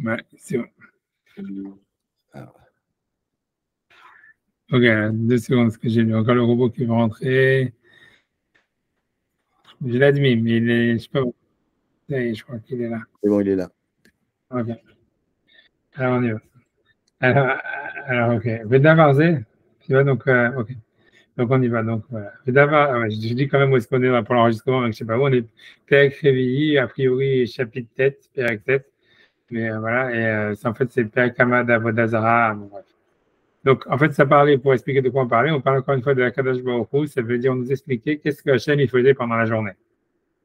Ouais, c'est bon. Alors, Ok, 2 secondes, parce que j'ai lu encore le robot qui va rentrer. Je l'ai admis, mais il est, je sais pas où. Ça y est, je crois qu'il est là. c'est bon, il est là. Ok, alors on y va. Alors, ok. Veda Varzé, tu vois, donc, ok. Donc on y va. Donc voilà. Veda ouais, je dis quand même où est-ce qu'on est pour l'enregistrement, mais je sais pas où. On est Pérec Réveillé, a priori, chapitre tête, Pérec tête. Mais voilà, et en fait, c'est Pérec Hamad Avodazara. Bon, bref. Donc, en fait, ça parlait, pour expliquer de quoi on parlait, on parle encore une fois de la Kadosh Baruch Hu, ça veut dire nous expliquer qu'est-ce que Hachem il faisait pendant la journée.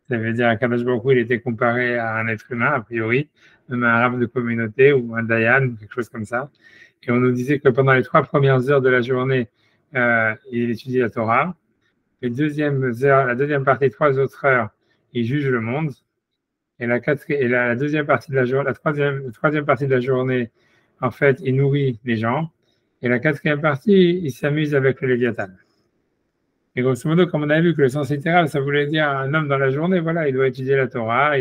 Ça veut dire qu'Akadosh Baruch Hu, il était comparé à un être humain, a priori, même un arabe de communauté ou un dayan, quelque chose comme ça. Et on nous disait que pendant les 3 premières heures de la journée, il étudie la Torah. Les deuxièmes heures, la deuxième partie, 3 autres heures, il juge le monde. Et la deuxième partie de la journée, la troisième partie de la journée, en fait, il nourrit les gens. Et la quatrième partie, il s'amuse avec le Léviathan. Et grosso modo, comme on a vu que le sens littéral, ça voulait dire un homme dans la journée, voilà, il doit étudier la Torah,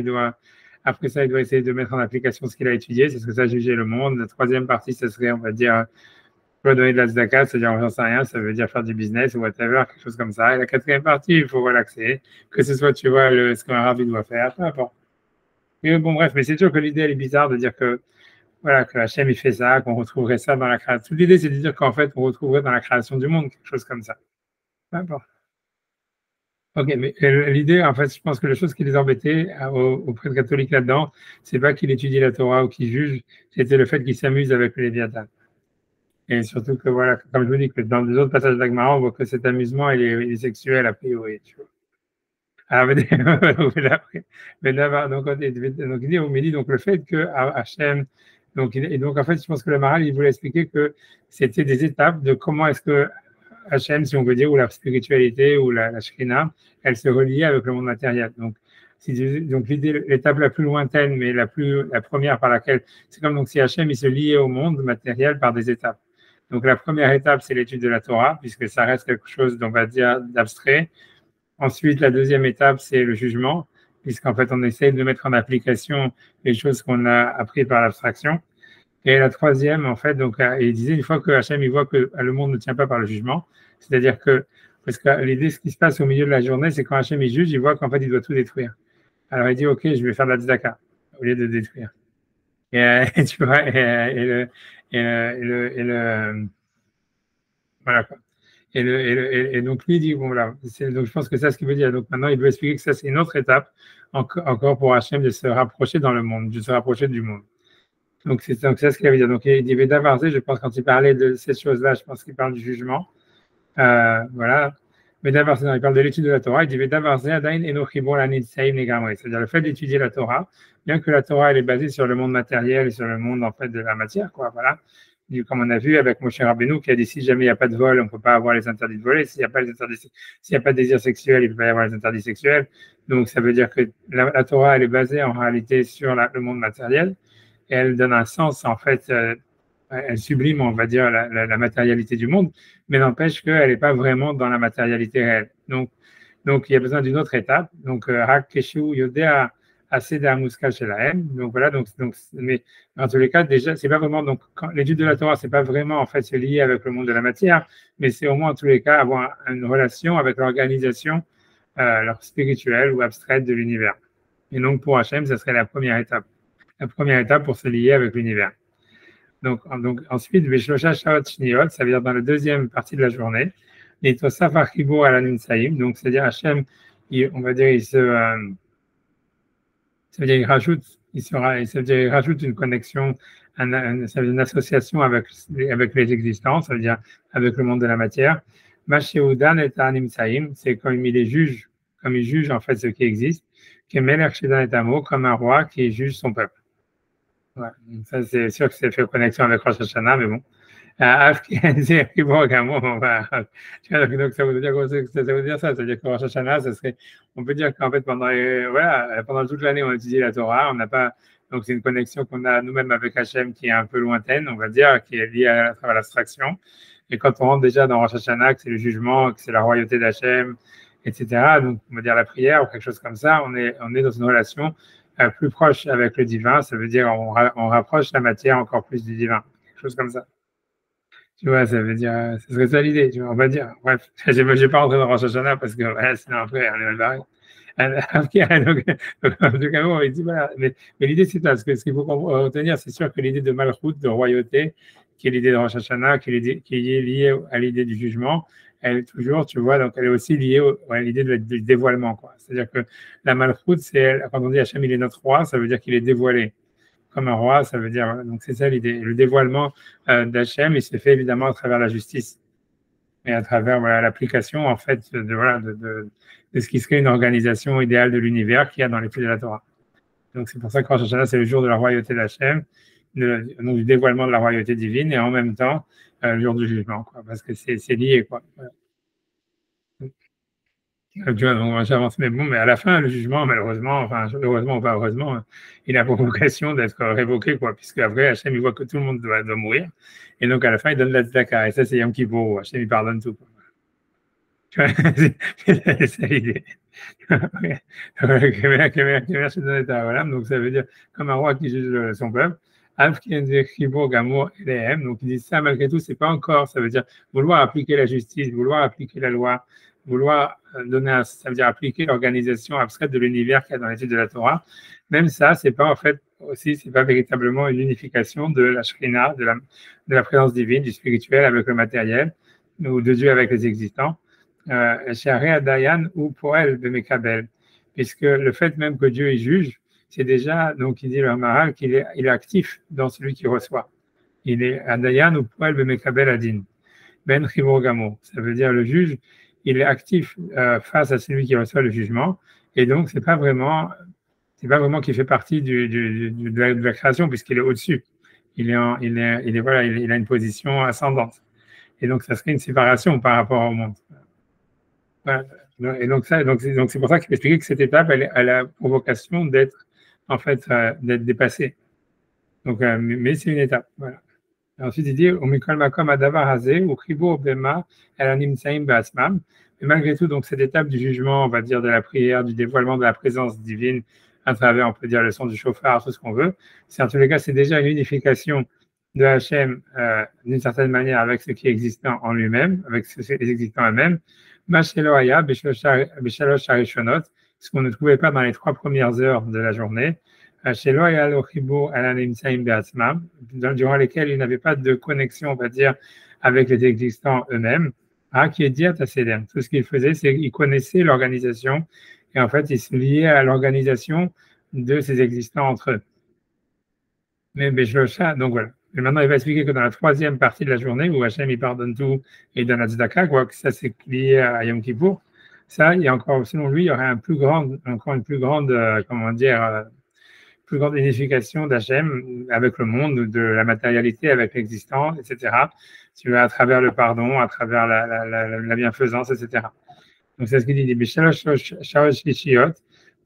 après ça, il doit essayer de mettre en application ce qu'il a étudié, c'est ce que ça juger le monde. La troisième partie, ça serait, on va dire, donner de la tzedaka, c'est-à-dire, j'en sais rien, ça veut dire faire du business ou whatever, quelque chose comme ça. Et la quatrième partie, il faut relaxer, que ce soit, tu vois, ce qu'un rabbi doit faire, peu importe. Mais bon, bref, mais c'est sûr que l'idée, elle est bizarre de dire que, voilà, que Hachem, il fait ça, qu'on retrouverait ça dans la création. Toute l'idée, c'est de dire qu'en fait, on retrouverait dans la création du monde quelque chose comme ça. Peu importe. Ok, mais l'idée, en fait, je pense que la chose qui les embêtait aux prêtres catholiques là-dedans, c'est pas qu'il étudie la Torah ou qu'il juge, c'était le fait qu'il s'amuse avec le Léviathan. Et surtout que, voilà, comme je vous dis, que dans les autres passages d'Agmara, on voit que cet amusement, il est sexuel, a priori, tu vois. Ah, mais d'abord, donc, il dit, on me dit donc le fait que Hachem, donc en fait, je pense que le Maharal, il voulait expliquer que c'était des étapes de comment est-ce que Hachem, si on veut dire, ou la spiritualité, ou la Shrina, elle se reliait avec le monde matériel. Donc, donc l'idée, l'étape la plus lointaine, mais la première par laquelle, c'est comme donc si Hachem, il se liait au monde matériel par des étapes. Donc, la première étape, c'est l'étude de la Torah, puisque ça reste quelque chose, on va dire, d'abstrait. Ensuite, la deuxième étape, c'est le jugement, puisqu'en fait, on essaie de mettre en application les choses qu'on a apprises par l'abstraction. Et la troisième, en fait, donc, il disait une fois que Hachem, il voit que le monde ne tient pas par le jugement, c'est-à-dire que, parce que l'idée, ce qui se passe au milieu de la journée, c'est quand Hachem, il juge, il voit qu'en fait, il doit tout détruire. Alors, il dit, OK, je vais faire de la tzedaka, au lieu de détruire. Et tu vois, voilà, quoi. Et donc, lui, il dit, bon, voilà, donc je pense que c'est ça ce qu'il veut dire. Donc, maintenant, il veut expliquer que ça, c'est une autre étape, encore pour Hachem, de se rapprocher dans le monde, de se rapprocher du monde. Donc, c'est ça ce qu'il veut dire. Donc, il dit Veda Varzé, je pense, quand il parlait de ces choses-là, je pense qu'il parle du jugement. Voilà. Veda Varzé, il parle de l'étude de la Torah. Il dit Veda Varzé, Adain Enochibon Lanit Saïm Negamre. C'est-à-dire le fait d'étudier la Torah, bien que la Torah, elle est basée sur le monde matériel et sur le monde, en fait, de la matière, quoi. Voilà. Comme on a vu avec Moshe Rabbeinu, qui a dit si jamais il n'y a pas de vol, on ne peut pas avoir les interdits de voler. S'il n'y a pas de désir sexuel, il ne peut pas y avoir les interdits sexuels. Donc, ça veut dire que la Torah, elle est basée en réalité sur le monde matériel. Et elle donne un sens, en fait, elle sublime, on va dire, la matérialité du monde, mais n'empêche qu'elle n'est pas vraiment dans la matérialité réelle. Donc il y a besoin d'une autre étape. Donc, Hak Keshu Yodea Aseda Muskal Shelahem. Donc, voilà, mais en tous les cas, déjà, c'est pas vraiment, donc, l'étude de la Torah, c'est pas vraiment, en fait, se lier avec le monde de la matière, mais c'est au moins, en tous les cas, avoir une relation avec l'organisation spirituelle ou abstraite de l'univers. Et donc, pour Hachem, ça serait la première étape. La première étape pour se lier avec l'univers. Donc ensuite, Veshlosha Shaot Shniot, ça veut dire dans la deuxième partie de la journée, et Tosaf Archibo à la Nimsaïm, donc c'est-à-dire Hachem, on va dire, ça veut dire, il rajoute une connexion, ça veut dire une association avec les existences, ça veut dire avec le monde de la matière. Masheudan et Nimsaïm, c'est comme il juge en fait ce qui existe, Kemelech Shedan et Amo, comme un roi qui juge son peuple. Ouais, ça, c'est sûr que c'est fait connexion avec Rosh Hashanah, mais bon. Donc, ça veut dire ça. C'est-à-dire que Rosh Hashanah, on peut dire qu'en fait, pendant toute l'année, on étudie la Torah. On n'a pas, donc, c'est une connexion qu'on a nous-mêmes avec Hachem qui est un peu lointaine, on va dire, qui est liée à travers l'abstraction. Et quand on rentre déjà dans Rosh Hashanah, que c'est le jugement, que c'est la royauté d'Hachem, etc., donc, on va dire la prière ou quelque chose comme ça, on est dans une relation plus proche avec le divin, ça veut dire on rapproche la matière encore plus du divin, quelque chose comme ça. Tu vois, ça veut dire, ce serait ça l'idée, tu vois, on va dire. Bref, je vais pas rentrer dans Rosh Hashanah parce que sinon après, on est mal barré. Donc, en tout cas, bon, il dit voilà, mais l'idée c'est ça, ce qu'il faut retenir, c'est sûr que l'idée de Malchut, de royauté, qui est l'idée de Rosh Hashanah, qui est liée à l'idée du jugement, elle est toujours, tu vois, donc elle est aussi liée à l'idée du dévoilement, quoi. C'est-à-dire que la Malchut, c'est quand on dit Hachem, il est notre roi, ça veut dire qu'il est dévoilé comme un roi, ça veut dire, donc c'est ça l'idée. Le dévoilement d'Hachem, il se fait évidemment à travers la justice et à travers voilà, l'application en fait de ce qui serait une organisation idéale de l'univers qu'il y a dans l'étude de la Torah. Donc c'est pour ça que Rosh Hashanah, c'est le jour de la royauté d'Hachem, donc du dévoilement de la royauté divine et en même temps le jour du jugement, quoi, parce que c'est lié, quoi. Voilà. Tu vois, donc j'avance, mais bon, mais à la fin, le jugement, malheureusement, enfin, heureusement ou pas heureusement, il a pour vocation d'être révoqué, quoi, puisque après, Hachem, il voit que tout le monde doit mourir, et donc à la fin, il donne la tzedaka, et ça, c'est Yom Kippour, Hachem, il pardonne tout, quoi. Tu vois, c'est ça l'idée. Donc ça veut dire, comme un roi qui juge son peuple, donc ils disent ça, malgré tout, c'est pas encore, ça veut dire vouloir appliquer la justice, vouloir appliquer la loi, vouloir donner, ça veut dire appliquer l'organisation abstraite de l'univers qu'il y a dans l'étude de la Torah. Même ça, c'est pas en fait aussi, c'est pas véritablement une unification de la Shrina, de la présence divine, du spirituel avec le matériel, ou de Dieu avec les existants. Chez Dayan ou Poel de Mekabel, puisque le fait même que Dieu y juge, c'est déjà, donc il dit le Maharal qu'il est actif dans celui qui reçoit. Il est Dayan ou Poel de Mekabel Adin. Ben Chibur Gamo, ça veut dire le juge, il est actif face à celui qui reçoit le jugement, et donc c'est pas vraiment qu'il fait partie de la création, puisqu'il est au-dessus. Il a une position ascendante. Et donc ça serait une séparation par rapport au monde. Voilà. Et donc c'est pour ça qu'il expliquait que cette étape, elle a pour vocation d'être en fait d'être dépassée. Donc, mais c'est une étape. Voilà. Et ensuite, il dit Omikol Makom Adavar Hazé ou Kribo Obema Elanim Saim Basmam. Mais malgré tout, donc cette étape du jugement, on va dire de la prière, du dévoilement de la présence divine à travers, on peut dire, le son du chauffard, tout ce qu'on veut. C'est en tous les cas, c'est déjà une unification de Hachem d'une certaine manière avec ce qui est existant en lui-même, avec les existants eux-mêmes. Masheloaya, Beshalosh Harishonot, ce qu'on ne trouvait pas dans les 3 premières heures de la journée. Sheloaya Lochibo Alanim Saim Beatzmam, durant lesquelles il n'avait pas de connexion, on va dire, avec les existants eux-mêmes. Qui est dit à Tassédem. Tout ce qu'il faisait, c'est qu'il connaissait l'organisation et en fait, il se liait à l'organisation de ces existants entre eux. Mais Beshlocha, donc voilà. Et maintenant, il va expliquer que dans la 3e partie de la journée, où Hachem il pardonne tout et donne la tzedaka, quoi, que ça c'est lié à Yom Kippour, ça, il y a encore, selon lui, il y aurait encore une plus grande, plus grande unification d'Hachem avec le monde, de la matérialité, avec l'existant, etc. Tu vois, à travers le pardon, à travers la bienfaisance, etc. Donc c'est ce qu'il dit,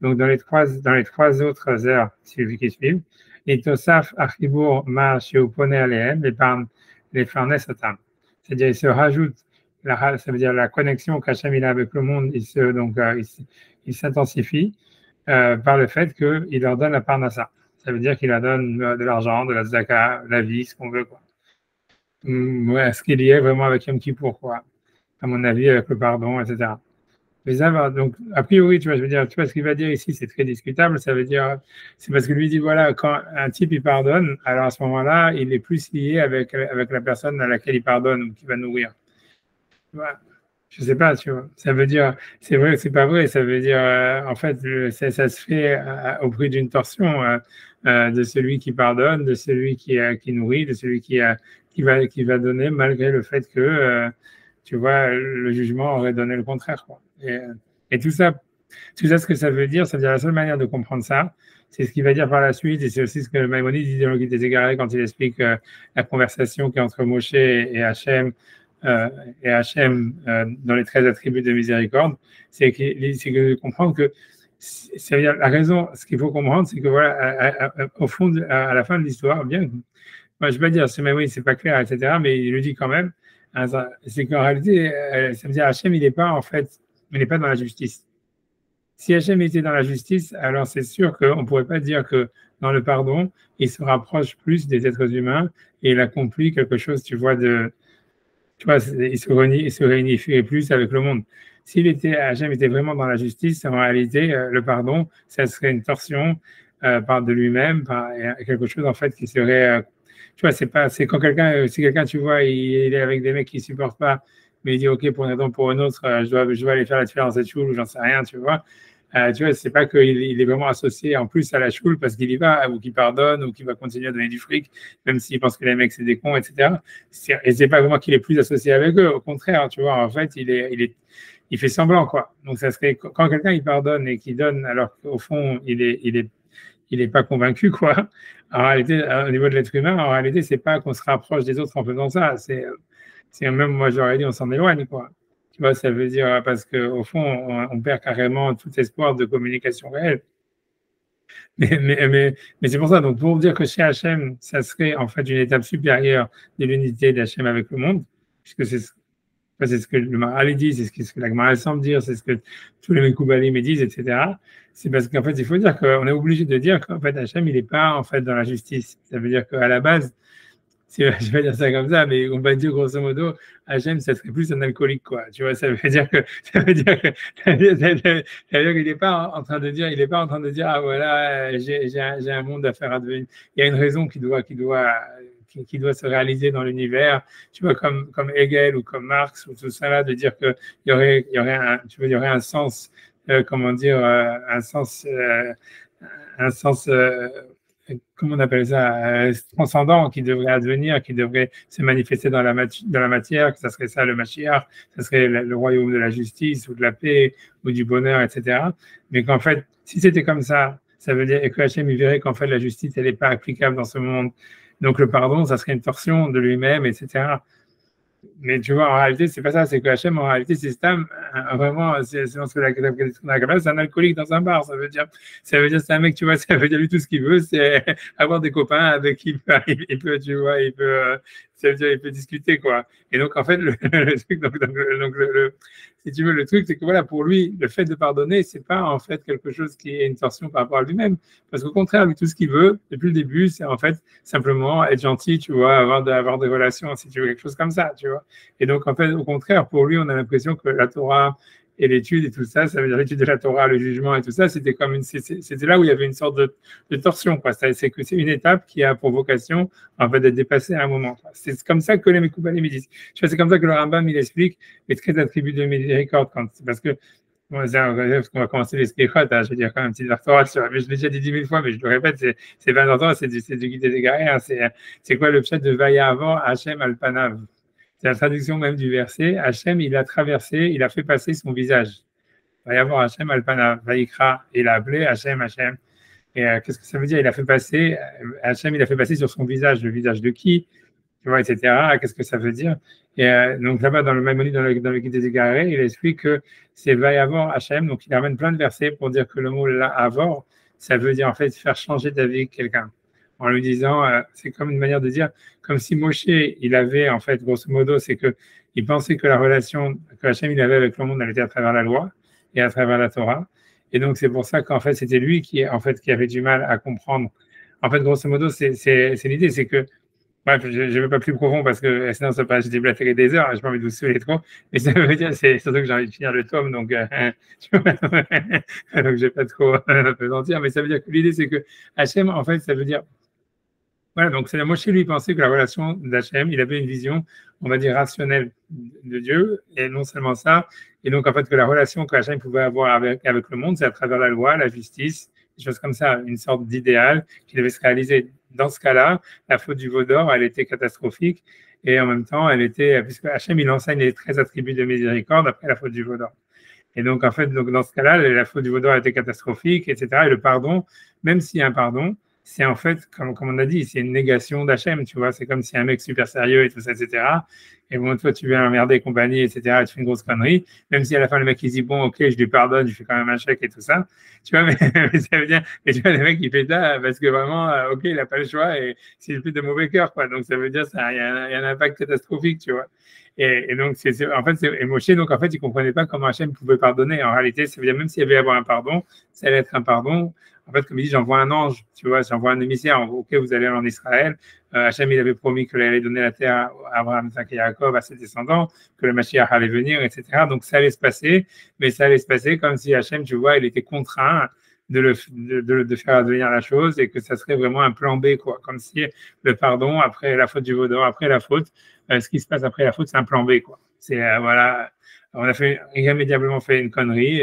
donc dans les trois autres heures qui suivent, et Tosaf Achibur Ma Sheupone Alehem, les Farnes Otam. C'est-à-dire, il se rajoute, ça veut dire la connexion qu'Hachem il a avec le monde, il s'intensifie par le fait qu'il leur donne la parnassa. Ça veut dire qu'il leur donne de l'argent, de la zaka, la vie, ce qu'on veut, quoi. Ouais, ce qu'il y est vraiment avec Yom Kippour, quoi. À mon avis, avec le pardon, etc. Mais ça va, donc, a priori, tu vois, je veux dire, tu vois, ce qu'il va dire ici, c'est très discutable. Ça veut dire, c'est parce que lui dit, voilà, quand un type, il pardonne, alors à ce moment-là, il est plus lié avec la personne à laquelle il pardonne ou qui va nourrir. Tu vois, je sais pas, tu vois. Ça veut dire, c'est vrai, c'est pas vrai. Ça veut dire, en fait, ça se fait au prix d'une torsion de celui qui pardonne, de celui qui nourrit, de celui qui va donner, malgré le fait que, tu vois, le jugement aurait donné le contraire, quoi. Et tout ça, ce que ça veut dire la seule manière de comprendre ça, c'est ce qu'il va dire par la suite, et c'est aussi ce que Maïmonide dit dans le Guide des Égarés quand il explique la conversation qui est entre Moshe et Hachem, dans les 13 attributs de miséricorde, c'est que comprendre que ça veut dire la raison, ce qu'il faut comprendre, c'est que voilà, au fond, à la fin de l'histoire, bien, moi je vais pas dire, c'est pas clair, etc., mais il le dit quand même, c'est qu'en réalité, ça veut dire Hachem, il n'est pas dans la justice. Si Hachem était dans la justice, alors c'est sûr qu'on ne pourrait pas dire que dans le pardon, il se rapproche plus des êtres humains et il accomplit quelque chose, tu vois, tu vois, il se réunifierait plus avec le monde. S'il était, Hachem était vraiment dans la justice, en réalité, le pardon, ça serait une torsion par de lui-même, par quelque chose en fait qui serait, tu vois, c'est quand quelqu'un, si quelqu'un, tu vois, il est avec des mecs qui supportent pas, mais il dit ok pour une raison ou pour une autre, je dois aller faire la tuile dans cette choule ou j'en sais rien, tu vois, c'est pas qu'il est vraiment associé en plus à la choule parce qu'il y va ou qu'il pardonne ou qu'il va continuer à donner du fric, même s'il pense que les mecs c'est des cons, etc. Et c'est pas vraiment qu'il est plus associé avec eux, au contraire, tu vois, en fait, il fait semblant, quoi. Donc, ça serait quand quelqu'un il pardonne et qu'il donne alors qu'au fond il est pas convaincu, quoi. En réalité, au niveau de l'être humain, en réalité, c'est pas qu'on se rapproche des autres en faisant ça, c'est même, moi j'aurais dit, on s'en éloigne, quoi. Tu vois, ça veut dire, parce qu'au fond, on perd carrément tout espoir de communication réelle. Mais c'est pour ça, donc pour dire que chez Hachem, ça serait en fait une étape supérieure de l'unité d'Hachem avec le monde, puisque c'est ce que le Maharal dit, c'est ce que la Gemara semble dire, c'est ce que tous les Mekoubalim disent, etc. C'est parce qu'en fait, il faut dire qu'on est obligé de dire qu'en fait, Hachem, il n'est pas en fait dans la justice. Ça veut dire qu'à la base, je vais dire ça comme ça, mais on va dire grosso modo, Hachem, ça serait plus un alcoolique, quoi. Tu vois, ça veut dire que, ça veut dire qu'il n'est pas en train de dire, il est pas en train de dire, ah voilà, j'ai un monde à faire advenir. Il y a une raison qui doit se réaliser dans l'univers. Tu vois, comme Hegel ou comme Marx ou tout ça là, de dire que il y aurait un sens, comment dire, un sens comment on appelle ça, transcendant qui devrait advenir, qui devrait se manifester dans la matière, que ça serait ça le Mashiach, ça serait le royaume de la justice ou de la paix ou du bonheur, etc. Mais qu'en fait, si c'était comme ça veut dire que Hachem il verrait qu'en fait la justice elle n'est pas applicable dans ce monde. Donc le pardon, ça serait une torsion de lui-même, etc. Mais tu vois, en réalité, c'est pas ça. C'est que Hachem, en réalité, c'est Stam, vraiment, c'est dans ce que la Kabbalah, c'est un alcoolique dans un bar. Ça veut dire, c'est un mec, tu vois, ça veut dire lui tout ce qu'il veut, c'est avoir des copains avec qui il peut, tu vois, ça veut dire, il peut discuter, quoi. Et donc, en fait, le truc, si tu veux, le truc, c'est que voilà, pour lui, le fait de pardonner, c'est pas, en fait, quelque chose qui est une torsion par rapport à lui-même. Parce qu'au contraire, lui, tout ce qu'il veut, depuis le début, c'est, en fait, simplement être gentil, tu vois, avoir des relations, si tu veux, quelque chose comme ça, tu vois. Et donc, en fait, au contraire, pour lui, on a l'impression que la Torah et l'étude et tout ça, ça veut dire l'étude de la Torah, le jugement et tout ça, c'était là où il y avait une sorte de torsion, quoi. C'est que c'est une étape qui a pour vocation, en fait, d'être dépassée à un moment. C'est comme ça que les Mekoubalim disent. Tu vois, c'est comme ça que le Rambam, il explique les 13 attributs de miséricorde, parce que, bon, parce qu'on va commencer les slichot, hein, je vais dire quand même un petit Torah, mais je l'ai déjà dit 10 000 fois, mais je le répète, c'est pas longtemps, c'est du guide des égarés, hein, c'est quoi le chat de Vaya avant Hachem Alpanav? C'est la traduction même du verset. Hachem, il a traversé, il a fait passer son visage. Il va y avoir Hachem Alpana, Vaikra, il a appelé Hachem, Hachem. Et qu'est-ce que ça veut dire? Il a fait passer, Hachem, il a fait passer sur son visage, le visage de qui, tu vois, etc. Qu'est-ce que ça veut dire? Et donc là-bas, dans le Maïmonide, dans le guide des égarés, il explique que c'est Vayavor Hachem, donc il amène plein de versets pour dire que le mot là, Avor, ça veut dire en fait faire changer d'avis quelqu'un. En lui disant, c'est comme une manière de dire, comme si Moshe, il avait, en fait, grosso modo, c'est que il pensait que la relation que Hachem il avait avec le monde, elle était à travers la loi et à travers la Torah. Et donc, c'est pour ça qu'en fait, c'était lui qui avait du mal à comprendre. En fait, grosso modo, c'est l'idée, c'est que, bref, je ne vais pas plus profond parce que sinon, ça passe, j'ai déblatéré des heures, je n'ai pas envie de vous saouler trop. Mais ça veut dire, c'est surtout que j'ai envie de finir le tome, donc, donc je ne vais pas trop pesantir. Mais ça veut dire que l'idée, c'est que Hachem, en fait, ça veut dire, voilà, donc c'est Moshe lui pensait que la relation d'Hachem, il avait une vision, on va dire, rationnelle de Dieu, et non seulement ça, et donc en fait que la relation qu'Hachem pouvait avoir avec le monde, c'est à travers la loi, la justice, des choses comme ça, une sorte d'idéal qui devait se réaliser. Dans ce cas-là, la faute du veau d'or, elle était catastrophique, et en même temps, elle était, puisque Hachem, il enseigne les 13 attributs de miséricorde après la faute du veau d'or. Et donc en fait, donc, dans ce cas-là, la faute du veau d'or était catastrophique, etc. Et le pardon, même s'il y a un pardon, c'est en fait, comme on a dit, c'est une négation d'Hachem, tu vois. C'est comme si un mec super sérieux et tout ça, etc. Et bon, toi, tu viens emmerder compagnie, etc. Et tu fais une grosse connerie. Même si à la fin, le mec, il dit, bon, ok, je lui pardonne, je fais quand même un chèque et tout ça. Tu vois, mais ça veut dire, et tu vois, le mec, il fait ça parce que vraiment, ok, il n'a pas le choix et c'est plus de mauvais cœur, quoi. Donc, ça veut dire, il y a un impact catastrophique, tu vois. Et donc, en fait, et Moshe, donc, en fait, il comprenait pas comment Hachem pouvait pardonner. En réalité, ça veut dire, même s'il y avait à avoir un pardon, ça allait être un pardon. En fait, comme il dit, j'envoie un ange, tu vois, j'envoie un émissaire. Ok, vous allez aller en Israël. Hachem, il avait promis qu'il allait donner la terre à Abraham, Isaac et Jacob, à ses descendants, que le Mashiach allait venir, etc. Donc, ça allait se passer, mais ça allait se passer comme si Hachem, tu vois, il était contraint de faire advenir la chose et que ça serait vraiment un plan B, quoi. Comme si le pardon, après la faute du vaudor, après la faute, ce qui se passe après la faute, c'est un plan B, quoi. C'est, voilà, on a fait, irrémédiablement fait une connerie.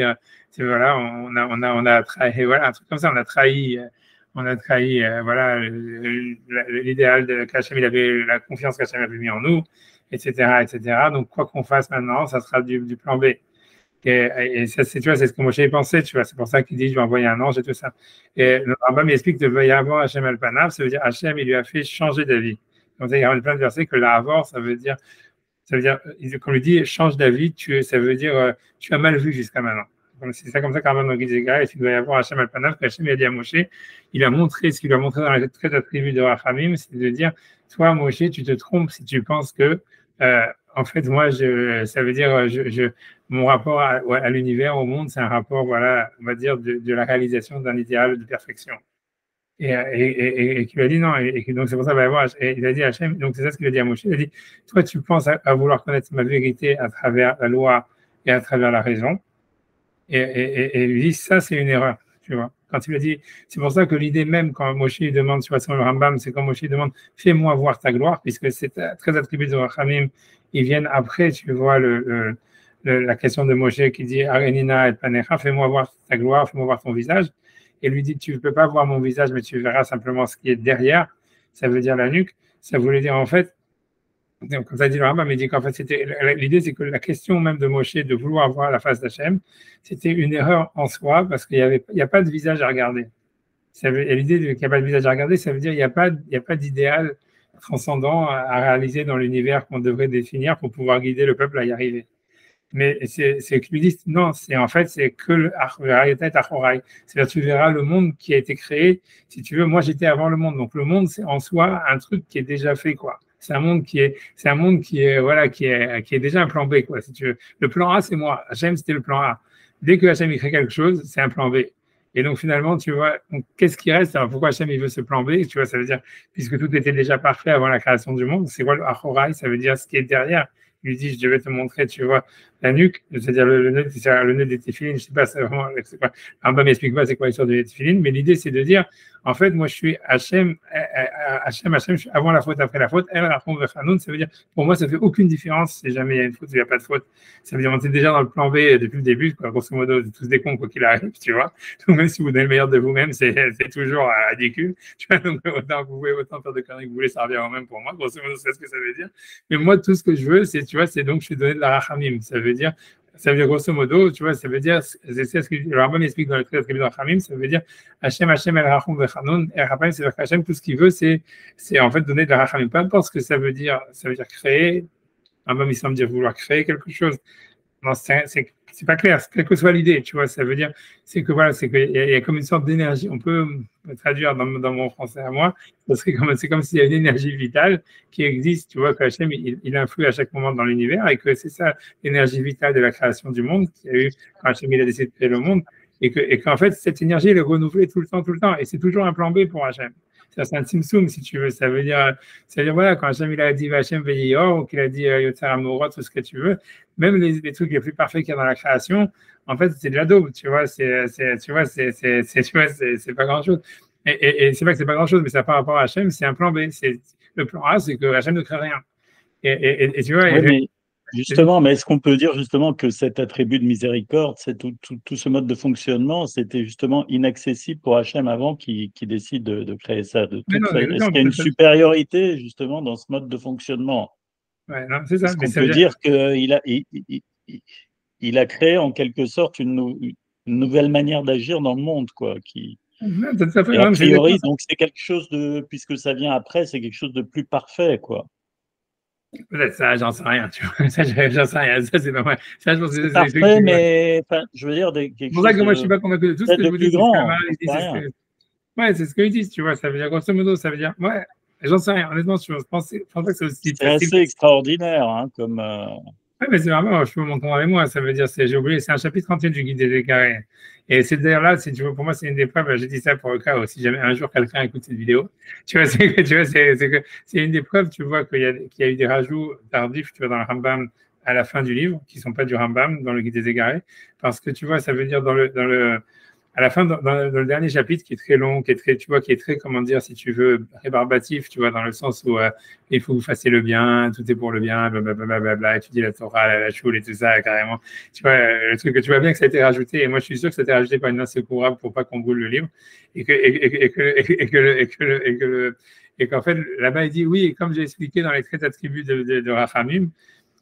C'est, voilà, on a trahi, voilà, un truc comme ça, on a trahi, voilà, l'idéal de qu'Hachem, il avait la confiance qu'Hachem avait mis en nous, etc., etc. Donc, quoi qu'on fasse maintenant, ça sera du plan B. Et ça, tu vois, c'est ce que Moshe pensait, tu vois. C'est pour ça qu'il dit, je vais envoyer un ange et tout ça. Et le Rambam explique que va y avoir Hachem al-Panav, ça veut dire Hachem, il lui a fait changer d'avis. Comme ça, il y a plein de versets que l'avor, ça veut dire, quand on lui dit change d'avis, ça veut dire tu as mal vu jusqu'à maintenant. C'est ça comme ça qu'Armand dans Gizega, et il doit y avoir Hachem al-Panav, qu'Hachem a dit à Moshe, il a montré ce qu'il lui a montré dans les 13 attributs de Rachamim, c'est de dire, toi, Moshe, tu te trompes si tu penses que, en fait, moi, ça veut dire, mon rapport à l'univers, au monde, c'est un rapport, voilà, on va dire, de la réalisation d'un idéal de perfection. Et qui lui a dit non, et donc c'est pour ça qu'il va y avoir, et il a dit à Hachem, donc c'est ça ce qu'il a dit à Moshe, il a dit, toi tu penses à vouloir connaître ma vérité à travers la loi et à travers la raison, et il lui dit, ça c'est une erreur, tu vois. Quand il lui a dit, c'est pour ça que l'idée même, quand Moshe lui demande, tu vois, sur le Rambam, c'est quand Moshe lui demande, fais-moi voir ta gloire, puisque c'est très attribué de Rachamim, ils viennent après, tu vois, la question de Moshe qui dit, Arenina et Panecha, fais-moi voir ta gloire, fais-moi voir ton visage. Et lui dit, tu ne peux pas voir mon visage, mais tu verras simplement ce qui est derrière. Ça veut dire la nuque. Ça voulait dire, en fait, comme ça dit le Rambam, il dit qu'en fait, l'idée, c'est que la question même de Moshe de vouloir voir la face d'Hachem, c'était une erreur en soi, parce qu'il n'y a pas de visage à regarder. Et l'idée qu'il n'y a pas de visage à regarder, ça veut dire qu'il n'y a pas d'idéal transcendant à réaliser dans l'univers qu'on devrait définir pour pouvoir guider le peuple à y arriver. Mais c'est que lui disent non, c'est que le c'est-à-dire tu verras le monde qui a été créé. Si tu veux, moi j'étais avant le monde, donc le monde c'est en soi un truc qui est déjà fait, quoi. C'est un monde qui est voilà qui est déjà un plan B, quoi. Si tu veux, le plan A c'est moi. Hachem c'était le plan A. Dès que Hachem il crée quelque chose, c'est un plan B. Et donc finalement, tu vois, qu'est-ce qui reste? Alors pourquoi Hachem il veut ce plan B? Tu vois, ça veut dire puisque tout était déjà parfait avant la création du monde, c'est quoi le Achorai? Ça veut dire ce qui est derrière. Il lui dit, je vais te montrer, tu vois, la nuque, c'est-à-dire le nœud des téphilines, je sais pas, c'est vraiment, c'est quoi. Rambam m'explique pas c'est quoi l'histoire des téphilines, mais l'idée c'est de dire, en fait, moi je suis Hachem, je suis avant la faute, après la faute, El Rachon Vechanoun, ça veut dire, pour moi ça fait aucune différence si jamais il y a une faute ou il n'y a pas de faute. Ça veut dire, on était déjà dans le plan B depuis le début, quoi, grosso modo, tous des cons, quoi qu'il arrive, tu vois. Donc même si vous donnez le meilleur de vous-même, c'est toujours ridicule, tu vois, donc autant que vous pouvez autant faire de conneries que vous voulez, ça revient au même pour moi, grosso modo, c'est ce que ça veut dire. Mais moi, tout ce que je veux, c'est, tu vois, c'est donc je suis donné de la rachamim. Ça veut dire grosso modo, tu vois, ça veut dire, c'est ce que le Rambam explique dans le traité de rachamim, ça veut dire Hachem, Hachem, El Rachum Vechanoun, El Racham, c'est-à-dire qu'Hachem, tout ce qu'il veut, c'est en fait donner de la rachamim. Peu importe ce que ça veut dire créer. Rambam, il semble dire vouloir créer quelque chose. Non, c'est pas clair, quelle que soit l'idée, tu vois, ça veut dire, c'est que voilà, c'est qu'il y a comme une sorte d'énergie, on peut traduire dans mon français à moi, c'est comme s'il y a une énergie vitale qui existe, tu vois, qu'Hachem, il influe à chaque moment dans l'univers et que c'est ça l'énergie vitale de la création du monde, qu'il y a eu quand Hachem il a décidé de créer le monde, et qu'en fait, cette énergie, elle est renouvelée tout le temps, et c'est toujours un plan B pour Hachem. C'est un simsum, si tu veux. Ça veut dire voilà, quand Hachem il a dit Hachem Veyor, ou qu'il a dit Yotzer Amorot, tout ce que tu veux, même les trucs les plus parfaits qu'il y a dans la création, en fait, c'est de la daube, tu vois. C'est pas grand-chose. Et c'est pas que c'est pas grand-chose, mais ça par rapport à Hachem, c'est un plan B. Le plan A, c'est que Hachem ne crée rien. Et tu vois. Oui, mais justement, mais est-ce qu'on peut dire justement que cet attribut de miséricorde, c'est tout ce mode de fonctionnement, c'était justement inaccessible pour Hachem avant qu'il décide de créer ça. Est-ce qu'il y a une supériorité justement dans ce mode de fonctionnement? Ouais, non, c'est ça. Est-ce qu'on peut dire qu'il a créé en quelque sorte une nouvelle manière d'agir dans le monde, quoi, qui Et a priori, donc c'est quelque chose de, puisque ça vient après, c'est quelque chose de plus parfait, quoi. Peut-être ça, j'en sais rien, tu vois. Ça, j'en sais rien. Ça, c'est pas vrai. Ça, je pense que c'est parfait, mais enfin, je veux dire, quelque chose que moi, je suis pas convaincu de tout ce que je vous dis. Ouais, c'est ce qu'ils disent, tu vois. Ça veut dire, grosso modo, ça veut dire, ouais, j'en sais rien. Honnêtement, je pense pas que c'est aussi c'est assez extraordinaire, hein, comme. Ouais, mais c'est vraiment, je peux mon temps avec moi. Ça veut dire, j'ai oublié, c'est un chapitre entier du guide des égarés. Et c'est d'ailleurs là, tu vois, pour moi, c'est une des preuves. J'ai dit ça pour le cas où si jamais un jour quelqu'un écoute cette vidéo, tu vois, c'est une des preuves, tu vois, qu'il y a eu des rajouts tardifs, tu vois, dans le Rambam à la fin du livre, qui sont pas du Rambam, dans le guide des égarés. Parce que, tu vois, ça veut dire à la fin, dans le dernier chapitre, qui est très long, qui est très, tu vois, qui est très, comment dire, si tu veux, rébarbatif, tu vois, dans le sens où il faut que vous fassiez le bien, tout est pour le bien, blablabla, étudier la Torah, la choule et tout ça, carrément. Tu vois, le truc que tu vois bien que ça a été rajouté, et moi je suis sûr que ça a été rajouté par une nation courable pour pas qu'on brûle le livre, et qu'en fait, là-bas, il dit, oui, et comme j'ai expliqué dans les 13 attributs de Rachamim,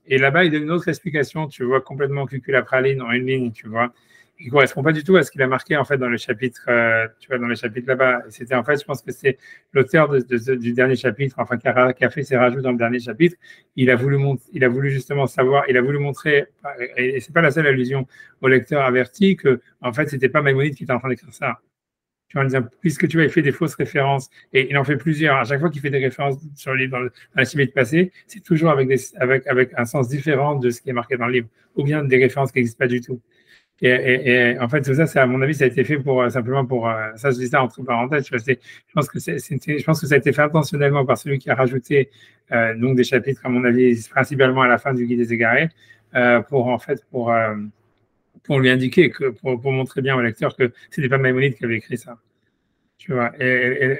et là-bas, il donne une autre explication, tu vois, complètement cuculapraline en une ligne, tu vois. Il ne correspond pas du tout à ce qu'il a marqué en fait dans le chapitre, tu vois, dans le chapitre là-bas. C'était en fait, je pense que c'est l'auteur du dernier chapitre, enfin qui a fait ses rajouts dans le dernier chapitre. Il a voulu justement savoir, il a voulu montrer, et c'est pas la seule allusion au lecteur averti que en fait c'était pas Maïmonide qui était en train d'écrire ça. Tu vois, en disant, puisque tu vois, il fait des fausses références, et il en fait plusieurs. À chaque fois qu'il fait des références sur le livre, dans la chapitre passé, c'est toujours avec un sens différent de ce qui est marqué dans le livre, ou bien des références qui n'existent pas du tout. Et en fait, tout ça, à mon avis, ça a été fait simplement pour ça. Je dis ça entre parenthèses. Je pense que ça a été fait intentionnellement par celui qui a rajouté donc des chapitres, à mon avis, principalement à la fin du Guide des égarés, pour lui indiquer pour montrer bien au lecteur que c'était pas Maïmonide qui avait écrit ça. Tu vois. Ouais.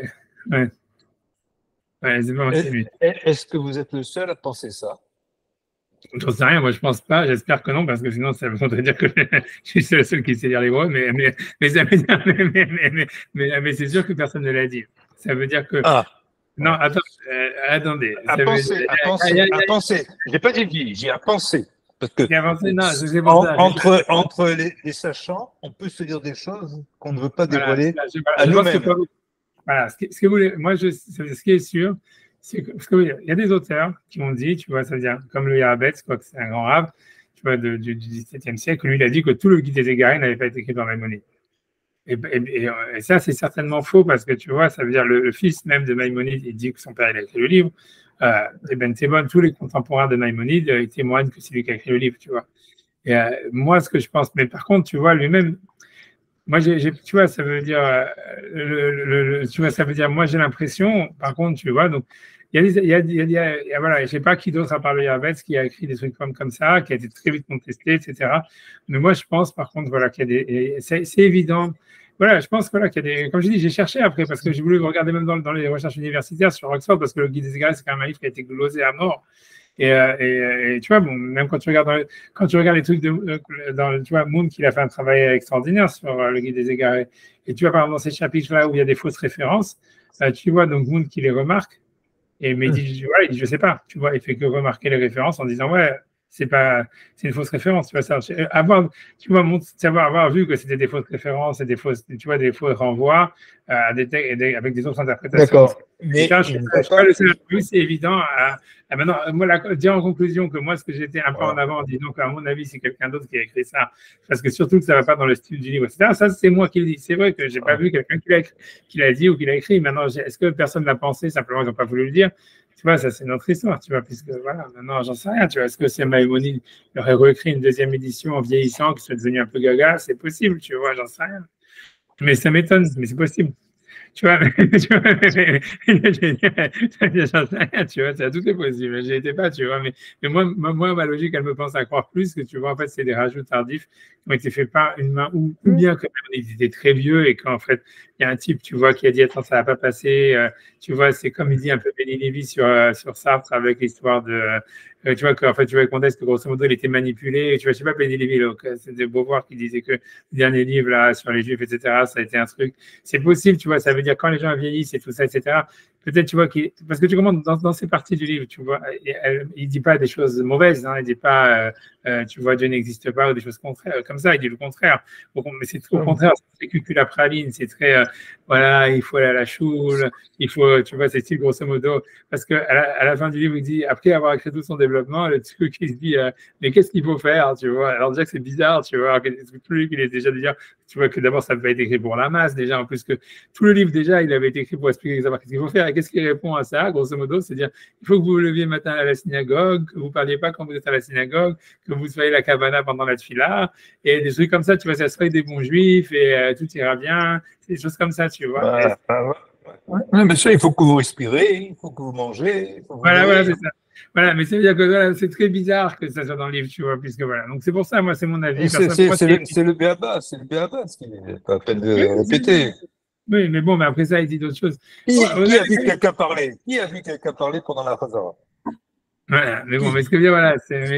Ouais, c'est pas lui. Est-ce que vous êtes le seul à penser ça? J'en sais rien, moi je pense pas, j'espère que non, parce que sinon ça voudrait dire que je suis le seul qui sait lire l'hébreu, mais ça veut dire, mais c'est sûr que personne ne l'a dit. Ça veut dire que. Ah. Non, attendez. À penser. J'ai pas dit vie, j'ai à penser. Parce que entre les sachants, on peut se dire des choses qu'on ne veut pas dévoiler à nous-mêmes. Voilà, ce qui est sûr, c'est que, parce qu'il y a des auteurs qui ont dit, tu vois, ça veut dire, comme le Yarabetz, quoi, que c'est un grand rave, tu vois, du XVIIe siècle, lui, il a dit que tout le guide des égarés n'avait pas été écrit par Maïmonide. Et ça, c'est certainement faux, parce que, tu vois, ça veut dire, le fils même de Maïmonide, il dit que son père, il a écrit le livre. Et Ben Tebon, tous les contemporains de Maïmonide, ils témoignent que c'est lui qui a écrit le livre, tu vois. Et moi, ce que je pense, mais par contre, tu vois, lui-même, moi, tu vois, ça veut dire, tu vois, ça veut dire, moi, j'ai l'impression, par contre, tu vois, donc, voilà, je sais pas qui d'autre à part le Yarvetz qui a écrit des trucs comme ça, qui a été très vite contesté, etc. Mais moi, je pense, par contre, voilà, qu'il y a c'est évident. Voilà, je pense voilà, qu'il y a des. Comme je dis, j'ai cherché après, parce que j'ai voulu regarder même dans les recherches universitaires sur Oxford, parce que le Guide des égarés, c'est quand même un livre qui a été glosé à mort. Et tu vois, bon, même quand tu regardes les trucs tu vois, Moon, qui a fait un travail extraordinaire sur le Guide des égarés, et tu vois, par exemple, dans ces chapitres-là où il y a des fausses références, tu vois, donc Moon qui les remarque, mais il dit, je sais pas, tu vois, il fait que remarquer les références en disant, ouais, c'est une fausse référence, tu vois, avoir vu que c'était des fausses références et des faux renvois avec des autres interprétations. D'accord. Mais c'est évident. Maintenant, moi, dire en conclusion que moi, ce que j'étais un peu en avant en disant qu'à mon avis, c'est quelqu'un d'autre qui a écrit ça, parce que surtout que ça ne va pas dans le style du livre, etc. Ça, c'est moi qui le dis. C'est vrai que je n'ai pas vu quelqu'un qui l'a dit ou qui l'a écrit. Maintenant, est-ce que personne l'a pensé, simplement, ils n'ont pas voulu le dire? Tu vois, ça, c'est notre histoire, tu vois, puisque voilà, maintenant, j'en sais rien, tu vois. Est-ce que c'est Maïmonide qui aurait réécrit une deuxième édition en vieillissant, qui soit devenu un peu gaga? C'est possible, tu vois, j'en sais rien. Mais ça m'étonne, mais c'est possible. Tu vois, tu vois, tout est possible. J'ai été pas, tu vois, mais moi, ma logique, elle me pense à croire plus que, tu vois, en fait, c'est des rajouts tardifs qui ont été faits par une main, ou bien que ils étaient très vieux et qu'en fait, il y a un type, tu vois, qui a dit, attends, ça va pas passer. Tu vois, c'est comme il dit un peu Benny Lévy sur Sartre avec l'histoire de. Tu vois, qu'en fait, tu vois, conteste que grosso modo, il était manipulé. Tu vois, je sais pas, Benny Lévy, c'était Beauvoir qui disait que le dernier livre, là, sur les Juifs, etc., ça a été un truc. C'est possible, tu vois, ça veut dire quand les gens vieillissent et tout ça, etc. peut-être, tu vois, parce que tu commences dans ces parties du livre, tu vois, il dit pas des choses mauvaises, hein, il dit pas, tu vois, Dieu n'existe pas ou des choses contraires, comme ça, il dit le contraire. Mais c'est au contraire, c'est cuculapraline, c'est très, voilà, il faut aller à la choule, il faut, tu vois, c'est style grosso modo, parce que à la fin du livre, il dit, après avoir écrit tout son développement, le truc, il se dit, mais qu'est-ce qu'il faut faire, tu vois? Alors déjà que c'est bizarre, tu vois, tout le livre, il est déjà dire, tu vois, que d'abord, ça peut être écrit pour la masse, déjà, en plus que tout le livre, déjà, il avait été écrit pour expliquer exactement qu'est-ce qu'il faut faire. Et qu'est-ce qui répond à ça, grosso modo? C'est dire, il faut que vous vous leviez le matin à la synagogue, que vous ne parliez pas quand vous êtes à la synagogue, que vous soyez la cabana pendant la tfila, et des trucs comme ça, tu vois, ça serait des bons juifs, et tout ira bien, des choses comme ça, tu vois. Ouais, mais ça, il faut que vous respirez, il faut que vous mangez, il faut vous voilà, c'est ça. Voilà, mais c'est-à-dire que voilà, c'est très bizarre que ça soit dans le livre, tu vois, puisque voilà. Donc c'est pour ça, moi, c'est mon avis. C'est le béaba, c'est le béaba, ce qui n'est pas à peine de répéter. Oui, mais bon, mais après ça, il dit d'autres choses. Qui a vu quelqu'un parler? Qui a vu quelqu'un parler pendant la Chazara? Voilà, mais bon, mais ce que je veux dire, voilà,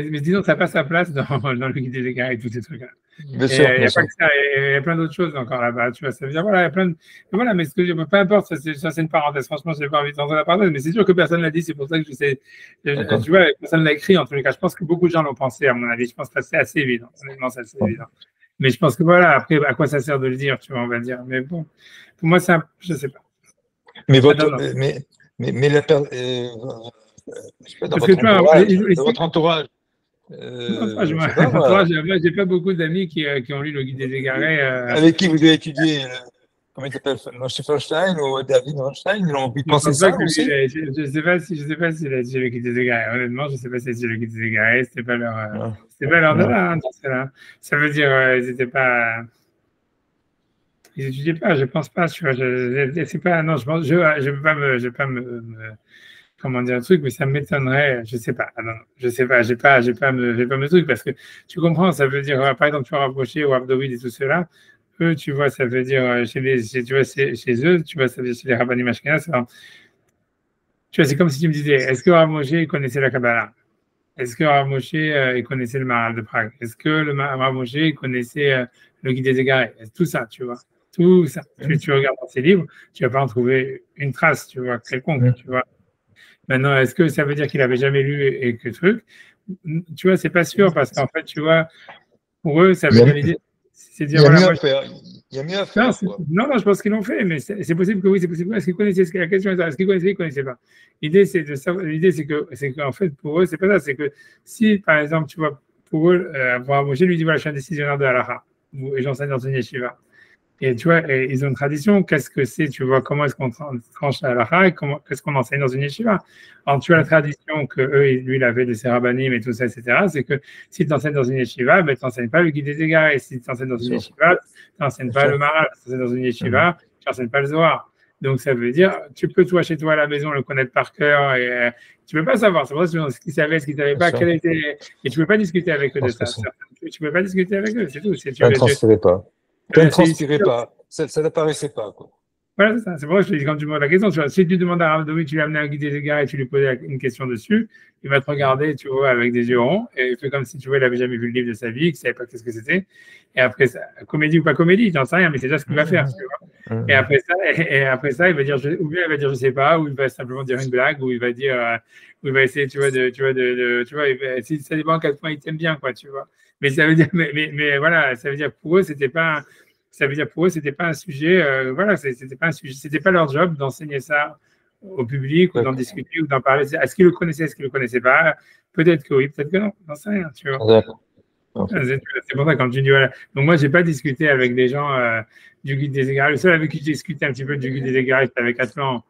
mais disons, ça n'a pas sa place dans le guide des égards et tous ces trucs-là. Bien sûr, il n'y a pas que ça, il y a plein d'autres choses encore là-bas, tu vois, ça veut dire, voilà, il y a plein de... Voilà, mais ce que je peu importe, ça c'est une parenthèse, franchement, je n'ai pas envie de rentrer dans la parenthèse, mais c'est sûr que personne ne l'a dit, c'est pour ça que je sais, tu vois, personne ne l'a écrit, en tous les cas, je pense que beaucoup de gens l'ont pensé, à mon avis, je pense que c'est assez évident, honnêtement, c'est assez évident. Mais je pense que voilà, après, à quoi ça sert de le dire, tu vois, on va dire, mais bon, pour moi, c'est un... je ne sais pas. Mais votre... Mais la personne... dans votre entourage. J'ai pas beaucoup d'amis qui ont lu le guide des égarés. Avec qui vous avez étudié, comment il s'appelle, Moshe Feinstein ou David Weinstein, ils ont pu penser ça aussi. Je sais pas si il a étudié le guide des égarés. Honnêtement, je sais pas si il a étudié le guide des égarés. C'était pas leur dada, hein, ça veut dire, ils étaient pas. Ils étudiaient pas, je pense pas, tu vois. C'est pas, non, je pense, je vais pas me comment dire un truc, mais ça m'étonnerait, je sais pas. Ah non, je sais pas, j'ai pas me truc parce que tu comprends, ça veut dire, par exemple, tu vas rapprocher ou Abdovid et tout cela. Eux, tu vois, ça veut dire chez eux, tu vois, ça veut dire chez les rabbinim ashkénazes. Tu vois, c'est comme si tu me disais, est-ce que Rav Moshe connaissait la Kabbalah? Est-ce que Rav Moshe il connaissait le Maharal de Prague? Est-ce que le Rav Moshe connaissait le Guide des Égarés? Tout ça, tu vois. Tout ça. Tu regardes dans ces livres, tu vas pas en trouver une trace, tu vois, quelconque, tu vois. Maintenant, est-ce que ça veut dire qu'il avait jamais lu et que truc? Tu vois, c'est pas sûr parce qu'en fait, tu vois, pour eux, ça veut dire l'idée, c'est dire voilà. Il y a mieux à faire. Non, je pense qu'ils l'ont fait, mais c'est possible que oui, c'est possible. Est-ce qu'ils connaissaient? La question est est-ce qu'ils connaissaient? Ils connaissaient pas. L'idée, c'est de savoir. L'idée, c'est qu'en fait, pour eux, c'est pas ça. C'est que si, par exemple, tu vois, pour eux, Moshe lui dit voilà, je suis un décisionnaire de Halacha et j'enseigne dans une yeshiva. Et tu vois, ils ont une tradition. Qu'est-ce que c'est? Tu vois, comment est-ce qu'on tranche la halakha et qu'est-ce qu'on enseigne dans une yeshiva? Alors, tu as la tradition que lui, il avait de ses rabbanim et tout ça, etc. C'est que si tu enseignes dans une yeshiva, ben, tu n'enseignes pas le guide des égarés. Si tu enseignes dans une yeshiva, tu n'enseignes pas le maral. Si tu enseignes dans une yeshiva, tu n'enseignes pas le zohar. Donc, ça veut dire, tu peux, toi, chez toi, à la maison, le connaître par cœur et tu ne peux pas savoir. C'est pour ça que ce qu'ils savaient, ce qu'ils ne savaient pas, quel était. Et tu ne peux pas discuter avec eux de ça. Tu ne peux pas discuter avec eux, c'est tout. Tu ne transpirais pas. Tu ne transpirais pas. Ça n'apparaissait pas, quoi. Voilà, c'est ça. C'est pour ça que je te dis, quand tu me poses la question, tu vois, si tu demandes à Rav Dovid, tu lui as amené un guide des égards et tu lui posais une question dessus, il va te regarder, tu vois, avec des yeux ronds, et il fait comme si, tu vois, il n'avait jamais vu le livre de sa vie, qu'il ne savait pas qu'est-ce que c'était. Et après ça, comédie ou pas comédie, j'en sais rien, mais c'est déjà ce qu'il va faire, tu vois. Et après ça, il va dire, ou bien il va dire, je sais pas, ou il va simplement dire une blague, ou il va dire, ou il va essayer, tu vois, ça dépend à quel point il t'aime bien, quoi, tu vois. Mais ça veut dire, mais voilà, ça veut dire pour eux, c'était pas. Ça veut dire pour eux, c'était pas un sujet, voilà, c'était pas un sujet, c'était pas leur job d'enseigner ça au public ou d'en discuter ou d'en parler. Est-ce qu'ils le connaissaient, est-ce qu'ils le connaissaient pas? Peut-être que oui, peut-être que non, j'en sais rien, tu vois. C'est pour ça quand tu dis voilà. Donc moi, j'ai pas discuté avec des gens du guide des égarés. Le seul avec qui j'ai discuté un petit peu du guide des égarés, c'était avec Atlan.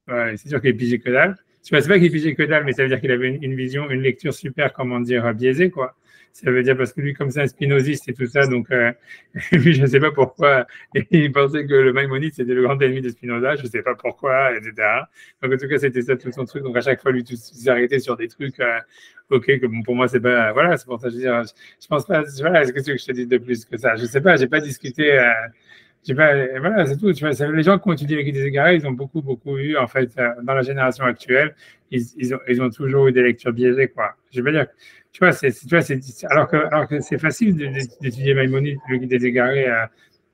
Ouais, c'est sûr qu'il pigeait que dalle. Tu vois, c'est pas qu'il pigeait que dalle, mais ça veut dire qu'il avait une vision, une lecture super, comment dire, biaisée, quoi. Ça veut dire parce que lui, comme c'est un spinoziste et tout ça, donc lui, je ne sais pas pourquoi, il pensait que le Maïmonide, c'était le grand ennemi de Spinoza, je ne sais pas pourquoi, etc. Donc en tout cas, c'était ça tout son truc. Donc à chaque fois, lui, il s'arrêtait sur des trucs, ok, que bon, pour moi, c'est pas, voilà, c'est pour ça que je veux dire, je pense pas, voilà, est-ce que tu veux que je te dise de plus que ça? Je ne sais pas, j'ai pas discuté. Voilà, c'est tout. Tu vois, les gens qui ont étudié les guides des égarés, ils ont beaucoup eu, en fait, dans la génération actuelle, ils ont toujours eu des lectures biaisées, quoi. Je veux dire, tu vois, alors que c'est facile d'étudier Maïmonide, le guide des égarés,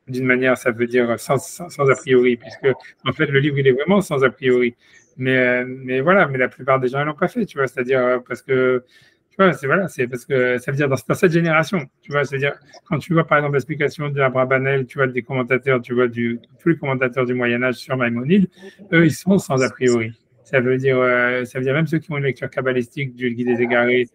d'une manière, ça veut dire sans a priori, puisque en fait, le livre, il est vraiment sans a priori. Mais voilà, mais la plupart des gens ne l'ont pas fait, tu vois, c'est-à-dire parce que, tu vois, c'est parce que ça veut dire dans cette génération, tu vois, c'est-à-dire quand tu vois par exemple l'explication de Abrabanel, tu vois, des commentateurs, tu vois, tous les commentateurs du Moyen-Âge sur Maïmonide, eux, ils sont sans a priori. Ça veut dire même ceux qui ont une lecture kabbalistique du Guide des Égarés,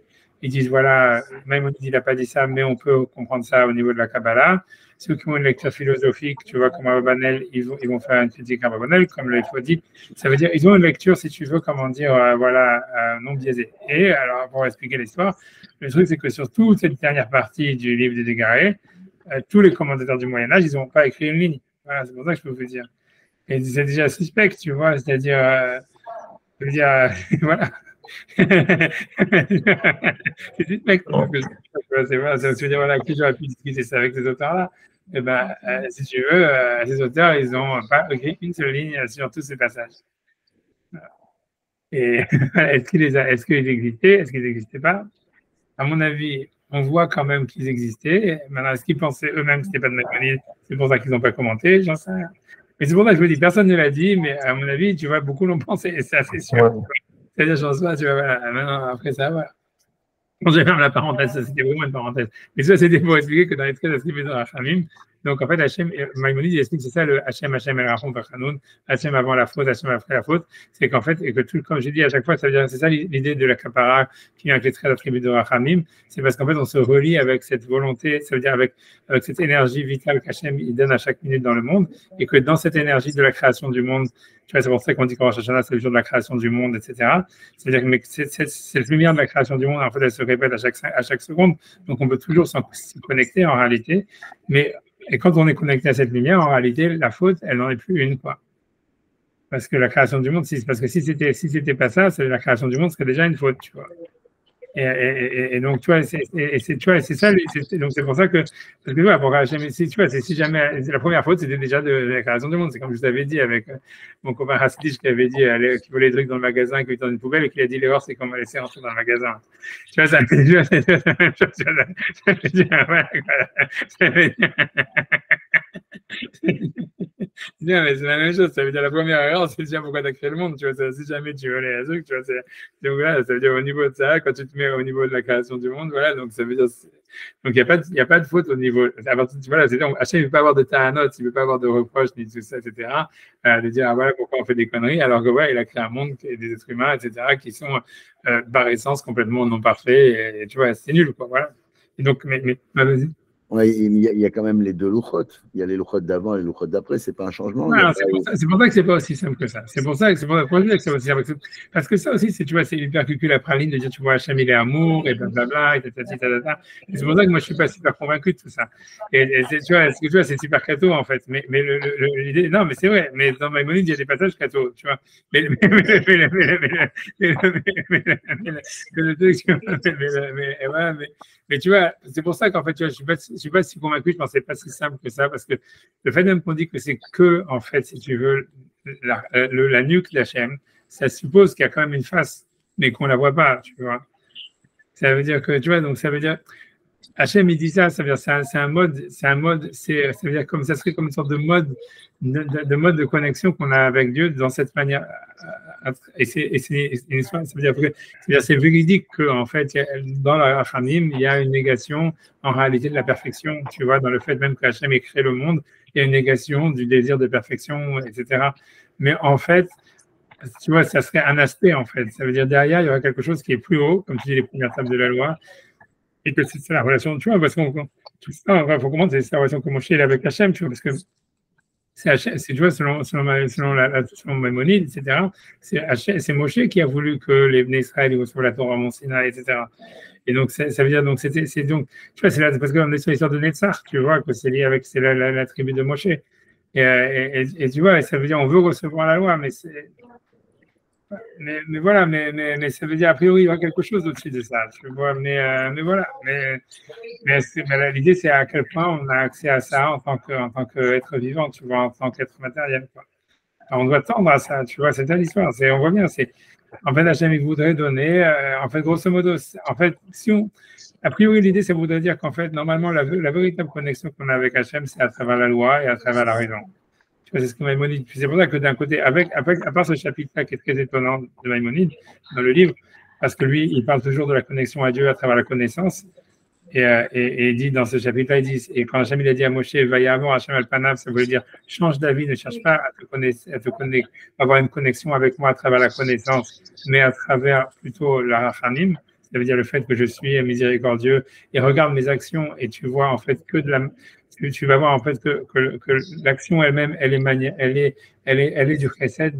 ils disent voilà, Maïmonide, il n'a pas dit ça, mais on peut comprendre ça au niveau de la Kabbalah. Ceux qui ont une lecture philosophique, tu vois, comme Abrabanel, ils vont faire une critique à Abrabanel, comme le Fodi. Ça veut dire ils ont une lecture, si tu veux, comment dire, non biaisée. Et alors, pour expliquer l'histoire, le truc, c'est que sur toute cette dernière partie du livre des Égarés, tous les commentateurs du Moyen-Âge, ils n'ont pas écrit une ligne. Voilà, c'est pour ça que je peux vous dire. Et c'est déjà suspect, tu vois, c'est-à-dire, je veux dire, voilà. C'est suspect. C'est dire, voilà, qui j'aurais pu discuter ça avec ces auteurs-là. Eh ben, si tu veux, ces auteurs, ils n'ont pas écrit une seule ligne sur tous ces passages. Et est-ce qu'ils existaient? Est-ce qu'ils n'existaient pas? À mon avis, on voit quand même qu'ils existaient. Maintenant, est-ce qu'ils pensaient eux-mêmes que ce n'était pas de Maïmonide? C'est pour ça qu'ils n'ont pas commenté, j'en sais rien. Mais c'est pour ça que je me dis, personne ne l'a dit, mais à mon avis, tu vois, beaucoup l'ont pensé, et c'est assez sûr. Ouais. C'est-à-dire, j'en sais pas, tu vois, voilà. Maintenant, après ça, voilà. Bon, je ferme la parenthèse, ça c'était vraiment une parenthèse. Mais ça, c'était pour expliquer que dans les 13 attributs de Rachamim, donc en fait, Hachem, Maïmonide, il explique, c'est ça le Hachem, El Rachon, Vachanoun, Hachem avant la faute, Hachem après la faute, c'est qu'en fait, et que tout, comme j'ai dit à chaque fois, ça veut dire, c'est ça l'idée de la Kapara qui vient avec les 13 attributs de Rachamim, c'est parce qu'en fait, on se relie avec cette volonté, ça veut dire avec cette énergie vitale qu'Hachem, il donne à chaque minute dans le monde, et que dans cette énergie de la création du monde, tu vois, c'est pour ça qu'on dit qu'en Rosh Hashanah, c'est le jour de la création du monde, etc. C'est-à-dire que cette lumière de la création du monde, en fait, elle se répète à chaque seconde. Donc, on peut toujours s'y connecter en réalité. Et quand on est connecté à cette lumière, en réalité, la faute, elle n'en est plus une, quoi. Parce que la création du monde, parce que si c'était pas ça, la création du monde serait déjà une faute, tu vois. Et donc, tu vois, c'est ça. Donc, c'est pour ça que, parce que, ouais, pour jamais, tu vois, si jamais, la première faute, c'était déjà de la création du monde. C'est comme je vous avais dit avec mon copain Hassidish qui avait dit qu'il volait des trucs dans le magasin, qu'il était dans une poubelle et qu'il a dit l'erreur, c'est qu'on m'a laissé rentrer dans le magasin. Tu vois, ça veut dire la même chose. Ça veut dire, voilà, ça veut dire. Bien, mais c'est la même chose. Ça veut dire la première erreur, c'est déjà pourquoi tu as créé le monde. Tu vois, si jamais tu veux les trucs, tu vois, donc voilà, ça veut dire au niveau de ça, quand tu te mets au niveau de la création du monde, voilà, donc ça veut dire. Donc il n'y a pas de faute au niveau. Voilà, c'est-à-dire, Hachem ne veut pas avoir de ta'anot, il ne veut pas avoir de reproches, ni tout ça, etc. De dire, ah, voilà, pourquoi on fait des conneries, alors que voilà, il a créé un monde et des êtres humains, etc., qui sont par essence complètement non parfaits. Et tu vois, c'est nul, quoi, voilà. Et donc, vas-y. Ouais, il y a quand même les deux louchot. Il y a les louchot d'avant et les louchot d'après. C'est pas un changement. C'est pour ça que c'est pas aussi simple que ça. C'est pour ça que c'est aussi simple. Parce que ça aussi, tu vois, c'est l'hypercalcul la praline de dire, tu vois, Hachem, il est amour, et blablabla, et tatata. Et c'est pour ça que moi, je suis pas super convaincu de tout ça. Et tu vois, c'est super cato, en fait. Mais l'idée, non, mais c'est vrai. Mais dans Maïmonide, il y a des passages cato, tu vois. Mais tu vois, c'est pour ça qu'en fait, tu vois, je suis pas si convaincu, je pense que c'est pas si simple que ça, parce que le fait même qu'on dit que c'est que, en fait, si tu veux, la nuque d'Hachem, ça suppose qu'il y a quand même une face, mais qu'on la voit pas, tu vois. Ça veut dire que, tu vois, donc ça veut dire, Hachem, il dit ça veut dire, c'est un mode, ça veut dire comme ça serait comme une sorte de mode de connexion qu'on a avec Dieu dans cette manière. Et c'est une histoire, ça veut dire c'est véridique qu'en fait, dans la Rachamim, il y a une négation en réalité de la perfection, tu vois, dans le fait même que Hachem ait créé le monde, il y a une négation du désir de perfection, etc. Mais en fait, tu vois, ça serait un aspect, en fait. Ça veut dire derrière, il y aura quelque chose qui est plus haut, comme tu dis, les premières tables de la loi, et que c'est la relation, tu vois, parce qu'on tout ça, il faut comprendre, c'est la relation que Moshe a avec Hachem, tu vois, parce que c'est, tu vois, selon Maïmonide, etc., c'est Moshe qui a voulu que les Bnei Israël reçoivent la Torah à Mont Sinaï, etc. Et donc, ça veut dire, donc, c'est donc, tu vois, c'est là, parce qu'on est sur l'histoire de Netzach, tu vois, que c'est lié avec, c'est la tribu de Moshe. Et tu vois, ça veut dire, on veut recevoir la loi, mais voilà, mais ça veut dire, a priori, il y aura quelque chose au-dessus de ça, tu vois, mais voilà, mais l'idée, c'est à quel point on a accès à ça en tant qu'être vivant, tu vois, en tant qu'être matériel, quoi. Alors, on doit tendre à ça, tu vois, c'est ça l'histoire. On voit bien, en fait, Hachem, il voudrait donner, en fait, grosso modo, en fait, a priori, l'idée, ça voudrait dire qu'en fait, normalement, la véritable connexion qu'on a avec Hachem, c'est à travers la loi et à travers la raison. Tu vois, c'est ce que Maïmonide. C'est pour ça que d'un côté, à part ce chapitre-là qui est très étonnant de Maïmonide dans le livre, parce que lui, il parle toujours de la connexion à Dieu à travers la connaissance. Et il dit dans ce chapitre-là, il dit, et quand Hachem il a dit à Moshe, Vayavor Hachem al Panav, ça veut dire change d'avis, ne cherche pas avoir une connexion avec moi à travers la connaissance, mais à travers plutôt la rachamim, ça veut dire le fait que je suis miséricordieux, et regarde mes actions, et tu vois en fait tu vas voir en fait que l'action elle-même, elle est du chesed,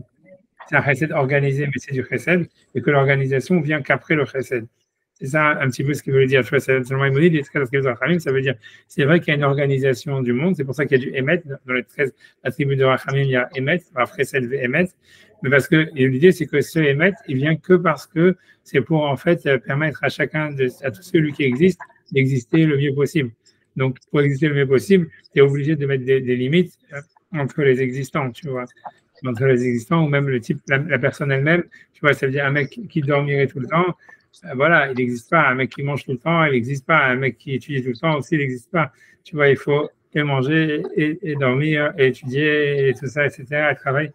c'est un chesed organisé, mais c'est du chesed, et que l'organisation vient qu'après le chesed. C'est ça un petit peu ce qu'il veut dire. Selon Maïmonide, ça veut dire c'est vrai qu'il y a une organisation du monde, c'est pour ça qu'il y a du Emet. Dans les 13 attributs de Rachamim, il y a Emet, après c'est Emet. Mais parce que l'idée, c'est que ce Emet, il vient que parce que c'est pour en fait permettre à à tout celui qui existe, d'exister le mieux possible. Donc, pour exister le mieux possible, tu es obligé de mettre des limites entre les existants, tu vois. Entre les existants, ou même le type, la personne elle-même, tu vois, ça veut dire un mec qui dormirait tout le temps. Voilà, il n'existe pas. Un mec qui mange tout le temps, il n'existe pas. Un mec qui étudie tout le temps aussi, il n'existe pas. Tu vois, il faut manger et dormir et étudier et tout ça, etc., et travailler.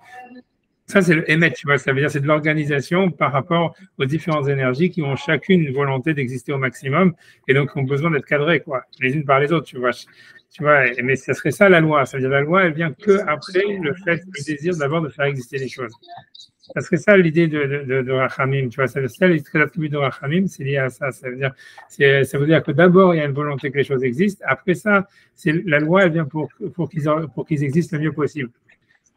Ça, c'est le émettre, tu vois. Ça veut dire c'est de l'organisation par rapport aux différentes énergies qui ont chacune une volonté d'exister au maximum et donc ont besoin d'être cadrées, quoi, les unes par les autres, tu vois. Mais ça serait ça la loi. Ça veut dire la loi, elle vient que après le désir d'abord de faire exister les choses. Ça serait ça l'idée de Rachamim, tu vois, c'est ça l'attribut de Rachamim, c'est lié à ça. Ça veut dire que d'abord il y a une volonté que les choses existent. Après ça, la loi elle vient pour qu'ils existent le mieux possible.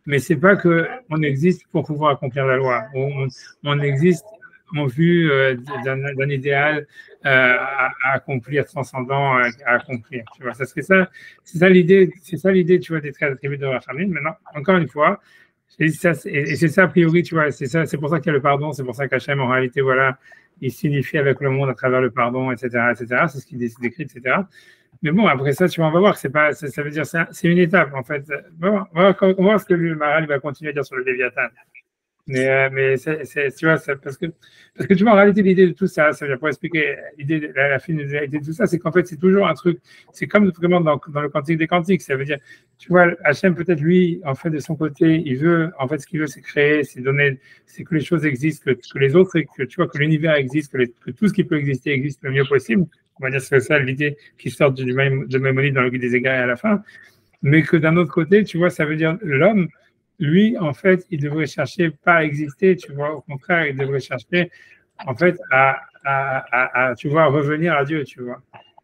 Mais c'est pas que on existe pour pouvoir accomplir la loi. On existe en vue d'un idéal à accomplir, transcendant à accomplir. Tu vois, ça serait ça. C'est ça l'idée, tu vois, des 13 attributs de Rachamim. Maintenant, encore une fois. Et c'est ça, a priori, tu vois, c'est pour ça qu'il y a le pardon, c'est pour ça qu'Hachem, en réalité, voilà, il s'unifie avec le monde à travers le pardon, etc., etc., c'est ce qu'il décrit, etc. Mais bon, après ça, tu vois, on va voir que ça veut dire, c'est une étape, en fait. On va voir ce que le Maharal va continuer à dire sur le Léviathan. Mais tu vois, parce que tu vois, en réalité, l'idée de tout ça, ça veut dire pour expliquer l'idée, la finalité de tout ça, c'est qu'en fait, c'est toujours un truc, c'est comme vraiment dans le Cantique des Cantiques, ça veut dire, tu vois, Hachem, peut-être lui, en fait, de son côté, il veut, en fait, ce qu'il veut, c'est créer, c'est donner, c'est que les choses existent, que les autres, que tu vois, que l'univers existe, que tout ce qui peut exister existe le mieux possible. On va dire que c'est ça l'idée qui sort de Maïmonide dans le Guide des Égarés à la fin. Mais que d'un autre côté, tu vois, ça veut dire l'homme, lui, en fait, il devrait chercher pas à exister, tu vois, au contraire, il devrait chercher, en fait, tu vois, revenir à Dieu, tu vois.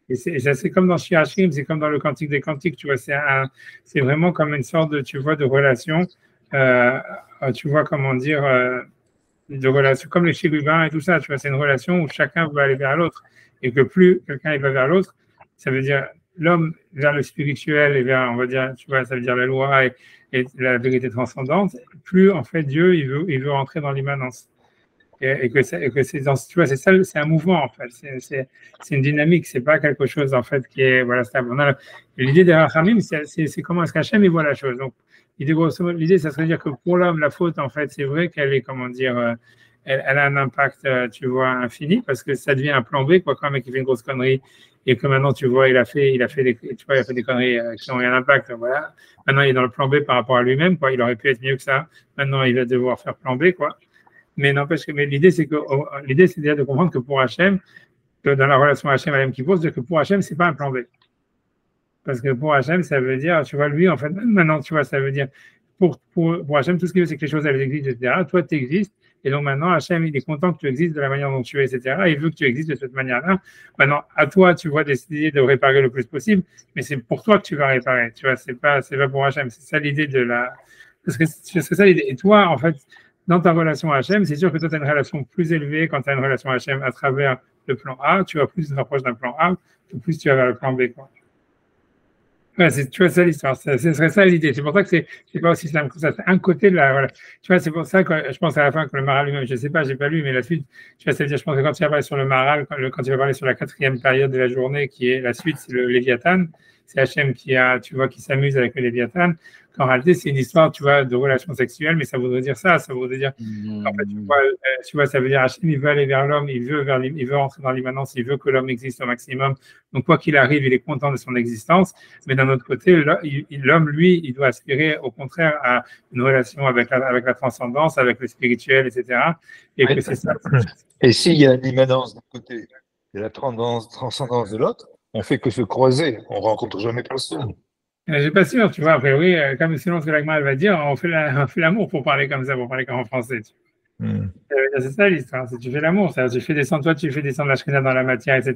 Et ça, c'est comme dans Shirashim, c'est comme dans le Cantique des Cantiques, tu vois, c'est vraiment comme une sorte de, tu vois, de relation, tu vois, comment dire, de relation, comme les chérubins et tout ça, tu vois, c'est une relation où chacun veut aller vers l'autre, et que plus quelqu'un va vers l'autre, ça veut dire l'homme vers le spirituel et vers, on va dire, tu vois, ça veut dire la loi et la vérité transcendante, plus en fait Dieu il veut rentrer dans l'immanence et que c'est tu vois, c'est ça, c'est un mouvement en fait, c'est une dynamique, c'est pas quelque chose en fait qui est voilà stable. L'idée des Rachamim, c'est comment est-ce qu'Hachem il voit la chose. Donc l'idée ça serait de dire que pour l'homme la faute en fait c'est vrai qu'elle est comment dire elle a un impact, tu vois, infini, parce que ça devient un plan B, quoi, quand un mec qui fait une grosse connerie, et que maintenant, tu vois, il a fait des conneries qui ont un impact, voilà. Maintenant, il est dans le plan B par rapport à lui-même, quoi. Il aurait pu être mieux que ça. Maintenant, il va devoir faire plan B, quoi. Mais n'empêche que, l'idée, c'est déjà de comprendre que pour Hachem, que dans la relation Hachem-Adam qui pose, que pour Hachem, c'est pas un plan B. Parce que pour Hachem, ça veut dire, tu vois, lui, en fait, maintenant, tu vois, ça veut dire, pour Hachem, tout ce qu'il veut, c'est que les choses, elles existent, etc. Toi, tu existes. Et donc maintenant, Hachem, il est content que tu existes de la manière dont tu es, etc. Il veut que tu existes de cette manière-là. Maintenant, à toi, tu vois, d'essayer de réparer le plus possible, mais c'est pour toi que tu vas réparer. Tu vois, c'est pas pour Hachem. C'est ça l'idée de la. Parce que c'est ça l'idée. Et toi, en fait, dans ta relation à Hachem, c'est sûr que toi, tu as une relation plus élevée quand tu as une relation à Hachem à travers le plan A. Tu vas plus te rapprocher d'un plan A, plus tu vas vers le plan B, quoi. Ouais, tu vois, ça l'histoire, ce serait ça l'idée. C'est pour ça que c'est pas aussi simple que ça. C'est un côté de la. Voilà. Tu vois, c'est pour ça que je pense à la fin que le Maharal lui-même, je sais pas, j'ai pas lu, mais la suite, tu vois, ça veut dire, je pense que quand tu vas parler sur le Maharal, quand tu vas parler sur la 4e période de la journée, qui est la suite, c'est le Léviathan, c'est Hachem tu vois, qui s'amuse avec le Léviathan, qu'en réalité, c'est une histoire, tu vois, de relations sexuelles, mais ça voudrait dire ça voudrait dire, en fait, tu vois, ça veut dire Hachem, il veut aller vers l'homme, il veut rentrer dans l'immanence, il veut que l'homme existe au maximum. Donc, quoi qu'il arrive, il est content de son existence, mais d'un autre côté, l'homme, lui, il doit aspirer, au contraire, à une relation avec la transcendance, avec le spirituel, etc. Et que c'est ça. Et s'il y a une immanence d'un côté et la transcendance de l'autre, on fait que se croiser, on rencontre jamais personne. Je suis pas sûr, tu vois, après oui, comme sinon ce que l'Agma elle va dire, on fait l'amour pour parler comme ça, pour parler comme en français. C'est ça l'histoire, c'est tu fais l'amour, tu fais descendre, toi tu fais descendre la Shekhinah dans la matière, etc.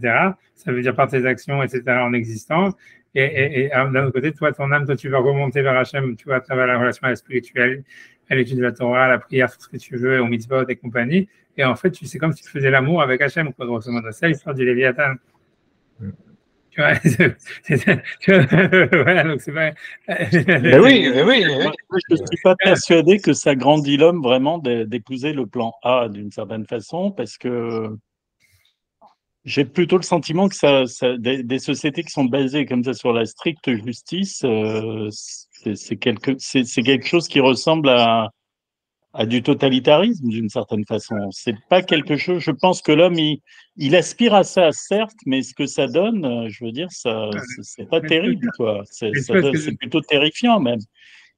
Ça veut dire par tes actions, etc. en existence. Et d'un autre côté, toi, ton âme, toi tu vas remonter vers Hachem, tu vois, à travers la relation à la spirituelle, à l'étude de la Torah, à la prière, tout ce que tu veux, au mitzvot et compagnie. Et en fait, c'est comme si tu faisais l'amour avec Hachem, quoi, grosso modo. C'est l'histoire du Léviathan. Tu vois, voilà, donc c'est pas. Mais oui. Moi, je ne suis pas persuadé que ça grandit l'homme vraiment d'épouser le plan A d'une certaine façon, parce que j'ai plutôt le sentiment que des sociétés qui sont basées comme ça sur la stricte justice, c'est quelque chose qui ressemble à du totalitarisme d'une certaine façon. C'est pas quelque chose. Je pense que l'homme, il aspire à ça, certes, mais ce que ça donne, je veux dire, c'est pas terrible, quoi. C'est plutôt terrifiant même.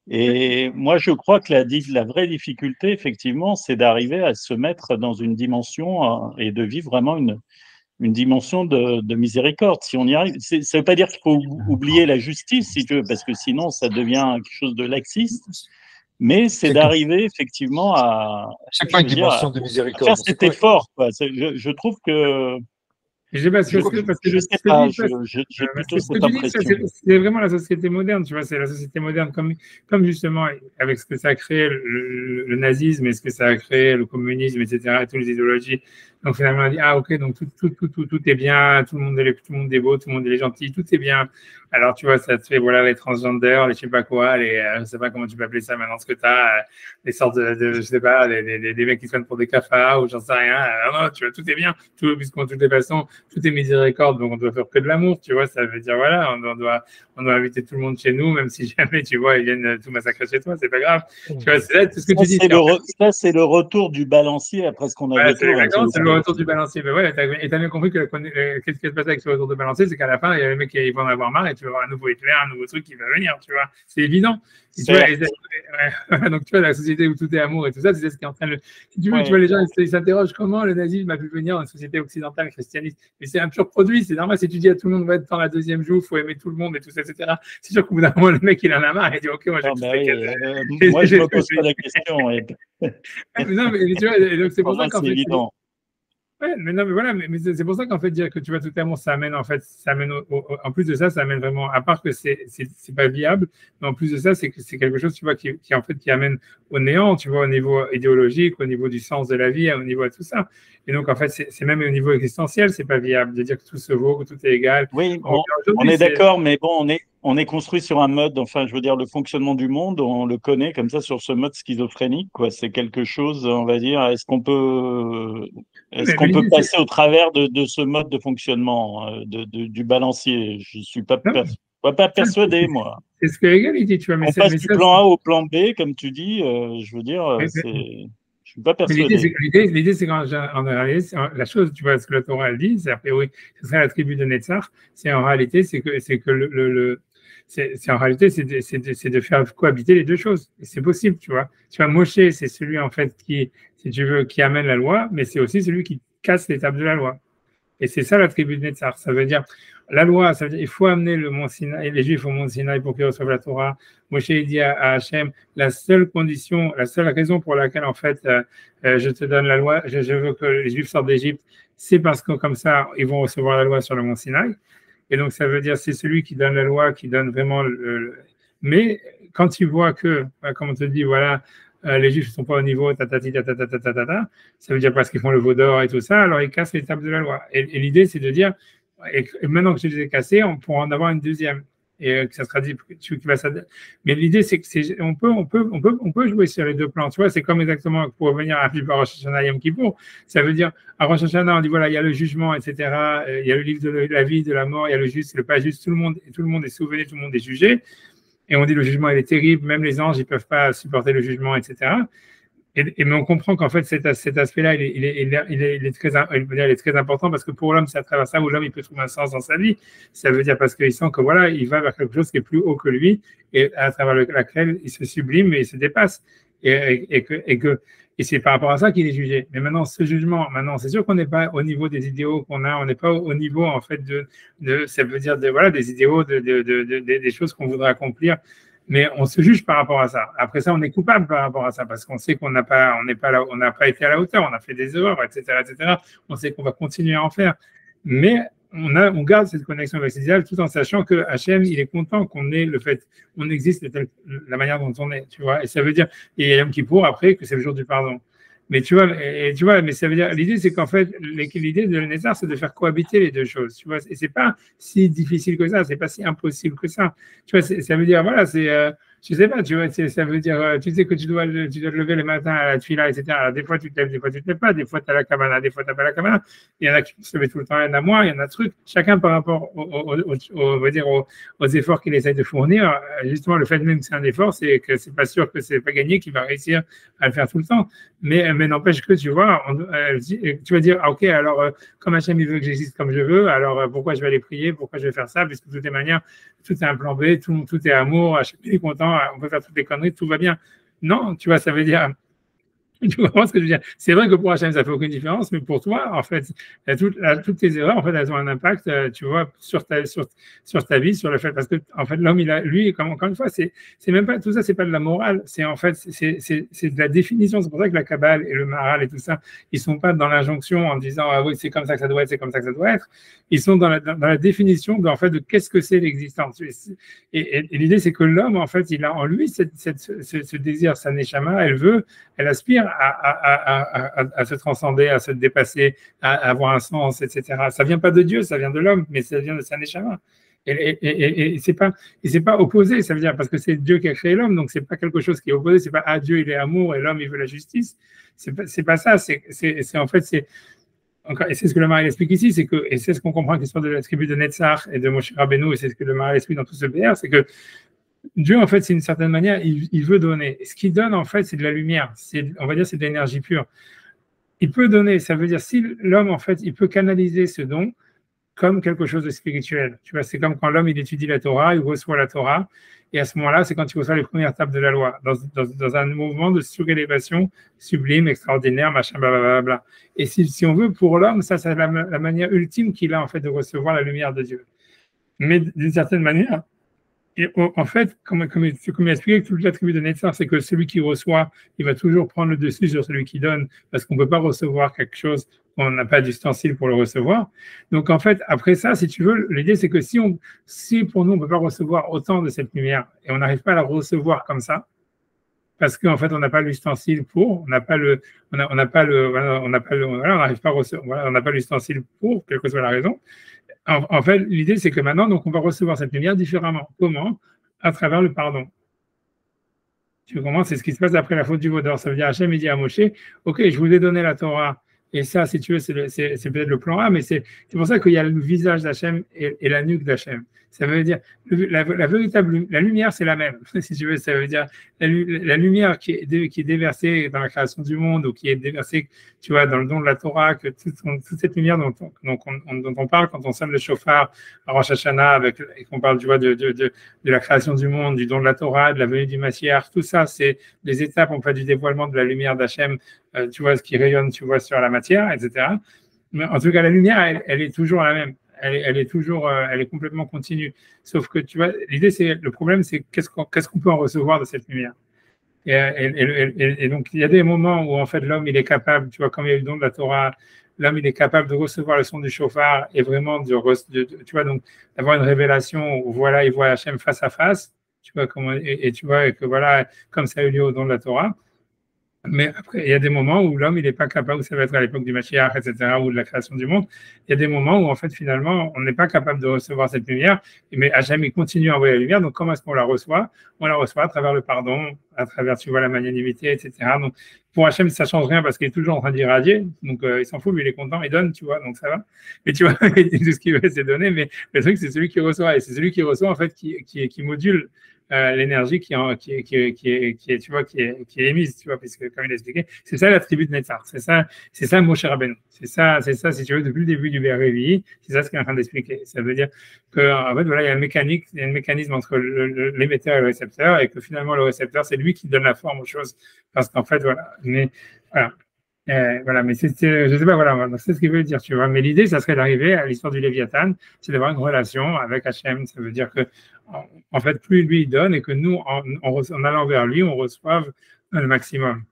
Et moi, je crois que la vraie difficulté, effectivement, c'est d'arriver à se mettre dans une dimension et de vivre vraiment une dimension de miséricorde. Si on y arrive, ça ne veut pas dire qu'il faut oublier la justice, si tu veux, parce que sinon, ça devient quelque chose de laxiste. Mais c'est d'arriver effectivement à. C'est pas une dimension de miséricorde. Faire cet effort, quoi. Je trouve que. Je sais pas, parce que je sais pas, j'ai plutôt cette impression. C'est vraiment la société moderne, tu vois, c'est la société moderne, comme justement avec ce que ça a créé le nazisme et ce que ça a créé le communisme, etc., et toutes les idéologies. Donc finalement, on a dit, ah ok, donc tout est bien, tout le monde est beau, tout le monde est gentil, tout est bien. Alors tu vois, ça te fait, voilà, les transgenders, les je sais pas quoi, je sais pas comment tu peux appeler ça maintenant, ce que tu as, les sortes je sais pas, des mecs qui se prennent pour des cafards ou j'en sais rien. Non, tu vois, tout est bien, puisqu'en toutes les façons, tout est miséricorde, donc on doit faire que de l'amour, tu vois, ça veut dire, voilà, on doit inviter tout le monde chez nous, même si jamais, tu vois, ils viennent tout massacrer chez toi, c'est pas grave. Tu vois, c'est tout ce que tu dis. Ça, c'est le retour du balancier après ce qu'on a vécu. C'est le retour du balancier. Ben ouais, et t'as bien compris que qu'est-ce qui se passe avec ce retour de balancier, c'est qu'à la fin, il y a les mecs qui vont en avoir marre et tu vas avoir un nouveau Hitler, un nouveau truc qui va venir, tu vois. C'est évident. Tu vois, donc, tu vois, la société où tout est amour et tout ça, c'est ce qui est en train de. Si tu veux, tu vois, les gens, ils s'interrogent comment le nazisme a pu venir dans une société occidentale christianiste. Mais c'est un pur produit, c'est normal. Si tu dis à tout le monde, va être dans la deuxième joue, il faut aimer tout le monde et tout ça, etc. C'est sûr qu'au bout d'un moment, le mec, il en a marre et dit, OK, moi, moi, je me pose pas la question. Non, mais tu vois, donc c'est pour ça qu'en fait. Évident. Ouais, mais non, mais voilà, mais c'est pour ça qu'en fait, dire que tu vas tout amour, ça amène, en fait, en plus de ça, ça amène vraiment, à part que c'est pas viable, mais en plus de ça, c'est que c'est quelque chose, tu vois, qui en fait, qui amène au néant, tu vois, au niveau idéologique, au niveau du sens de la vie, au niveau de tout ça. Et donc, en fait, c'est même au niveau existentiel, c'est pas viable de dire que tout se vaut, que tout est égal. Oui, on est d'accord, mais bon, on est construit sur un mode, enfin, je veux dire, le fonctionnement du monde, on le connaît comme ça sur ce mode schizophrénique, quoi. C'est quelque chose, on va dire, est-ce qu'on peut passer au travers de ce mode de fonctionnement, du balancier? Je ne suis pas persuadé, moi. C'est ce que Hegel dit, tu vois. On passe du plan A au plan B, comme tu dis, je veux dire, je ne suis pas persuadé. L'idée, c'est qu'en réalité, la chose, tu vois, ce que la Torah elle dit, c'est a priori, ce serait la tribu de Netzach, c'est en réalité, c'est en réalité, c'est de faire cohabiter les deux choses. Et c'est possible, tu vois. Tu vois, Moshe, c'est celui, en fait, qui, si tu veux, qui amène la loi, mais c'est aussi celui qui casse l'étape de la loi. Et c'est ça la tribu de Netzach. Ça veut dire, la loi, ça veut dire, il faut amener le mont Sinaï, les Juifs au mont Sinaï pour qu'ils reçoivent la Torah. Moshe dit à Hachem, la seule condition, la seule raison pour laquelle, en fait, je te donne la loi, je veux que les Juifs sortent d'Égypte, c'est parce que comme ça, ils vont recevoir la loi sur le mont Sinaï. Et donc, ça veut dire c'est celui qui donne la loi, qui donne vraiment Mais quand il voit que, comme on te dit, voilà, les Juifs ne sont pas au niveau, ça veut dire parce qu'ils font le veau d'or et tout ça, alors ils cassent l'étape de la loi. Et l'idée, c'est de dire, et maintenant que je les ai cassés, on pourra en avoir une deuxième. et que ça sera dit qui va s'adapter. Mais l'idée, c'est que on peut jouer sur les deux plans. Tu vois, c'est comme exactement pour revenir à Rosh Hashanah Yom Kippour. Ça veut dire, à Rosh Hashanah, on dit voilà, il y a le jugement, etc. Il y a le livre de la vie, de la mort, il y a le juste, le pas juste. Tout le monde est souverain, tout le monde est jugé. Et on dit le jugement, il est terrible. Même les anges, ils peuvent pas supporter le jugement, etc. Mais on comprend qu'en fait, cet aspect-là, il est très important parce que pour l'homme, c'est à travers ça où l'homme il peut trouver un sens dans sa vie. Ça veut dire parce qu'il sent que voilà, il va vers quelque chose qui est plus haut que lui et à travers laquelle il se sublime et il se dépasse. Et c'est par rapport à ça qu'il est jugé. Mais maintenant, ce jugement, c'est sûr qu'on n'est pas au niveau des idéaux qu'on a, on n'est pas au niveau en fait ça veut dire voilà, des idéaux, des choses qu'on voudrait accomplir. Mais on se juge par rapport à ça. Après ça, on est coupable par rapport à ça parce qu'on sait qu'on n'a pas été à la hauteur, on a fait des erreurs, etc., etc. On sait qu'on va continuer à en faire. Mais on garde cette connexion avec ses idéaux tout en sachant que Hachem, il est content qu'on ait on existe de la manière dont on est, tu vois. Et ça veut dire, et Yom Kippour après, que c'est le jour du pardon. Mais tu vois, mais ça veut dire, l'idée, c'est qu'en fait, l'idée de Nézar, c'est de faire cohabiter les deux choses, tu vois. Et c'est pas si difficile que ça, c'est pas si impossible que ça. Tu vois, ça veut dire, voilà, je sais pas, tu vois, ça veut dire, tu sais que tu dois te lever le matin à la tuila, etc. Alors, des fois, tu te lèves, des fois, tu te lèves pas, des fois, tu as la cabana, des fois, tu n'as pas la cabana. Il y en a qui se lèvent tout le temps, il y en a moins, il y en a trucs. Chacun par rapport on va dire, aux efforts qu'il essaye de fournir. Justement, le fait même que c'est un effort, c'est que c'est pas sûr que c'est pas gagné qu'il va réussir à le faire tout le temps. Mais n'empêche que, tu vois, tu vas dire, ah, ok, alors, comme Hachem, il veut que j'existe comme je veux, alors pourquoi je vais aller prier, pourquoi je vais faire ça, puisque de toutes les manières, tout est un plan B, tout est amour, Hachem est content, on peut faire toutes les conneries, tout va bien. Non, tu vois, ça veut dire, tu comprends ce que je veux dire? C'est vrai que pour Hachem, ça ne fait aucune différence, mais pour toi, en fait, toutes tes erreurs, en fait, elles ont un impact, tu vois, sur ta vie, sur le fait, parce que, en fait, l'homme, lui, encore une fois, c'est même pas, tout ça, c'est pas de la morale, c'est en fait, c'est de la définition. C'est pour ça que la Kabbale et le Maharal et tout ça, ils sont pas dans l'injonction en disant, ah oui, c'est comme ça que ça doit être, c'est comme ça que ça doit être. Ils sont dans la définition en fait, de qu'est-ce que c'est l'existence. Et l'idée, c'est que l'homme, en fait, il a en lui ce désir, sa neshama, elle aspire à se transcender, à se dépasser, à avoir un sens, etc. Ça vient pas de Dieu, ça vient de l'homme, mais ça vient de sa neshama. Et c'est pas opposé, ça veut dire parce que c'est Dieu qui a créé l'homme, donc c'est pas quelque chose qui est opposé, c'est pas Dieu il est amour et l'homme il veut la justice. C'est pas ça, c'est en fait et c'est ce que le Maharal explique ici, et c'est ce qu'on comprend l'histoire de la tribu de Netzach et de Moshe Rabbeinu, et c'est ce que le Maharal explique dans tout ce BR, c'est que Dieu, en fait, c'est une certaine manière, il veut donner. Et ce qu'il donne, en fait, c'est de la lumière. On va dire, c'est de l'énergie pure. Il peut donner, ça veut dire, si l'homme, en fait, il peut canaliser ce don comme quelque chose de spirituel. Tu vois, c'est comme quand l'homme, il étudie la Torah, il reçoit la Torah, et à ce moment-là, c'est quand il reçoit les premières tables de la loi, dans un mouvement de surélévation sublime, extraordinaire, machin, blablabla. Et si on veut, pour l'homme, ça, c'est la manière ultime qu'il a, en fait, de recevoir la lumière de Dieu. Mais d'une certaine manière, et en fait, comme il a expliqué, toute la tribu de Netzach, c'est que celui qui reçoit, il va toujours prendre le dessus sur celui qui donne, parce qu'on ne peut pas recevoir quelque chose on n'a pas d'ustensile pour le recevoir. Donc, en fait, après ça, si tu veux, l'idée, c'est que si pour nous, on ne peut pas recevoir autant de cette lumière, et on n'arrive pas à la recevoir comme ça, parce qu'en fait, on n'a pas l'ustensile on n'a pas on n'arrive pas à recevoir, on n'a pas l'ustensile pour, quelle que soit la raison. En fait, l'idée, c'est que maintenant, donc, on va recevoir cette lumière différemment. Comment? À travers le pardon. Tu comprends? C'est ce qui se passe après la faute du vaudor. Ça veut dire, Hachem, il dit à Moshe, OK, je vous ai donné la Torah. Et ça, si tu veux, c'est peut-être le plan A, mais c'est pour ça qu'il y a le visage d'Hachem et la nuque d'Hachem. Ça veut dire, la lumière, c'est la même. Si tu veux, ça veut dire la lumière qui est déversée dans la création du monde ou qui est déversée, tu vois, dans le don de la Torah, que toute cette lumière dont on parle quand on sonne le shofar à Rosh Hashanah, et qu'on parle, tu vois, de la création du monde, du don de la Torah, de la venue du Mashiach, tout ça, c'est les étapes, en fait, du dévoilement de la lumière d'Hachem, tu vois, ce qui rayonne, tu vois, sur la matière, etc. Mais en tout cas, la lumière, elle est toujours la même. Elle est complètement continue. Sauf que, tu vois, le problème, c'est qu'est-ce qu'on peut en recevoir de cette lumière. Et donc, il y a des moments où, en fait, l'homme, il est capable, tu vois, comme il y a eu le don de la Torah, l'homme, il est capable de recevoir le son du shofar et vraiment tu vois, donc, d'avoir une révélation où, voilà, il voit Hachem face à face, tu vois, tu vois, et que, voilà, comme ça a eu lieu au don de la Torah. Mais après, il y a des moments où l'homme, il n'est pas capable, ça va être à l'époque du Mashiach, etc., ou de la création du monde. Il y a des moments où, en fait, finalement, on n'est pas capable de recevoir cette lumière, mais Hachem, il continue à envoyer la lumière. Donc, comment est-ce qu'on la reçoit? On la reçoit à travers le pardon, à travers, tu vois, la magnanimité, etc. Donc, pour Hachem, ça change rien parce qu'il est toujours en train d'irradier. Donc, il s'en fout, lui, il est content, il donne, tu vois, donc ça va. Mais tu vois, tout ce qu'il veut, c'est donner. Mais le truc, c'est celui qui reçoit. Et c'est celui qui reçoit, en fait, qui module l'énergie qui est, tu vois, qui est émise, tu vois, puisque comme il a expliqué, c'est ça l'attribut de Netzar, c'est ça Moshe Rabbeinu, c'est ça, si tu veux, depuis le début du BRVI, c'est ça ce qu'il est en train d'expliquer. Ça veut dire que, en fait, voilà, il y a un mécanisme entre l'émetteur et le récepteur, et que finalement le récepteur, c'est lui qui donne la forme aux choses, parce qu'en fait, voilà, mais voilà. Voilà, mais je sais pas, voilà, c'est ce qu'il veut dire, tu vois. Mais l'idée, ça serait d'arriver à l'histoire du Léviathan, c'est d'avoir une relation avec Hachem. Ça veut dire que, en fait, plus lui il donne et que nous, en allant vers lui, on reçoive le maximum.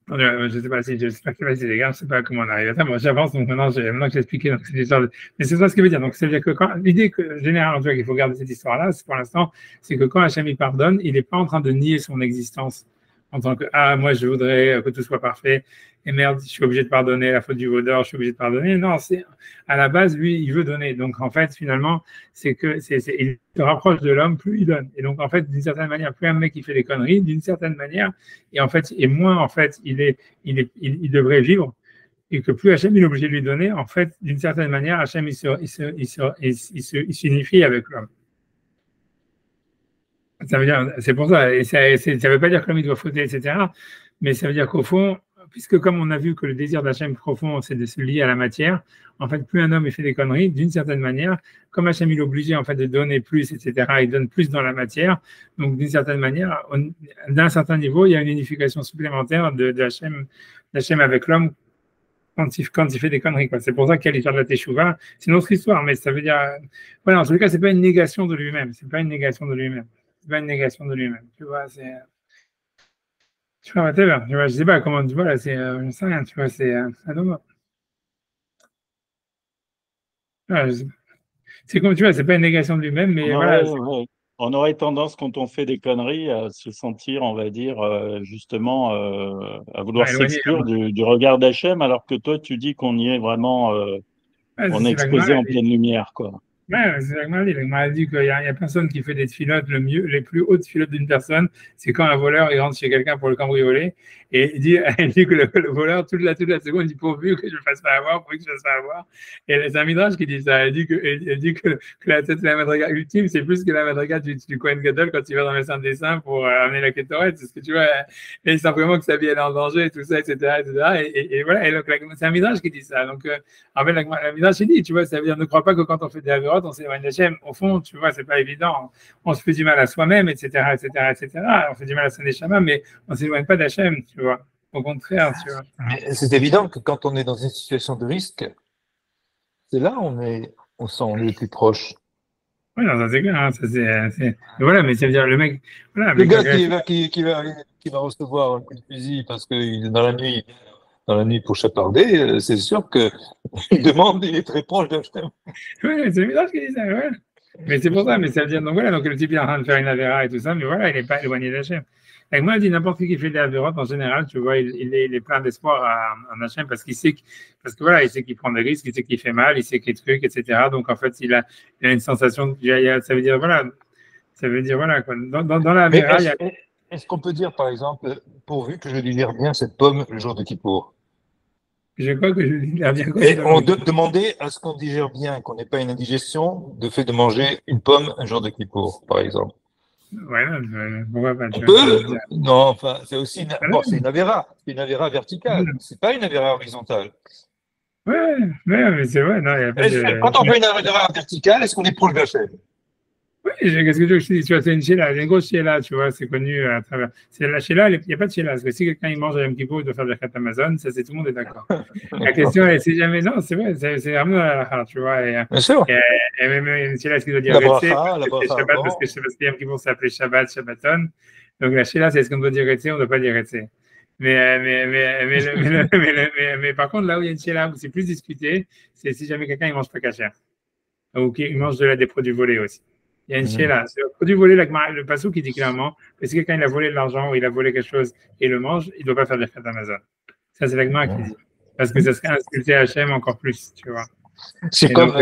Je sais pas si, les gars, je sais pas comment on arrive à ça. Moi, j'avance, donc maintenant que j'ai expliqué, donc c'est l'histoire mais c'est ça ce qu'il veut dire. Donc, ça veut dire que l'idée générale, en tout cas, qu'il faut garder cette histoire-là, pour l'instant, c'est que quand Hachem il pardonne, il n'est pas en train de nier son existence en tant que, ah, moi, je voudrais que tout soit parfait, et merde, je suis obligé de pardonner la faute du vaudeur, je suis obligé de pardonner. Non, c'est, à la base, lui, il veut donner. Donc, en fait, finalement, il se rapproche de l'homme, plus il donne. Et donc, en fait, d'une certaine manière, plus un mec, il fait des conneries, d'une certaine manière, et en fait, et moins, en fait, il devrait vivre, et que plus Hachem, il est obligé de lui donner, en fait, d'une certaine manière, Hachem, il s'unifie avec l'homme. Ça veut dire, c'est pour ça, et ça veut pas dire que l'homme il doit fauter, etc. Mais ça veut dire qu'au fond, puisque comme on a vu que le désir d'Hachem profond, c'est de se lier à la matière, en fait, plus un homme il fait des conneries, d'une certaine manière, comme Hachem il est obligé en fait de donner plus, etc., il donne plus dans la matière, donc d'une certaine manière, d'un certain niveau, il y a une unification supplémentaire d'Hachem avec l'homme quand il fait des conneries. C'est pour ça qu'il y a l'histoire de la Teshuvah. C'est une autre histoire, mais ça veut dire, voilà, en tout cas, c'est pas une négation de lui-même, c'est pas une négation de lui-même. C'est pas une négation de lui-même. Tu vois, c'est. Tu vois, whatever. Tu vois, je sais pas comment tu vois là, je ne sais rien, tu vois, c'est. I don't know. Voilà, c'est comme tu vois, c'est pas une négation de lui-même, mais voilà. On aurait tendance, quand on fait des conneries, à se sentir, on va dire, justement, à vouloir s'exclure du regard d'Hachem, alors que toi, tu dis qu'on y est vraiment, on est exposé en pleine lumière, quoi. Ouais, c'est L'Agma dit qu'il n'y a personne qui fait des filotes les plus hautes filotes d'une personne, c'est quand un voleur il rentre chez quelqu'un pour le cambrioler et il dit que le voleur, toute la seconde, il dit pourvu que je ne me fasse pas avoir, pourvu que je ne me fasse pas avoir. Et c'est un midrash qui dit ça. Elle dit que la tête de la madriga ultime, c'est plus que la madriga du Kohen Gadol quand il va dans le Saint des Saints pour amener la Kétoret. C'est ce que tu vois. Et simplement que sa vie elle est en danger, et tout ça, etc. Et voilà. Et donc, c'est un midrash qui dit ça. Donc, en fait, la midrash dit, tu vois, ça veut dire ne crois pas que quand on fait des avérotes, on s'éloigne d'Hachem. Au fond, tu vois, c'est pas évident. On se fait du mal à soi-même, etc., etc., etc. On fait du mal à son neshama, mais on s'éloigne pas d'Hachem, tu vois. Au contraire, tu vois. Mais c'est évident que quand on est dans une situation de risque, c'est là où on sent on est le plus proche. Oui, non, ça c'est clair. Hein, voilà, mais ça veut dire le mec. Voilà, le gars qui va recevoir un coup de fusil parce qu'il est dans la nuit pour chaparder, c'est sûr qu'il demande, il est très proche d'Hachem. Oui, c'est évident ce qu'il dit ça, ouais. Mais c'est pour ça, mais ça veut dire, donc voilà, donc le type il est en train de faire une avéra et tout ça, mais voilà, il n'est pas éloigné d'Hachem. Avec moi, il dit n'importe qui fait des avérotes, en général, tu vois, il est plein d'espoir en Hachem parce qu'il sait il sait qu'il prend des risques, il sait qu'il fait mal, il sait qu'il truc, etc. Donc en fait, il a une sensation, ça veut dire, voilà, quoi. Dans la avéra, est-ce qu'on peut dire, par exemple, pourvu que je digère bien cette pomme le jour de Kippour? Je crois que je digère bien. Et on demandait à ce qu'on digère bien, qu'on n'ait pas une indigestion de fait de manger une pomme un jour de Kippour, par exemple. Ouais, pourquoi pas? Non, enfin, c'est aussi c'est une avéra verticale, c'est pas une avéra horizontale. Ouais, mais c'est vrai, non, il y a pas de... Quand on fait une avéra verticale, est-ce qu'on est proche d'Hachem? Oui, qu'est-ce que je te dis? Tu vois, c'est une chéla, une grosse chéla, tu vois, c'est connu à travers. C'est la chéla, il n'y a pas de chéla, parce que si quelqu'un il mange à Yom Kippour, il doit faire de la carte Amazon, ça, c'est tout le monde est d'accord. La question, c'est jamais, non, c'est vrai, c'est vraiment à la halakha, tu vois. Bien sûr. Et même une chéla, ce qu'il doit dire Retsé, parce que Yom Kippour s'appelait Shabbat, Shabbaton. Donc la chéla, c'est est-ce qu'on doit dire Retsé, on ne doit pas dire Retsé. Mais par contre, là où il y a une chéla, où c'est plus discuté, c'est si jamais quelqu'un il mange pas cachère. Ou qu'il mange des produits volés aussi. Il y a une chéla. C'est le produit volé, le passou qui dit clairement que si quelqu'un il a volé de l'argent ou il a volé quelque chose et le mange, il ne doit pas faire de la Amazon. Ça, c'est l'agma qui dit. Parce que ça serait insulter Hachem encore plus, tu vois. C'est comme,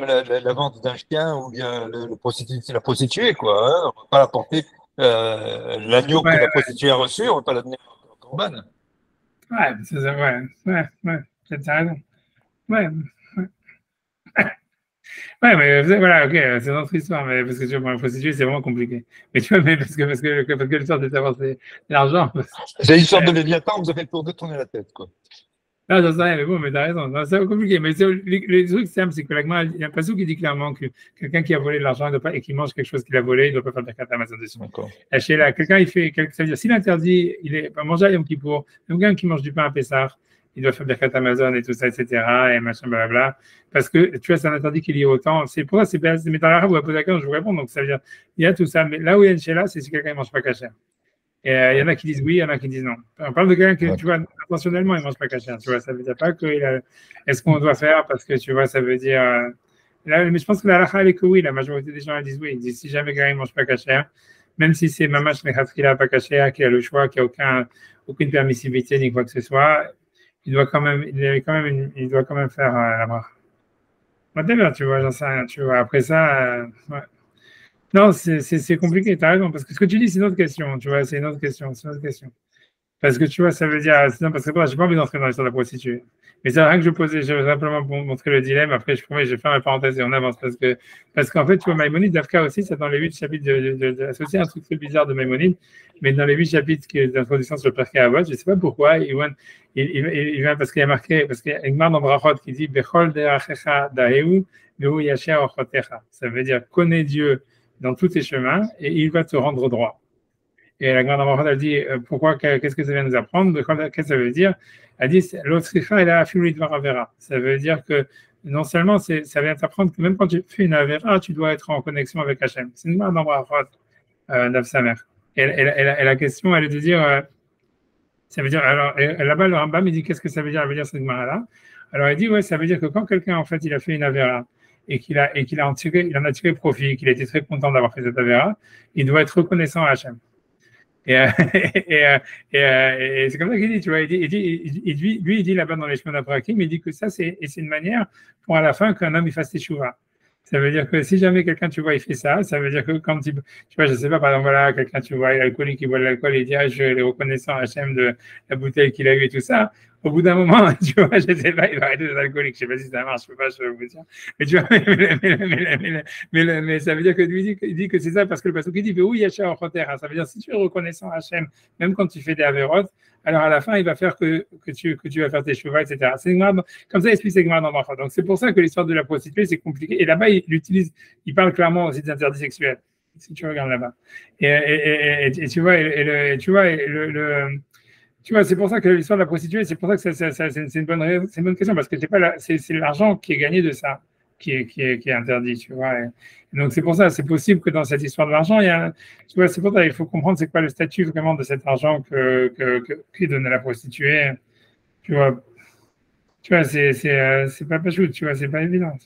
la vente d'un chien ou bien la prostituée, quoi. Hein. On ne va pas l'apporter, l'agneau que la prostituée a reçu, on ne va pas l'amener en corban. T'as raison. Ouais. Ouais, mais voilà, ok, c'est notre histoire, mais parce que tu vois, la prostituée, c'est vraiment compliqué. Mais tu vois, mais parce que l'histoire de savoir c'est l'argent. C'est l'histoire de Léviathan, vous avez le tour de tourner la tête, quoi. Non, j'en sais rien, mais bon, mais t'as raison. C'est compliqué. Mais le truc simple, c'est que il y a un passage qui dit clairement que quelqu'un qui a volé de l'argent et qui mange quelque chose qu'il a volé, il ne doit pas faire de la Amazon dessus. Chez là, quelqu'un, ça veut dire, s'il interdit, il est pas manger à Yom Kippour, quelqu'un qui mange du pain à Pessah, il doit faire de la Amazon et tout ça, etc., et machin, blablabla. Parce que, tu vois, c'est un interdit qu'il y ait autant. C'est pour ça, mais dans l'arabe, vous posez la question, je vous réponds. Donc, ça veut dire, il y a tout ça. Mais là où il y a une chéla, c'est si quelqu'un ne mange pas cachère. Et il y en a qui disent oui, il y en a qui disent non. On parle de quelqu'un que, tu vois, intentionnellement, il ne mange pas cachère. Tu vois, ça ne veut dire pas est-ce qu'on doit faire parce que, tu vois, ça veut dire. Là, mais je pense que la halakha, elle est que oui. La majorité des gens, ils disent oui. Ils disent si jamais quelqu'un ne mange pas cachère, même si c'est mamash qu'il pas cachère, qu'il a le choix, qu'il n'y a aucune permissivité ni quoi que ce soit, il doit quand même faire la bracha. Whatever, tu vois, j'en sais rien. Tu vois, après ça, ouais. Non, c'est compliqué, tu as raison, parce que ce que tu dis, c'est une autre question, tu vois, c'est une autre question. Parce que tu vois, ça veut dire, sinon, parce que moi, j'ai pas envie d'entrer dans l'histoire de la prostituée. Mais c'est rien que je posais, je veux simplement montrer le dilemme, après, je promets, je vais faire ma parenthèse et on avance, parce qu'en fait, tu vois, Maïmonide, Dafka aussi, c'est dans les 8 chapitres c'est aussi un truc très bizarre de Maïmonide, mais dans les 8 chapitres d'introduction sur le Perkei Avot, je ne sais pas pourquoi, il vient parce qu'il y a marqué, parce qu'il y a une marque dans Brachot qui dit, Bechol derachecha daheu, vehu yasher ochotecha. Ça veut dire, connais Dieu dans tous tes chemins et il va te rendre droit. Et la grande Amorade a dit pourquoi, qu'est-ce que ça vient nous apprendre? Qu'est-ce que ça veut dire? Elle dit l'autricha et la avera. Ça veut dire que non seulement ça vient t'apprendre que même quand tu fais une avera, tu dois être en connexion avec Hachem. C'est une grande Amorade d'Avsamer. Et la question, elle est de dire ça veut dire, alors là-bas, le Rambam, il dit qu'est-ce que ça veut dire? Ça veut dire cette Gemara-là. Alors il dit, ouais, ça veut dire que quand quelqu'un, en fait, il a fait une avera, et qu'il en a tiré profit, qu'il a été très content d'avoir fait cette avera, il doit être reconnaissant à Hachem. Et c'est comme ça qu'il dit, tu vois, lui, il dit là-bas dans les chemins d'Aprakim, il dit que ça, c'est une manière pour à la fin qu'un homme il fasse teshuva. Ça veut dire que si jamais quelqu'un, tu vois, il fait ça, ça veut dire que quand tu vois, je sais pas, par exemple, voilà, quelqu'un, tu vois, l'alcoolique qui boit de l'alcool, il dit, je suis reconnaissant à Hachem de la bouteille qu'il a eue et tout ça. Au bout d'un moment, tu vois, je sais pas, il va arrêter d'être alcoolique. Je sais pas si ça marche, je peux pas, je vous dire. Mais tu vois, mais ça veut dire que lui, il dit que c'est ça parce que le pasteur qui dit, oui, Yasher Ochoter, ça veut dire si tu es reconnaissant à Hachem, même quand tu fais des avérotes, alors à la fin, il va faire que tu vas faire tes chevaux, etc. C'est comme ça, il explique Gemara dans Bracha. Donc c'est pour ça que l'histoire de la prostituée, c'est compliqué. Et là-bas, il parle clairement aussi des interdits sexuels. Si tu regardes là-bas. Et tu vois, tu vois, c'est pour ça que l'histoire de la prostituée, c'est pour ça que c'est une bonne question, parce que c'est l'argent qui est gagné de ça qui est interdit, tu vois. Et donc c'est pour ça, c'est possible que dans cette histoire de l'argent, tu vois, c'est pour ça, il faut comprendre c'est quoi le statut vraiment de cet argent qui donne à la prostituée. Tu vois, c'est pas chouette, tu vois, c'est pas évident.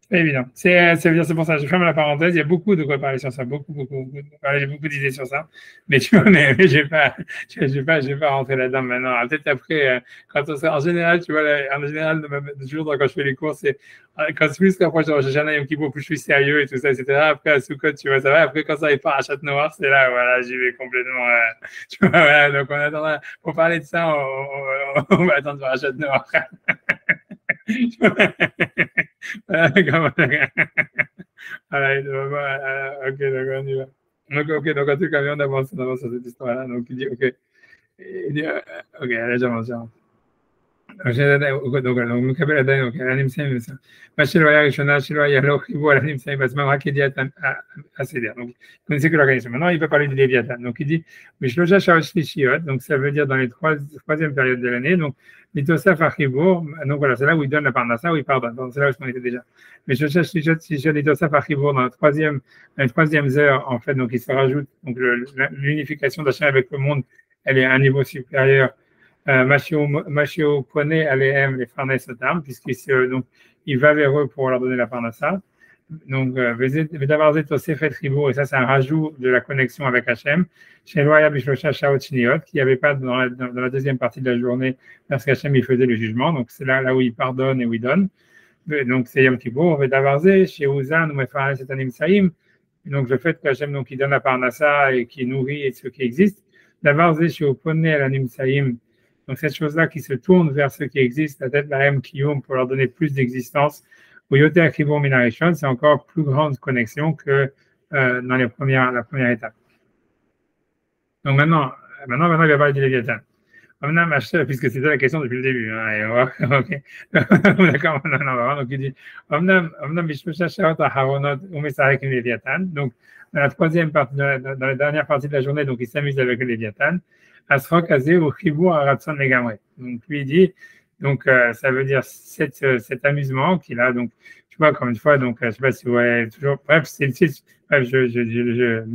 C'est évident. C'est pour ça, je ferme la parenthèse. Il y a beaucoup de quoi parler sur ça, beaucoup. J'ai beaucoup d'idées sur ça. Mais tu vois, mais je vais pas rentrer là-dedans maintenant. Peut-être après, quand on sera, en général, tu vois, en général, toujours quand je fais les cours, c'est, quand c'est plus qu'approche de Rosh Hashanah, Yom Kippour, plus je suis sérieux et tout ça, etc. Après, à Sukkot, tu vois, ça va. Après, quand ça arrive pas à Château Noir, c'est là, voilà, j'y vais complètement, tu vois, voilà. Donc, on attendra, pour parler de ça, on va attendre à Château Noir. Voilà, ok, d'accord, on y va. Donc en tout cas, on avance sur cette histoire-là. Donc il dit, ok. Ok, allez, j'avance. Donc, מקבל עדיין, אני מסיים בזה. מה שלא היה ראשונה, שלא היה לו חיבור על הנמצאים בעצמם, רק ידיעתם הסדר. Donc, connaissez que l'organisme. Maintenant, il peut parler de Léviathan. Donc, il dit, בשלושה שעות שלישיות, donc ça veut dire dans les troisième période de l'année, donc, Mitosaf à Chibour, donc voilà, c'est là où il donne la parnassa, où il pardonne. Donc, c'est là où on était déjà. Mais בשלושה שלישיות, Mitosaf à Chibour, dans les troisième heure, en fait, donc, il se rajoute, donc, l'unification d'Hachem avec le monde, elle est à un niveau supérieur. Machio connaît Aléhem les Farnes Sotam, puisqu'il va vers eux pour leur donner la Parnassa. donc, Vedavarze Tosefet Ribour, et ça, c'est un rajout de la connexion avec Hachem. Chez Loya Bishlosha Shaot Shiniot, qu'il n'y avait pas dans la deuxième partie de la journée, parce qu'Hachem, il faisait le jugement. Donc, c'est là où il pardonne et où il donne. Donc, c'est Yom Kippour, Vedavarze, chez Ouzan, ou Mefares et Tanim Saïm. Donc, le fait qu'Hachem, donc, il donne la parnassa et qui nourrit ce qui existe. Davarze, chez Opone, Alanim Saïm. Donc, cette chose-là qui se tourne vers ce qui existe, la tête, la M, Kiyum, pour leur donner plus d'existence. Ou Yoter Kibur Minarishon, c'est encore plus grande connexion que dans la première étape. Donc maintenant, il va parler du Léviathan. Puisque c'était la question depuis le début. Hein, okay. D'accord, non, donc il dit donc, dans la troisième partie, dans la dernière partie de la journée, donc il s'amuse avec le Léviathan. Asrok Azé ou Chibur Aratson Legamre. Donc lui il dit, donc ça veut dire cet amusement qu'il a. Donc tu vois, comme une fois, donc je sais pas si vous voyez toujours. Bref, mais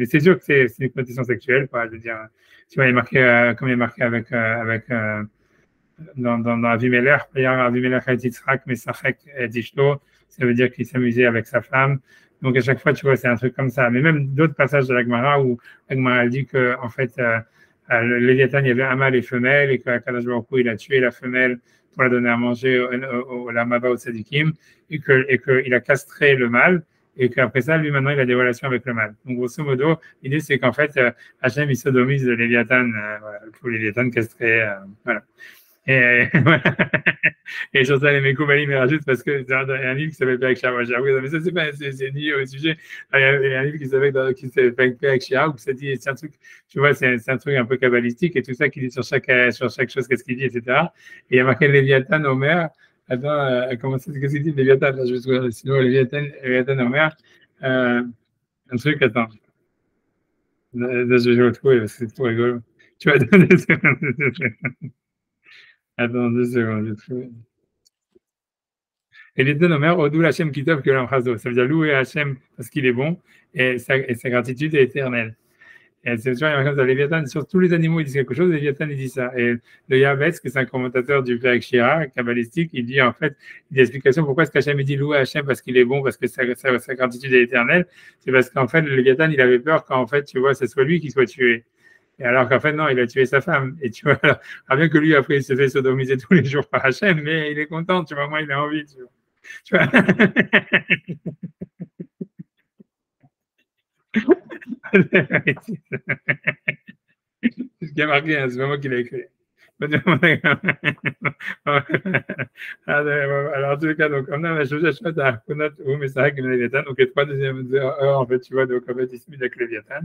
c'est sûr que c'est une connotation sexuelle, quoi. Je veux dire, tu vois, il est marqué comme il est marqué avec dans Avimelech, Avimelech et Yitzhak, mais Sachek et Dishto, ça veut dire qu'il s'amusait avec sa femme. Donc à chaque fois, tu vois, c'est un truc comme ça. Mais même d'autres passages de la Gemara où la Gemara dit que en fait le Léviathan, il y avait un mâle et femelle, et qu'Akadosh Baruch Hu, il a tué la femelle pour la donner à manger au Maba au Tzadikim, et qu'il a castré le mâle, et qu'après ça, lui, maintenant, il a des relations avec le mâle. Donc, grosso modo, l'idée, c'est qu'en fait, Hachem, il sodomise le Léviathan, pour le Léviathan castré, voilà. Et voilà. Et sur ça, les Mekoubalim me rajoutent parce que il y a un livre qui s'appelle Pek Shia. Mais ça, c'est ni au sujet. Il y a un livre qui s'appelle Pek Shia, où ça dit, c'est un truc, tu vois, c'est un truc un peu kabbalistique et tout ça qui dit sur chaque chose, qu'est-ce qu'il dit, etc. Et il y a marqué Léviathan Omer. Attends, comment c'est, qu'est-ce qu'il dit Léviathan? Je vais trouver, sinon, Léviathan Omer. Un truc, attends. Là, je vais le retrouver, c'est trop rigolo. Tu vas donner. Attends 2 secondes, je vais trouver. Et les deux nomères, Odou Hachem Kitov que l'Amchazo. Ça veut dire louer Hachem parce qu'il est bon et sa gratitude est éternelle. Et c'est toujours comme ça. Léviathan, sur tous les animaux, ils disent quelque chose, Léviathan, il dit ça. Et le Yavetz, que c'est un commentateur du Père Shira, kabbalistique, il dit en fait, il dit l'explication pourquoi est-ce qu'Hachem dit louer Hachem parce qu'il est bon, parce que sa gratitude est éternelle. C'est parce qu'en fait, le Léviathan, il avait peur qu'en fait, tu vois, ce soit lui qui soit tué. Et alors qu'en fait, non, il a tué sa femme. Et tu vois, alors bien que lui, après, il se fait sodomiser tous les jours par Hachem, mais il est content, tu vois, moi, il a envie, tu vois. Tu vois c'est ce qui a marqué, hein, c'est pas moi qui l'ai écrit. Alors, en tout cas, donc, on a la chose à Kunot ou Messarek et Léviathan, donc les 3 deuxièmes heures, en fait, tu vois, donc, en fait, il se met avec Léviathan.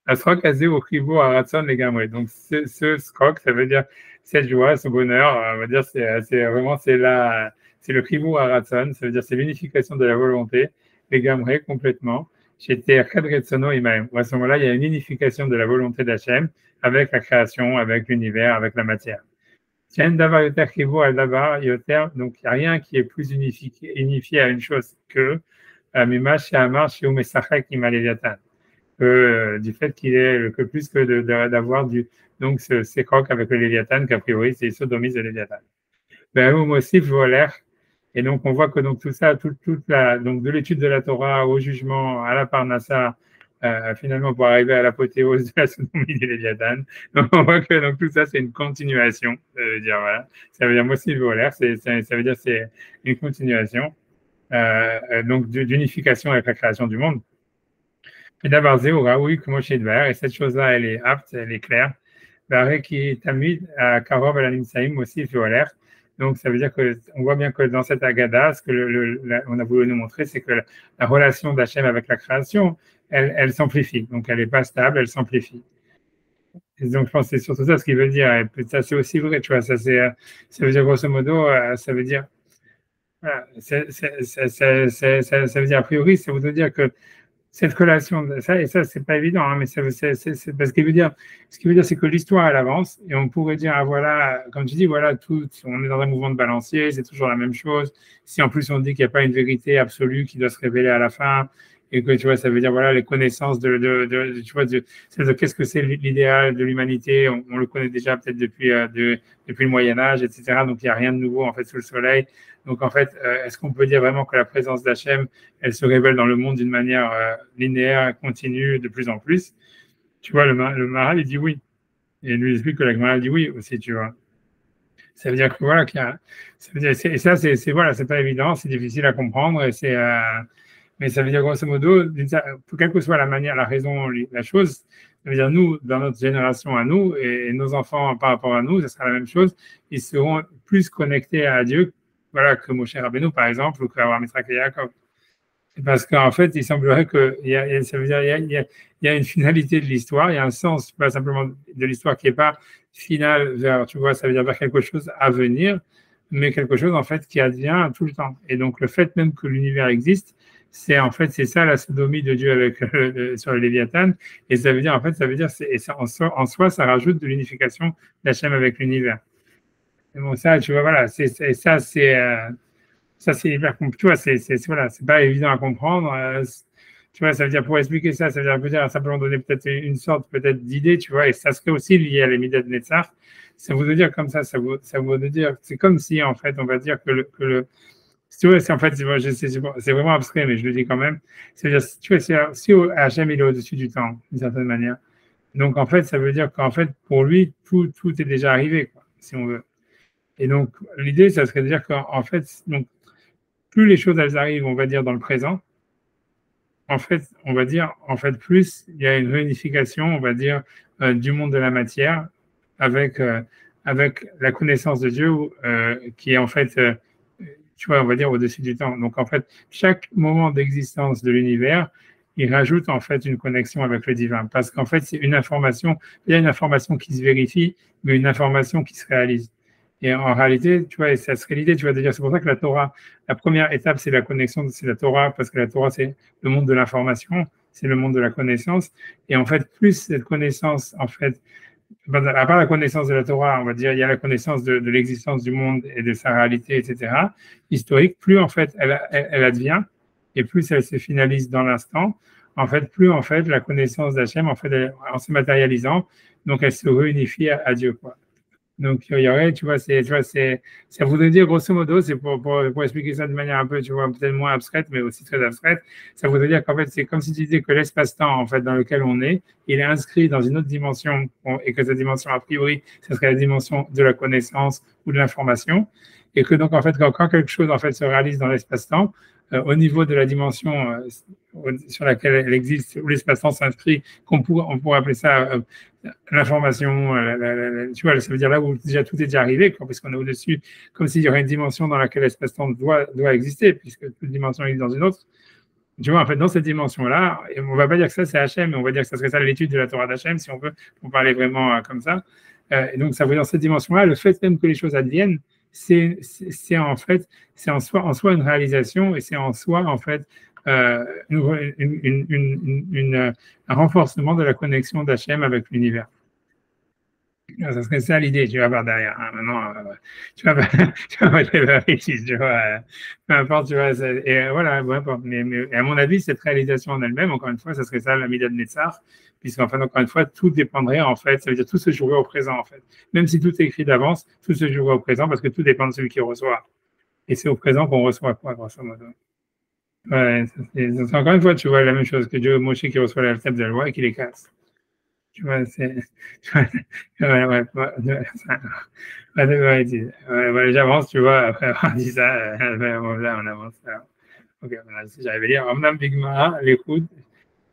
Asrok Azé au Chibo Aratson les Gamre. Donc, ce scroc, ça veut dire cette joie, ce bonheur, on va dire, c'est vraiment, c'est le Chibo Aratson, ça veut dire c'est l'unification de la volonté, les Gamre complètement. J'étais Khadretsono Imaem. À ce moment-là, il y a une unification de la volonté d'Hachem avec la création, avec l'univers, avec la matière. Tiens, Davar Yoter Chibo al Davar Yoter, donc il n'y a rien qui est plus unifié à une chose que Mimash Shamar Shiu Mesachek Imaleviatan. Du fait qu'il est que plus que d'avoir donc ces crocs avec le Léviathan, qu'a priori c'est sodomise de Léviathan. Ben aussi volaire. Et donc on voit que donc tout ça, toute donc de l'étude de la Torah au jugement, à la Parnassa, finalement pour arriver à l'apothéose de la sodomie de Léviathan. Donc on voit que donc tout ça c'est une continuation. Dire voilà, ça veut dire aussi volaire, ça veut dire c'est une continuation donc d'unification avec la création du monde. Et d'abord, oui, comme chez Dvar, et cette chose-là, elle est apte, elle est claire. Qui est amid à Karov à la Nimsaïm aussi, l'air. Donc, ça veut dire qu'on voit bien que dans cette Agada, ce que on a voulu nous montrer, c'est que la relation d'Hachem avec la création, elle s'amplifie. Donc, elle n'est pas stable, elle s'amplifie. Et donc, je pense que c'est surtout ça ce qu'il veut dire. Et ça, c'est aussi vrai, tu vois. Ça veut dire, grosso modo, ça veut dire, voilà, ça veut dire, a priori, ça veut dire que cette relation, ça c'est pas évident, hein, mais c'est parce qu'il veut dire, ce qu'il veut dire, c'est que l'histoire elle avance et on pourrait dire, ah voilà, comme tu dis, voilà, on est dans un mouvement de balancier, c'est toujours la même chose. Si en plus on dit qu'il n'y a pas une vérité absolue qui doit se révéler à la fin et que tu vois, ça veut dire voilà les connaissances tu vois, de qu'est-ce que c'est l'idéal de l'humanité. On le connaît déjà peut-être depuis le Moyen Âge, etc. Donc il n'y a rien de nouveau en fait sous le soleil. Donc en fait, est-ce qu'on peut dire vraiment que la présence d'Hachem, elle se révèle dans le monde d'une manière linéaire, continue, de plus en plus? Tu vois, le Maharal, il dit oui. Et il lui explique que la Gemara dit oui aussi, tu vois. Ça veut dire que voilà, ça veut dire, et ça, c'est voilà, c'est pas évident, c'est difficile à comprendre, mais ça veut dire grosso modo, quelle que soit la manière, la raison, la chose, ça veut dire nous, dans notre génération à nous, et nos enfants par rapport à nous, ça sera la même chose, ils seront plus connectés à Dieu, voilà, que Moshe Rabbeinu, par exemple, ou qu'Abraham, Yitzhak et Yaakov. Parce qu'en fait, il semblerait ça veut dire il y a une finalité de l'histoire, il y a un sens, pas simplement de l'histoire qui n'est pas finale vers, tu vois, ça veut dire vers quelque chose à venir, mais quelque chose en fait qui advient tout le temps. Et donc le fait même que l'univers existe, c'est ça la sodomie de Dieu avec sur le Léviathan, et ça veut dire en fait, en soi, ça rajoute de l'unification d'Hachem avec l'univers. Et bon, ça, tu vois, voilà, ça, c'est hyper compliqué. Tu vois, voilà, c'est pas évident à comprendre. Tu vois, ça veut dire, pour expliquer ça, ça veut dire simplement donner peut-être une sorte peut-être d'idée, tu vois, et ça serait aussi lié à l'Emidat Netzach. Ça veut dire comme ça veut dire, c'est comme si, en fait, on va dire tu vois, c'est en fait, c'est vraiment abstrait, mais je le dis quand même. C'est-à-dire, tu vois, si Hachem, il est au-dessus du temps, d'une certaine manière. Donc, en fait, ça veut dire qu'en fait, pour lui, tout est déjà arrivé, quoi, si on veut. Et donc, l'idée, ça serait de dire qu'en fait, donc, plus les choses elles arrivent, on va dire, dans le présent, en fait, on va dire, en fait, plus il y a une réunification, on va dire, du monde de la matière avec la connaissance de Dieu qui est en fait, tu vois, on va dire au-dessus du temps. Donc, en fait, chaque moment d'existence de l'univers, il rajoute en fait une connexion avec le divin, parce qu'en fait, c'est une information, il y a une information qui se vérifie, mais une information qui se réalise. Et en réalité, tu vois, ça serait l'idée, tu vas te dire, c'est pour ça que la Torah, la première étape, c'est la connexion, c'est la Torah, parce que la Torah, c'est le monde de l'information, c'est le monde de la connaissance. Et en fait, plus cette connaissance, en fait, à part la connaissance de la Torah, on va dire, il y a la connaissance de l'existence du monde et de sa réalité, etc., historique, plus en fait, elle advient, et plus elle se finalise dans l'instant, en fait, plus en fait, la connaissance d'Hachem, en fait, en se matérialisant, donc elle se réunifie à Dieu, quoi. Donc, il y aurait, tu vois, ça voudrait dire, grosso modo, c'est pour expliquer ça de manière un peu, tu vois, peut-être moins abstraite, mais aussi très abstraite, ça voudrait dire qu'en fait, c'est comme si tu disais que l'espace-temps, en fait, dans lequel on est, il est inscrit dans une autre dimension, et que cette dimension, a priori, ce serait la dimension de la connaissance ou de l'information, et que donc, en fait, quand quelque chose, en fait, se réalise dans l'espace-temps, au niveau de la dimension sur laquelle elle existe, où l'espace-temps s'inscrit, on pourrait appeler ça l'information, tu vois, ça veut dire là où déjà tout est déjà arrivé, parce qu'on est au-dessus, comme s'il y aurait une dimension dans laquelle l'espace-temps doit exister, puisque toute dimension existe dans une autre. Tu vois, en fait, dans cette dimension-là, on ne va pas dire que ça c'est Hachem, mais on va dire que ça serait ça l'étude de la Torah d'Hachem, si on veut, pour parler vraiment comme ça. Et donc, ça veut dire dans cette dimension-là, le fait même que les choses adviennent, c'est en fait, c'est en soi une réalisation, et c'est en soi, en fait, un renforcement de la connexion d'Hachem avec l'univers. Ça serait ça l'idée, tu vas voir derrière. Hein. Maintenant, tu vas pas te réfléchir, tu vois. Peu importe, tu vois. Et voilà, peu importe. Mais à mon avis, cette réalisation en elle-même, encore une fois, ça serait ça la Midat Netzach, puisqu'en fait, encore une fois, tout dépendrait, en fait, ça veut dire tout se jouerait au présent, en fait. Même si tout est écrit d'avance, tout se jouerait au présent, parce que tout dépend de celui qui reçoit. Et c'est au présent qu'on reçoit quoi, grosso modo. Ouais, c'est encore une fois, tu vois la même chose que Dieu, Moshe qui reçoit la table de la loi et qui les casse. Tu vois, j'avance, tu vois, après avoir dit ça, là, on avance. Ok, voilà, si j'arrive à lire, Amnam Bigma, l'écoute,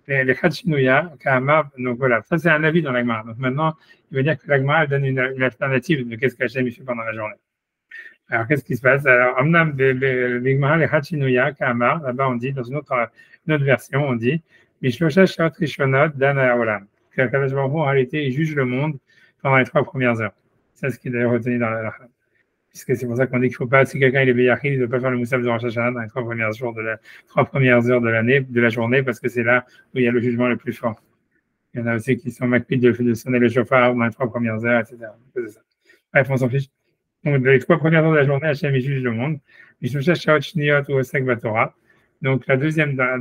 les Khatchinouya, Kahama, donc voilà, ça c'est un avis dans l'Agmara. Donc maintenant, il veut dire que l'Agmara donne une alternative de qu'est-ce qu'Hachem fait pendant la journée. Alors, qu'est-ce qui se passe? Alors, Amnam Bigma, les Khatchinouya, Kahama, là-bas on dit, dans une autre version, on dit, Mishlosha Shot Rishonot, Dan Olam. Qu'Akadosh Baruch Hu, en réalité, il juge le monde pendant les 3 premières heures. C'est ce qui est d'ailleurs retenu dans la puisque c'est pour ça qu'on dit qu'il ne faut pas, si quelqu'un est béyachid, il ne doit pas faire le moussaf de Rosh Hashanah dans les 3 premières heures de l'année, de la journée, parce que c'est là où il y a le jugement le plus fort. Il y en a aussi qui sont makpid de sonner le chauffard dans les 3 premières heures, etc. C'est ça. Bref, on s'en fiche. Donc, les 3 premières heures de la journée, Hachem, il juge le monde. Il cherche Shaot Shniot ou Osek Batora. Donc, dans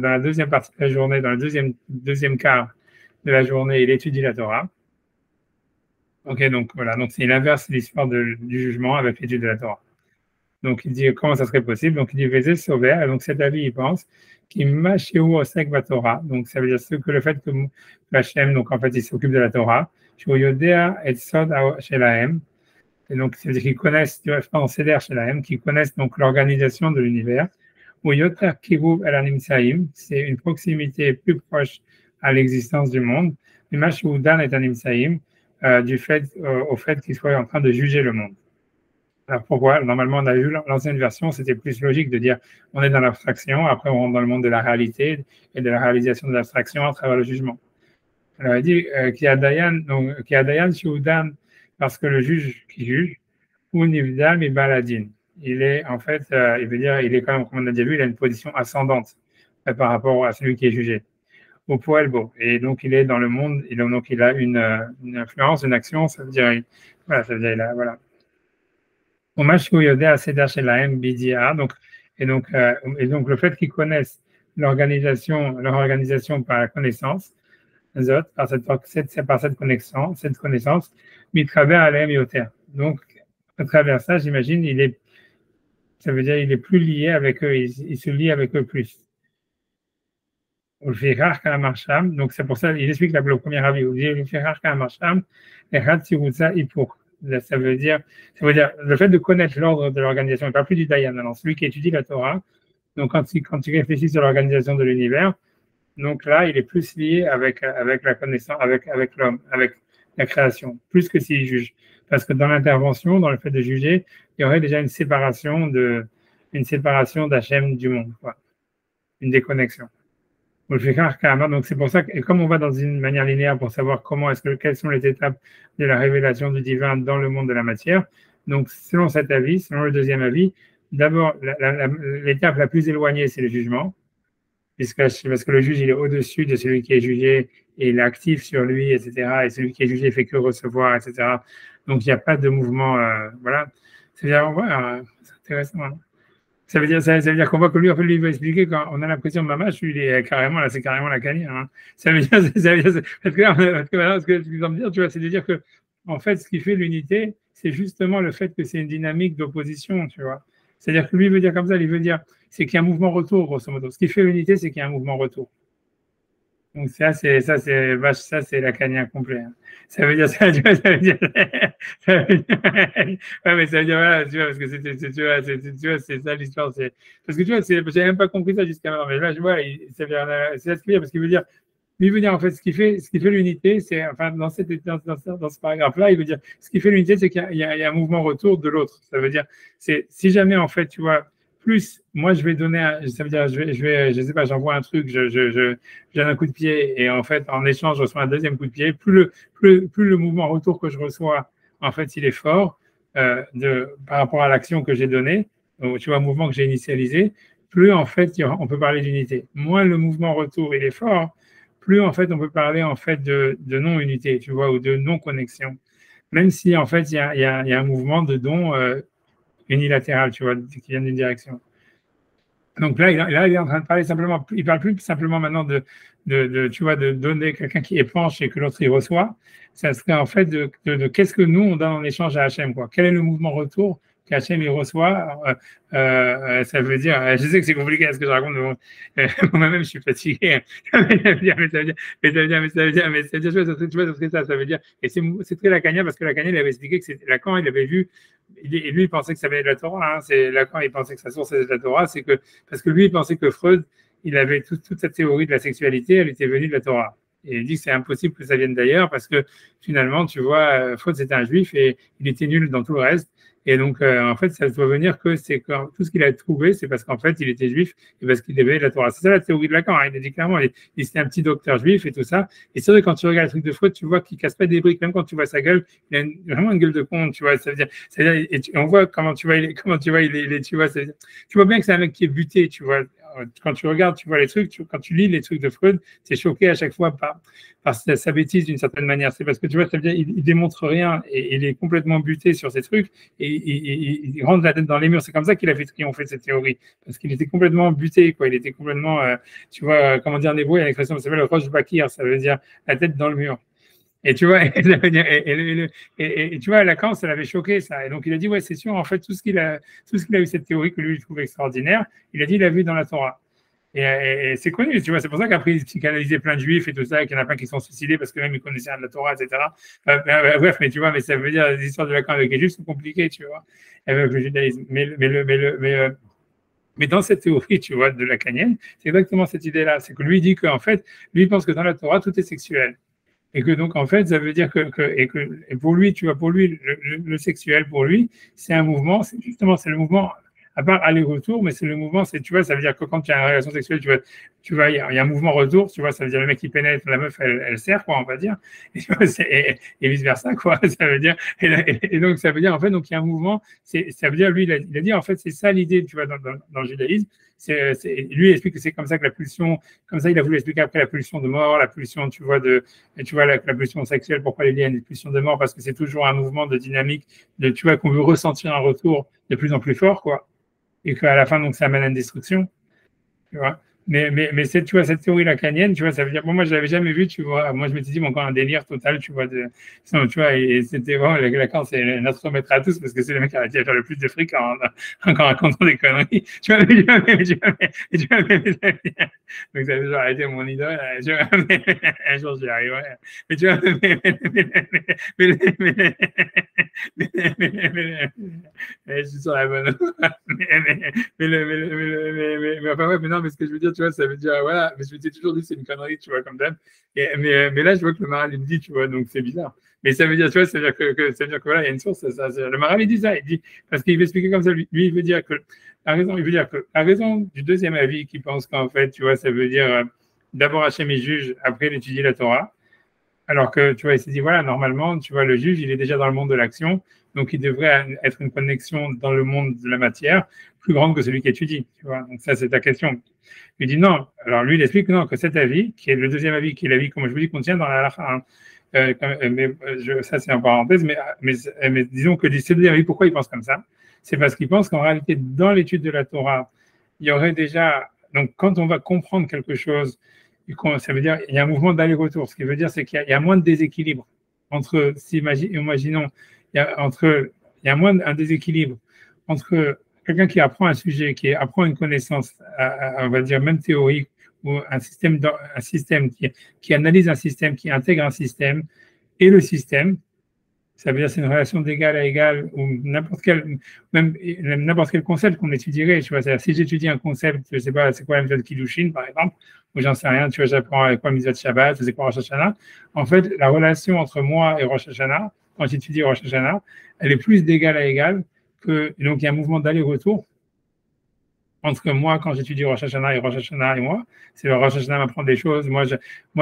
la deuxième partie de la journée, dans le deuxième quart de la journée, il étudie la Torah. Ok, donc voilà, donc c'est l'inverse de l'histoire du jugement avec l'étude de la Torah. Donc, il dit comment ça serait possible. Donc, il dit Vézé Sauver. Et donc, cet avis, il pense qu'il mâchéou osek va Torah. Donc, ça veut dire que le fait que Hachem, donc en fait, il s'occupe de la Torah. Yodea et Sod Shelahem. Et donc, c'est-à-dire qu'ils connaissent, tu vois, je pense, Seder Shelahem, qu'ils connaissent donc l'organisation de l'univers. Ou Yoter Kiruv El Animsaim. C'est une proximité plus proche à l'existence du monde. Mais Mashou Dan et Animsaim, au fait qu'il soit en train de juger le monde. Alors pourquoi? Normalement, on a vu l'ancienne version, c'était plus logique de dire on est dans l'abstraction, après on rentre dans le monde de la réalité et de la réalisation de l'abstraction à travers le jugement. Alors il dit qu'il y a Dayan Shoudan, parce que le juge qui juge, ou Nivdal mi Baladin. Il est en fait, il veut dire, il est quand même, comme on a déjà vu, il a une position ascendante par rapport à celui qui est jugé. Au Poelbo. Et donc il est dans le monde, et donc il a une influence, une action, ça veut dire, voilà, ça veut dire, voilà. Donc, et donc le fait qu'ils connaissent leur organisation par la connaissance, par cette connaissance, donc à travers ça, j'imagine, ça veut dire il est plus lié avec eux, il se lie avec eux plus. Donc c'est pour ça, il explique le premier avis, ça veut dire le fait de connaître l'ordre de l'organisation, il ne parle plus du Dayan, non, celui qui étudie la Torah. Donc quand tu réfléchis sur l'organisation de l'univers, donc là, il est plus lié avec la connaissance, avec l'homme, avec la création, plus que s'il juge. Parce que dans l'intervention, dans le fait de juger, il y aurait déjà une séparation d'Hachem du monde, quoi. Une déconnexion. Donc c'est pour ça que, comme on va dans une manière linéaire pour savoir quelles sont les étapes de la révélation du divin dans le monde de la matière, donc selon cet avis, selon le deuxième avis, d'abord l'étape la plus éloignée, c'est le jugement, parce que le juge il est au-dessus de celui qui est jugé et il est actif sur lui, etc. Et celui qui est jugé fait que recevoir, etc. Donc il n'y a pas de mouvement, voilà. C'est-à-dire, voilà, c'est intéressant. Hein. Ça veut dire qu'on voit que lui, en fait, lui, il va expliquer quand on a l'impression de Mamash, lui, il est carrément, là, c'est carrément la canière. Hein. Ça veut dire, parce que là, ce que tu veux me dire, tu vois, c'est de dire que, en fait, ce qui fait l'unité, c'est justement le fait que c'est une dynamique d'opposition, tu vois. C'est-à-dire que lui, il veut dire comme ça, il veut dire, c'est qu'il y a un mouvement retour, grosso modo. Ce qui fait l'unité, c'est qu'il y a un mouvement retour. Donc ça c'est lacanien complet. Hein. Ça veut dire ouais, mais ça veut dire voilà, tu vois, parce que tu vois, c'est ça l'histoire, parce que tu vois, j'avais même pas compris ça jusqu'à maintenant, mais là je vois, c'est ça ce qu'il veut dire, parce qu'il veut dire, lui veut dire en fait ce qui fait l'unité, c'est enfin dans ce paragraphe-là, il veut dire ce qui fait l'unité, c'est qu'il y a un mouvement retour de l'autre. Ça veut dire c'est si jamais en fait tu vois. Plus, moi, je vais donner, ça veut dire, je sais pas, j'envoie un truc, je donne un coup de pied et en fait, en échange, je reçois un deuxième coup de pied. Plus le mouvement retour que je reçois, en fait, il est fort par rapport à l'action que j'ai donnée, donc, tu vois, un mouvement que j'ai initialisé, plus en fait, on peut parler d'unité. Moins le mouvement retour, il est fort, plus en fait, on peut parler en fait de non-unité, tu vois, ou de non-connexion. Même si en fait, il y a un mouvement de don unilatéral, tu vois, qui vient d'une direction. Donc là, il est en train de parler simplement, il parle plus simplement maintenant tu vois, de donner quelqu'un qui épanche et que l'autre y reçoit. Ça serait en fait de qu'est-ce que nous on donne en échange à Hachem, quoi. Quel est le mouvement retour qu'Hachem y reçoit? Ça veut dire, je sais que c'est compliqué ce que je raconte, mais moi-même je suis fatigué. Mais ça veut dire, tu vois ce que ça veut dire. Et c'est très Lacanien parce que Lacanien il avait expliqué que Lacan il avait vu. Et lui, il pensait que ça venait de la Torah. Hein. C'est Lacan, il pensait que sa source était de la Torah. C'est que parce que lui, il pensait que Freud, il avait toute sa théorie de la sexualité, elle était venue de la Torah. Et il dit que c'est impossible que ça vienne d'ailleurs parce que finalement, tu vois, Freud c'était un juif et il était nul dans tout le reste. Et donc, en fait, ça doit venir que tout ce qu'il a trouvé, c'est parce qu'en fait, il était juif et parce qu'il avait de la Torah. C'est ça la théorie de Lacan. Hein. Il a dit clairement, il était un petit docteur juif et tout ça. Et c'est vrai, quand tu regardes le truc de Freud, tu vois qu'il casse pas des briques. Même quand tu vois sa gueule, il a vraiment une gueule de con, tu vois. Ça veut dire et on voit comment tu vois, tu vois bien que c'est un mec qui est buté, tu vois. quand tu regardes, tu vois les trucs, quand tu lis les trucs de Freud, tu es choqué à chaque fois par sa bêtise d'une certaine manière. C'est parce que tu vois, ça veut dire il démontre rien et il est complètement buté sur ces trucs et il rentre la tête dans les murs. C'est comme ça qu'il a fait triompher cette théorie, parce qu'il était complètement buté, quoi. Il était complètement, tu vois, comment dire en hébreu, il y a une expression qui s'appelle le rosh bakir, ça veut dire la tête dans le mur. Et tu vois, et tu vois, Lacan, ça l'avait choqué, ça. Et donc, il a dit, ouais, c'est sûr, en fait, tout ce qu'il a eu, cette théorie que lui, il trouve extraordinaire, il a dit, il l'a vu dans la Torah. Et c'est connu, tu vois, c'est pour ça qu'après, il psychanalysait plein de juifs et tout ça, et qu'il y en a plein qui sont suicidés parce que même ils connaissaient rien de la Torah, etc. Bref, mais tu vois, mais ça veut dire, les histoires de Lacan avec les juifs sont compliquées, tu vois, avec le judaïsme. Mais dans cette théorie, tu vois, de lacanienne, c'est exactement cette idée-là. C'est que lui dit qu'en fait, lui il pense que dans la Torah, tout est sexuel. Et que donc, en fait, ça veut dire et pour lui, tu vois, pour lui, le sexuel, pour lui, c'est un mouvement, c'est le mouvement, à part aller-retour, mais c'est le mouvement, tu vois, ça veut dire que quand tu as une relation sexuelle, tu vois, il y a un mouvement retour, tu vois, ça veut dire le mec qui pénètre, la meuf, elle sert, quoi, on va dire, et vice-versa, quoi, ça veut dire, et donc, ça veut dire, en fait, donc, il y a un mouvement, ça veut dire, lui, il a dit, en fait, c'est ça l'idée, tu vois, dans le judaïsme, lui, il explique que c'est comme ça que la pulsion, comme ça, il a voulu expliquer après la pulsion de mort, la pulsion, tu vois, la pulsion sexuelle, pourquoi il y a une pulsion de mort, parce que c'est toujours un mouvement de dynamique, tu vois, qu'on veut ressentir un retour de plus en plus fort, quoi. Et qu'à la fin, donc, ça amène à une destruction, tu vois. Mais tu vois, cette théorie lacanienne, tu vois, ça veut dire, bon, moi, je l'avais jamais vu, tu vois. Moi, je m'étais dit, bon, encore un délire total, tu vois, tu vois, et c'était vraiment, Lacan, c'est notre maître à tous, parce que c'est le mec qui a réussi à faire le plus de fric en racontant des conneries. Tu vois, donc, ça a toujours été mon idole, tu vois, un jour, j'y arriverai. Mais tu vois, je suis sur la bonne. Mais enfin, ouais, mais non, mais ce que je veux dire, tu vois, ça veut dire, voilà, mais je m'étais toujours dit, c'est une connerie, tu vois, comme d'hab. Mais là, je vois que le Maral, il me dit, tu vois, donc c'est bizarre. Mais ça veut dire, tu vois, ça veut dire que voilà, il y a une source, le Maral, il dit ça, il dit, parce qu'il veut expliquer comme ça, lui, il veut dire que, la raison du deuxième avis qui pense qu'en fait, tu vois, ça veut dire, d'abord Hachem est juge, après il étudie la Torah. Alors que, tu vois, il s'est dit, voilà, normalement, tu vois, le juge, il est déjà dans le monde de l'action, donc il devrait être une connexion dans le monde de la matière plus grande que celui qui étudie, tu vois. Donc ça, c'est ta question. Il dit non. Alors lui, il explique non, que cet avis, qui est le deuxième avis, qui est l'avis, comme je vous dis, qu'on tient dans la halakha, hein. Ça, c'est en parenthèse, mais disons que ce deuxième avis, pourquoi il pense comme ça? C'est parce qu'il pense qu'en réalité, dans l'étude de la Torah, il y aurait déjà, donc quand on va comprendre quelque chose, ça veut dire qu'il y a un mouvement d'aller-retour. Ce qui veut dire, c'est qu'il y a moins de déséquilibre entre, imaginons, il y a moins un déséquilibre entre quelqu'un qui apprend un sujet, qui apprend une connaissance, on va dire même théorique, ou un système qui analyse un système, qui intègre un système, et le système. Ça veut dire que c'est une relation d'égal à égal ou n'importe quel concept qu'on étudierait. Tu vois, si j'étudie un concept, je ne sais pas, c'est quoi la méthode Kiddushin, par exemple, ou j'en sais rien, tu vois, j'apprends quoi Mitzvot Shabbat, c'est quoi Rosh Hashanah. En fait, la relation entre moi et Rosh Hashanah, quand j'étudie Rosh Hashanah, elle est plus d'égal à égal que, donc il y a un mouvement d'aller-retour entre moi quand j'étudie Rosh Hashanah et moi. C'est le Rosh Hashanah m'apprend des choses, moi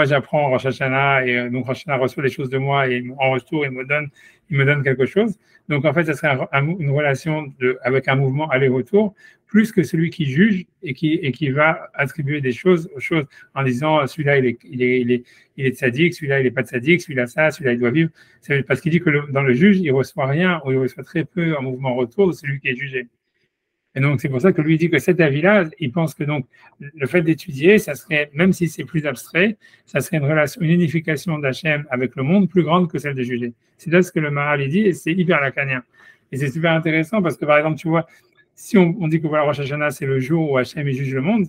j'apprends Rosh Hashanah et donc Rosh Hashanah reçoit des choses de moi et en retour il me donne quelque chose. Donc en fait, ça serait une relation avec un mouvement aller-retour plus que celui qui juge et qui va attribuer des choses aux choses en disant celui-là il est tzaddik, celui-là il n'est pas tzaddik, celui-là ça, celui-là il doit vivre. C'est parce qu'il dit que dans le juge il reçoit rien ou il reçoit très peu en mouvement retour de celui qui est jugé. Et donc, c'est pour ça que lui dit que cet avis-là, il pense que donc le fait d'étudier, ça serait, même si c'est plus abstrait, ça serait une relation, une unification d'Hachem avec le monde plus grande que celle de juger. C'est là ce que le Maharal dit et c'est hyper lacanien. Et c'est super intéressant parce que, par exemple, tu vois, si on dit que voilà, Rosh Hashanah, c'est le jour où Hachem juge le monde,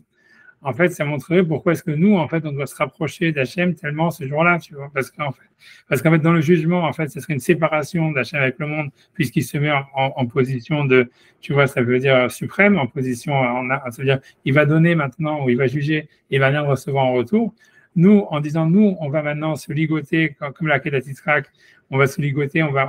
en fait, ça montrerait pourquoi est-ce que nous, en fait, on doit se rapprocher d'Hachem tellement ce jour-là, tu vois, parce qu'en fait, dans le jugement, en fait, ce serait une séparation d'Hachem avec le monde, puisqu'il se met en position de, tu vois, ça veut dire suprême, en position, ça veut dire, il va donner maintenant, ou il va juger, il va rien recevoir en retour. Nous, en disant, nous, on va maintenant se ligoter, comme la Kedat Yitzhak, on va se ligoter, on va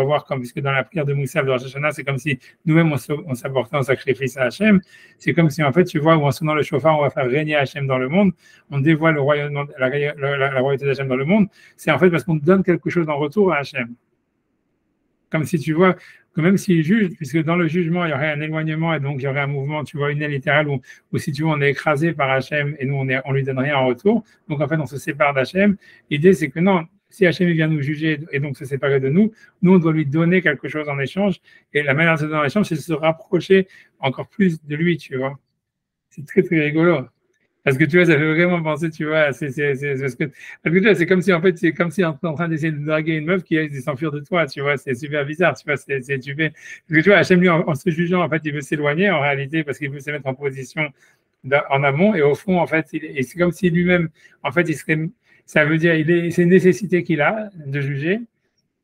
voir comme, puisque dans la prière de Moussa, de Rosh Hashanah, c'est comme si nous-mêmes, on s'apportait en sacrifice à Hachem. C'est comme si, en fait, tu vois, où en sonnant le chauffard, on va faire régner Hachem dans le monde. On dévoile le royaume, la royauté d'Hachem dans le monde. C'est en fait parce qu'on donne quelque chose en retour à Hachem. comme si tu vois que même s'il juge, puisque dans le jugement, il y aurait un éloignement et donc il y aurait un mouvement, tu vois, une littérale où si tu veux, on est écrasé par Hachem et nous, on lui donne rien en retour. Donc en fait, on se sépare d'Hachem. L'idée, c'est que non, si Hachem vient nous juger et donc se séparer de nous, nous, on doit lui donner quelque chose en échange. Et la manière de se donner en échange, c'est de se rapprocher encore plus de lui, tu vois. C'est très, très rigolo. Parce que tu vois, ça fait vraiment penser, tu vois, parce que tu vois, c'est comme si, en fait, c'est comme si on est en train d'essayer de draguer une meuf qui essaie de s'enfuir de toi, tu vois, c'est super bizarre, tu vois, tu fais, parce que tu vois, Hachem, lui, en se jugeant, en fait, il veut s'éloigner, en réalité, parce qu'il veut se mettre en position en amont, et au fond, en fait, et c'est comme si lui-même, en fait, il serait, ça veut dire, c'est une nécessité qu'il a de juger,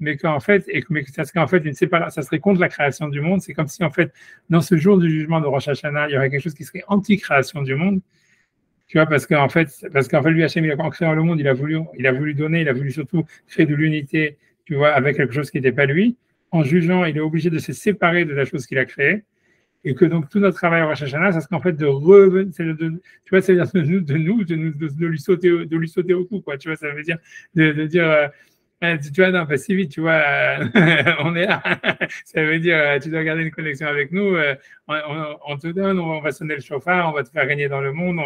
mais qu'en fait, mais que ça serait en fait ça serait contre la création du monde, c'est comme si, en fait, dans ce jour du jugement de Rosh Hashanah, il y aurait quelque chose qui serait anti-création du monde. Tu vois, parce qu'en fait, lui, Hachem, en créant le monde, il a voulu donner, il a voulu surtout créer de l'unité, tu vois, avec quelque chose qui n'était pas lui. En jugeant, il est obligé de se séparer de la chose qu'il a créée. Et que donc, tout notre travail au Rosh Hashanah, ça serait en fait de revenir, tu vois, ça veut dire de lui sauter au cou, quoi. Tu vois, ça veut dire de dire, tu vois, non, pas si vite, tu vois, on est là. Ça veut dire, tu dois garder une connexion avec nous, on te donne, on va sonner le chauffard, on va te faire régner dans le monde,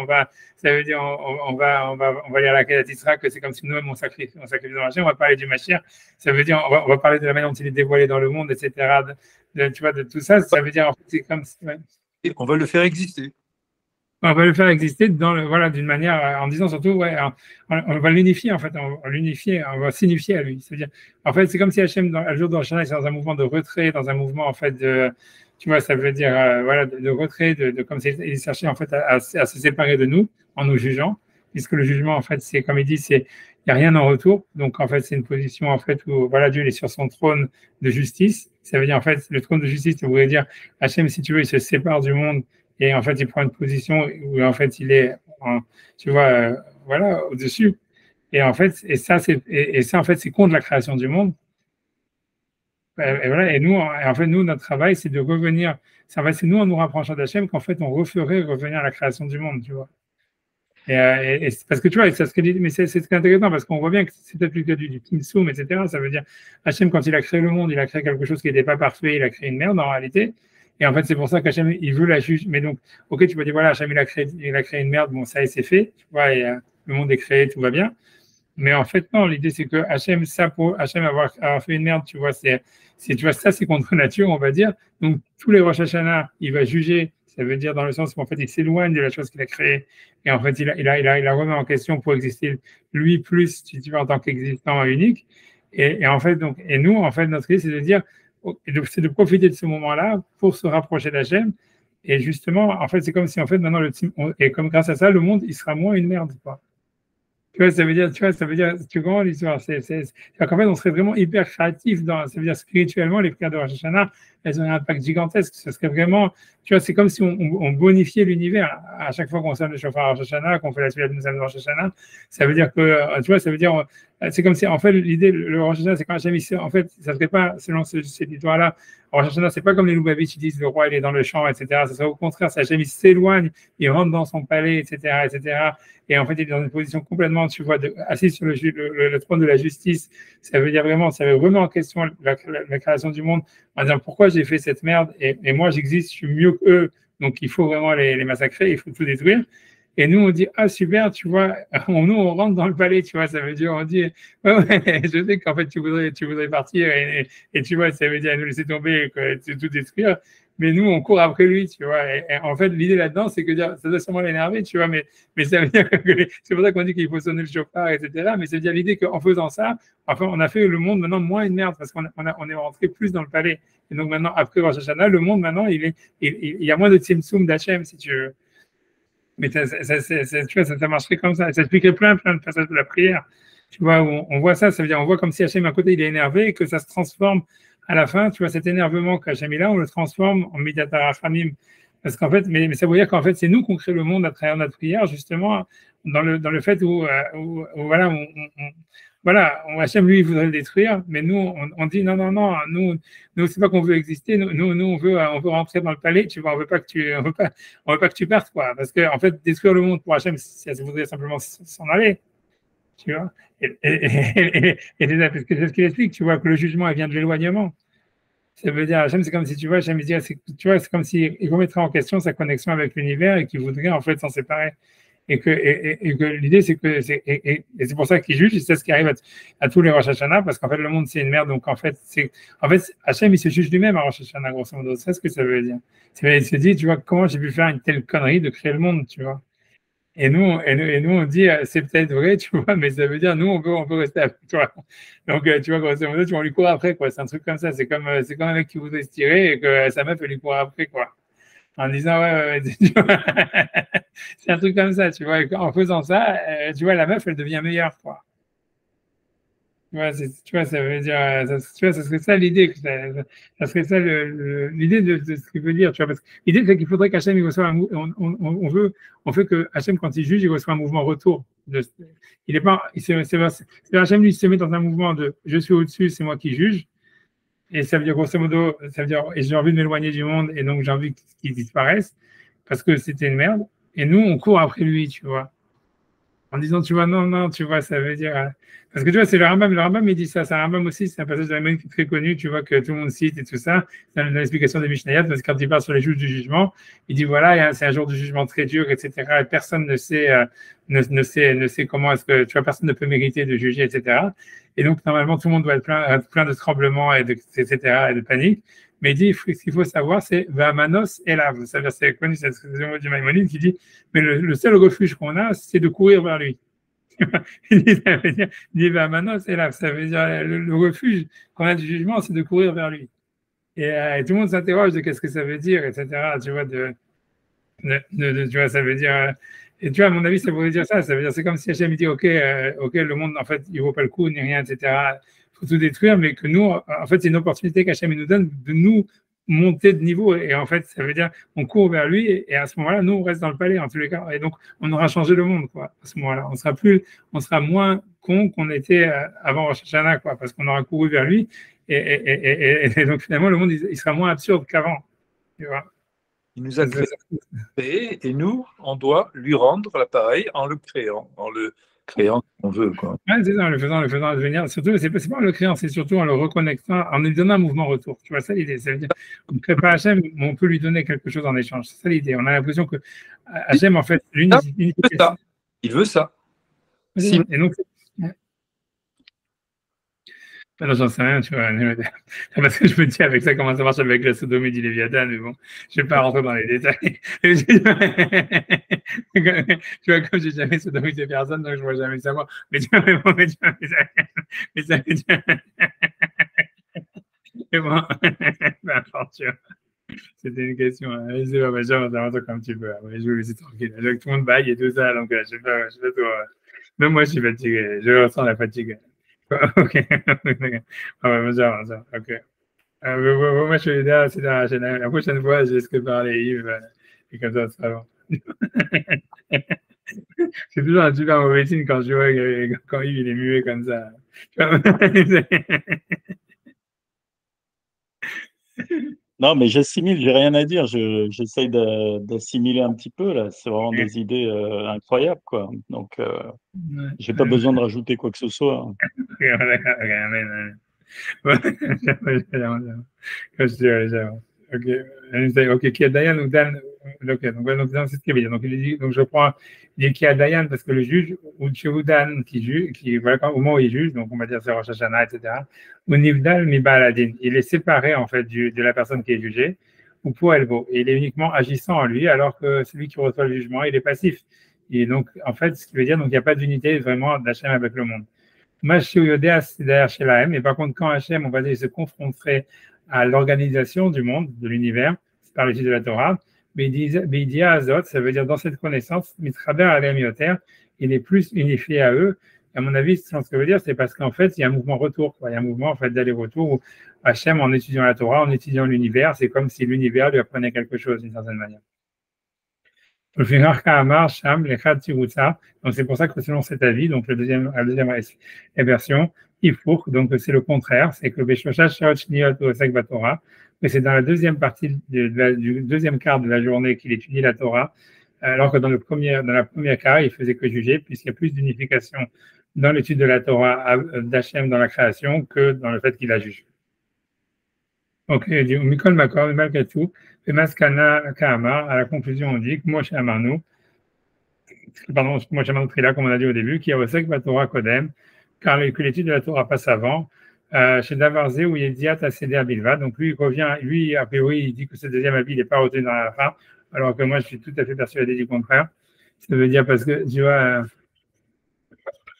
ça veut dire, on va lire la Kedat Yisra, que c'est comme si nous-mêmes on sacrifie dans la chaîne, on va parler du Mashiach, ça veut dire, on va parler de la manière dont il est dévoilé dans le monde, etc. Tu vois, de tout ça, ça veut dire, en fait, c'est comme si, ouais. Et on va le faire exister. On va le faire exister d'une manière, en disant surtout, ouais, on va l'unifier, en fait, on va signifier à lui. C'est-à-dire, en fait, c'est comme si Hachem, le jour de Rosh Hashanah, c'est dans un mouvement de retrait, dans un mouvement, en fait, tu vois, ça veut dire, voilà, de retrait, comme s'il cherchait, en fait, à se séparer de nous, en nous jugeant, puisque le jugement, en fait, c'est, comme il dit, il n'y a rien en retour. Donc, en fait, c'est une position, en fait, où, voilà, Dieu, il est sur son trône de justice. Ça veut dire, en fait, le trône de justice, ça voudrait dire, Hachem, si tu veux, il se sépare du monde. Et en fait, il prend une position où en fait, il est, tu vois, voilà, au-dessus. Et en fait, ça, en fait, c'est contre la création du monde. Et voilà. Et nous, en fait, notre travail, c'est de revenir. En fait, c'est nous, en nous rapprochant d'Hachem, qu'en fait, on referait revenir à la création du monde, tu vois. Et parce que tu vois, mais c'est très intéressant parce qu'on voit bien que c'est peut-être plus que du Timsoum, etc. Ça veut dire, Hachem, quand il a créé le monde, il a créé quelque chose qui n'était pas parfait, il a créé une merde en réalité. Et en fait, c'est pour ça qu'Hachem, il veut la juger. Mais donc, ok, tu peux dire, voilà, Hachem, il a créé une merde, bon, ça, c'est fait, tu vois, et le monde est créé, tout va bien. Mais en fait, non, l'idée, c'est que pour Hachem avoir fait une merde, tu vois, tu vois, ça, c'est contre nature, on va dire. Donc, tous les Rosh Hashanah, il va juger, ça veut dire dans le sens où, en fait, il s'éloigne de la chose qu'il a créée. Et en fait, il remet en question pour exister, lui, plus, tu vois, en tant qu'existant unique. Et en fait, donc, et nous, en fait, notre idée, c'est de dire, c'est de profiter de ce moment-là pour se rapprocher d'Hachem. Et justement, en fait, c'est comme si, en fait, maintenant, et comme grâce à ça, le monde, il sera moins une merde, quoi. Tu vois, ça veut dire, tu comprends l'histoire. qu'en fait, on serait vraiment hyper créatif ça veut dire spirituellement, les prières de Rosh Hashanah, elles ont un impact gigantesque. Ce serait vraiment, tu vois, c'est comme si on bonifiait l'univers. À chaque fois qu'on sonne le chauffard à Rosh Hashanah, qu'on fait la suite de Moussam de Rosh Hashanah, ça veut dire que, tu vois, ça veut dire, c'est comme si, en fait, l'idée, le Rosh Hashanah, c'est quand Hachem, en fait, ça serait pas, selon cette histoire-là, Rosh Hashanah, c'est pas comme les Lubavitch, ils disent le roi, il est dans le champ, etc. Ça serait au contraire, c'est Hachem, il s'éloigne, il rentre dans son palais, etc., etc. Et en fait, il est dans une position complètement, tu vois, assis sur le trône de la justice. Ça veut dire vraiment, ça veut vraiment en question la création du monde, en disant pourquoi j'ai fait cette merde et moi j'existe, je suis mieux qu'eux, donc il faut vraiment les massacrer, il faut tout détruire. Et nous, on dit, ah super, tu vois, nous, on rentre dans le palais, tu vois, ça veut dire, on dit, ouais, je sais qu'en fait, tu voudrais partir et tu vois, ça veut dire nous laisser tomber, tout détruire. Mais nous, on court après lui, tu vois. Et en fait, l'idée là-dedans, c'est que ça doit sûrement l'énerver, tu vois. Mais ça veut dire que c'est pour ça qu'on dit qu'il faut sonner le chauffard, etc. Mais ça veut dire l'idée qu'en faisant ça, enfin, on a fait le monde maintenant moins une merde parce qu'on est rentré plus dans le palais. Et donc maintenant, après Rosh Hashanah, le monde maintenant, il y a moins de Tzimtzum d'Hachem, si tu veux. Mais tu vois, ça marcherait comme ça. Ça expliquerait plein de passages de la prière. Tu vois, où on voit ça, ça veut dire, on voit comme si Hachem à côté, il est énervé et que ça se transforme à la fin. Tu vois, cet énervement qu'Hachem est là, on le transforme en Midat HaRachamim. Parce qu'en fait, mais ça veut dire qu'en fait, c'est nous qu'on crée le monde à travers notre prière, justement, dans le fait où voilà, voilà, Hachem, lui, il voudrait le détruire, mais nous, on dit non, nous, c'est pas qu'on veut exister, nous, on veut rentrer dans le palais, tu vois, on veut pas que tu partes, quoi, parce que, en fait, détruire le monde pour Hachem, ça voudrait simplement s'en aller, tu vois, parce que c'est ce qu'il explique, tu vois, que le jugement, il vient de l'éloignement. Ça veut dire, Hachem, c'est comme si, tu vois, Hachem, tu vois, c'est comme s'il remettrait en question sa connexion avec l'univers et qu'il voudrait en fait s'en séparer. Et que l'idée, c'est que c'est pour ça qu'il juge, et c'est ce qui arrive à tous les Rosh Hashanah, parce qu'en fait, le monde, c'est une merde. Donc, en fait, Hachem, il se juge lui-même à Rosh Hashanah, grosso modo. C'est ce que ça veut dire. Il se dit, tu vois, comment j'ai pu faire une telle connerie de créer le monde, tu vois. Et nous, on dit, c'est peut-être vrai, tu vois, mais ça veut dire, nous, on peut rester avec toi. Donc, tu vois, grosso modo, tu vas lui courir après, quoi. C'est un truc comme ça. C'est comme un mec qui voudrait se tirer et que sa meuf, elle lui court après, quoi. En disant, ouais, tu vois. C'est un truc comme ça, tu vois. En faisant ça, tu vois, la meuf, elle devient meilleure, quoi. Tu vois, ça veut dire, tu vois, ça serait ça l'idée, ça serait ça l'idée de ce qu'il veut dire, tu vois, parce que l'idée c'est qu'il faudrait qu'Hachem il reçoive on veut que Hachem quand il juge, il reçoit un mouvement retour. Il est pas, c'est Hachem lui il se met dans un mouvement de, je suis au-dessus, c'est moi qui juge, et ça veut dire grosso modo, ça veut dire, et j'ai envie de m'éloigner du monde, et donc j'ai envie qu'il disparaisse parce que c'était une merde, et nous on court après lui, tu vois. En disant, tu vois, non, non, tu vois, ça veut dire. Parce que tu vois, c'est le Rambam, il dit ça. C'est un Rambam aussi, c'est un passage de la Bible qui est très connu, tu vois, que tout le monde cite et tout ça. C'est dans l'explication des Mishnayot, parce que quand il parle sur les jours du jugement, il dit, voilà, c'est un jour de jugement très dur, etc. Et personne ne sait, ne sait comment est-ce que, tu vois, personne ne peut mériter de juger, etc. Et donc, normalement, tout le monde doit être plein de tremblements, etc., et de panique. Mais il dit, ce qu'il faut savoir, c'est Vamanos et là. C'est connu, c'est le mot du Maïmonide qui dit, mais le seul refuge qu'on a, c'est de courir vers lui. Il dit, Vamanos et là. Ça veut dire, le refuge qu'on a du jugement, c'est de courir vers lui. Et tout le monde s'interroge de qu'est-ce que ça veut dire, etc. Tu vois, tu vois, ça veut dire. Et tu vois, à mon avis, ça voudrait dire ça. Ça veut dire, c'est comme si Hachem dit, OK, le monde, en fait, il vaut pas le coup, ni rien, etc. Il faut tout détruire, mais que nous, en fait, c'est une opportunité qu'Hachem nous donne de nous monter de niveau. Et en fait, ça veut dire, on court vers lui, et à ce moment-là, nous, on reste dans le palais, en tous les cas. Et donc, on aura changé le monde, quoi, à ce moment-là. On sera moins con qu'on était avant Rosh Hashanah, quoi, parce qu'on aura couru vers lui. Et donc, finalement, le monde, il sera moins absurde qu'avant. Tu vois. Il nous a créé et nous, on doit lui rendre l'appareil en le créant comme on veut, quoi. Ouais, c'est ça, en le faisant advenir. Surtout, c'est pas en le créant, c'est surtout en le reconnectant, en lui donnant un mouvement retour. Tu vois, ça l'idée. Ça veut dire, on ne crée pas Hachem, mais on peut lui donner quelque chose en échange. C'est ça l'idée. On a l'impression que Hachem, en fait, l'unification. Il veut ça. Et donc, non, j'en sais rien, tu vois. Parce que je me dis avec ça comment ça marche avec la sodomie du Léviathan, mais bon, je ne vais pas rentrer dans les détails. Tu vois, comme j'ai jamais sodomisé personne, donc je ne vois jamais savoir. Mais tu vois, mais ça veut dire. Mais bon, peu importe, tu vois. C'était une question. Je sais pas, j'avance comme tu peux. Je vais laisser tranquille. Tout le monde baille et tout ça, donc je sais pas toi. Même moi, je suis fatigué. Je ressens la fatigue. Ok. Ok. Moi, je suis là, c'est la prochaine fois, je laisserai parler Yves, et comme ça sera bon. C'est toujours un super mauvais signe quand je vois quand Yves il est muet comme ça. Non, mais j'assimile, j'ai rien à dire. J'essaye d'assimiler un petit peu, là. C'est vraiment des idées incroyables, quoi. Donc, j'ai pas besoin de rajouter quoi que ce soit. Ok, qui a Dayan ou Dan. Ok, donc c'est ce qu'il veut dire. Donc, il dit, donc je prends, il dit qu'il y a Dayan parce que le juge, ou Dan qui juge, voilà, au moment où il juge, donc on va dire c'est Rosh Hashanah, etc. Ou Nivdal mi Baladin. Il est séparé, en fait, de la personne qui est jugée, ou pour Elbo. Et il est uniquement agissant en lui, alors que celui qui reçoit le jugement, il est passif. Et donc, en fait, ce qui veut dire, donc, il n'y a pas d'unité vraiment d'Hachem avec le monde. C'est derrière mais par contre, quand Hachem, on va dire, se confronterait à l'organisation du monde, de l'univers, c'est par le de la Torah, mais il dit à Azot, ça veut dire dans cette connaissance, Mitraber Alemioter, il est plus unifié à eux. Et à mon avis, ce que ça veut dire, c'est parce qu'en fait, il y a un mouvement retour, quoi. Il y a un mouvement en fait d'aller-retour où Hachem, en étudiant la Torah, en étudiant l'univers, c'est comme si l'univers lui apprenait quelque chose d'une certaine manière. Donc c'est pour ça que selon cet avis, donc la deuxième version, donc c'est le contraire, c'est que mais c'est dans la deuxième partie du deuxième quart de la journée qu'il étudie la Torah, alors que dans la première quart, il faisait que juger, puisqu'il y a plus d'unification dans l'étude de la Torah d'Hachem dans la création que dans le fait qu'il la juge. Donc, il dit, Mikol Makor, Malkatou, et Maskana Kahamar, à la conclusion, on dit que Moshe Amarnou, pardon, Moshe Amarnou Trila, comme on a dit au début, qui a Osek Batora Kodem, car que l'étude de la Torah passe avant, chez Davarze, où il est Diat Aseder Bilva. Donc, lui, il revient, lui, a priori, il dit que ce deuxième avis, il n'est pas retenu dans la fin, alors que moi, je suis tout à fait persuadé du contraire. Ça veut dire parce que, tu vois,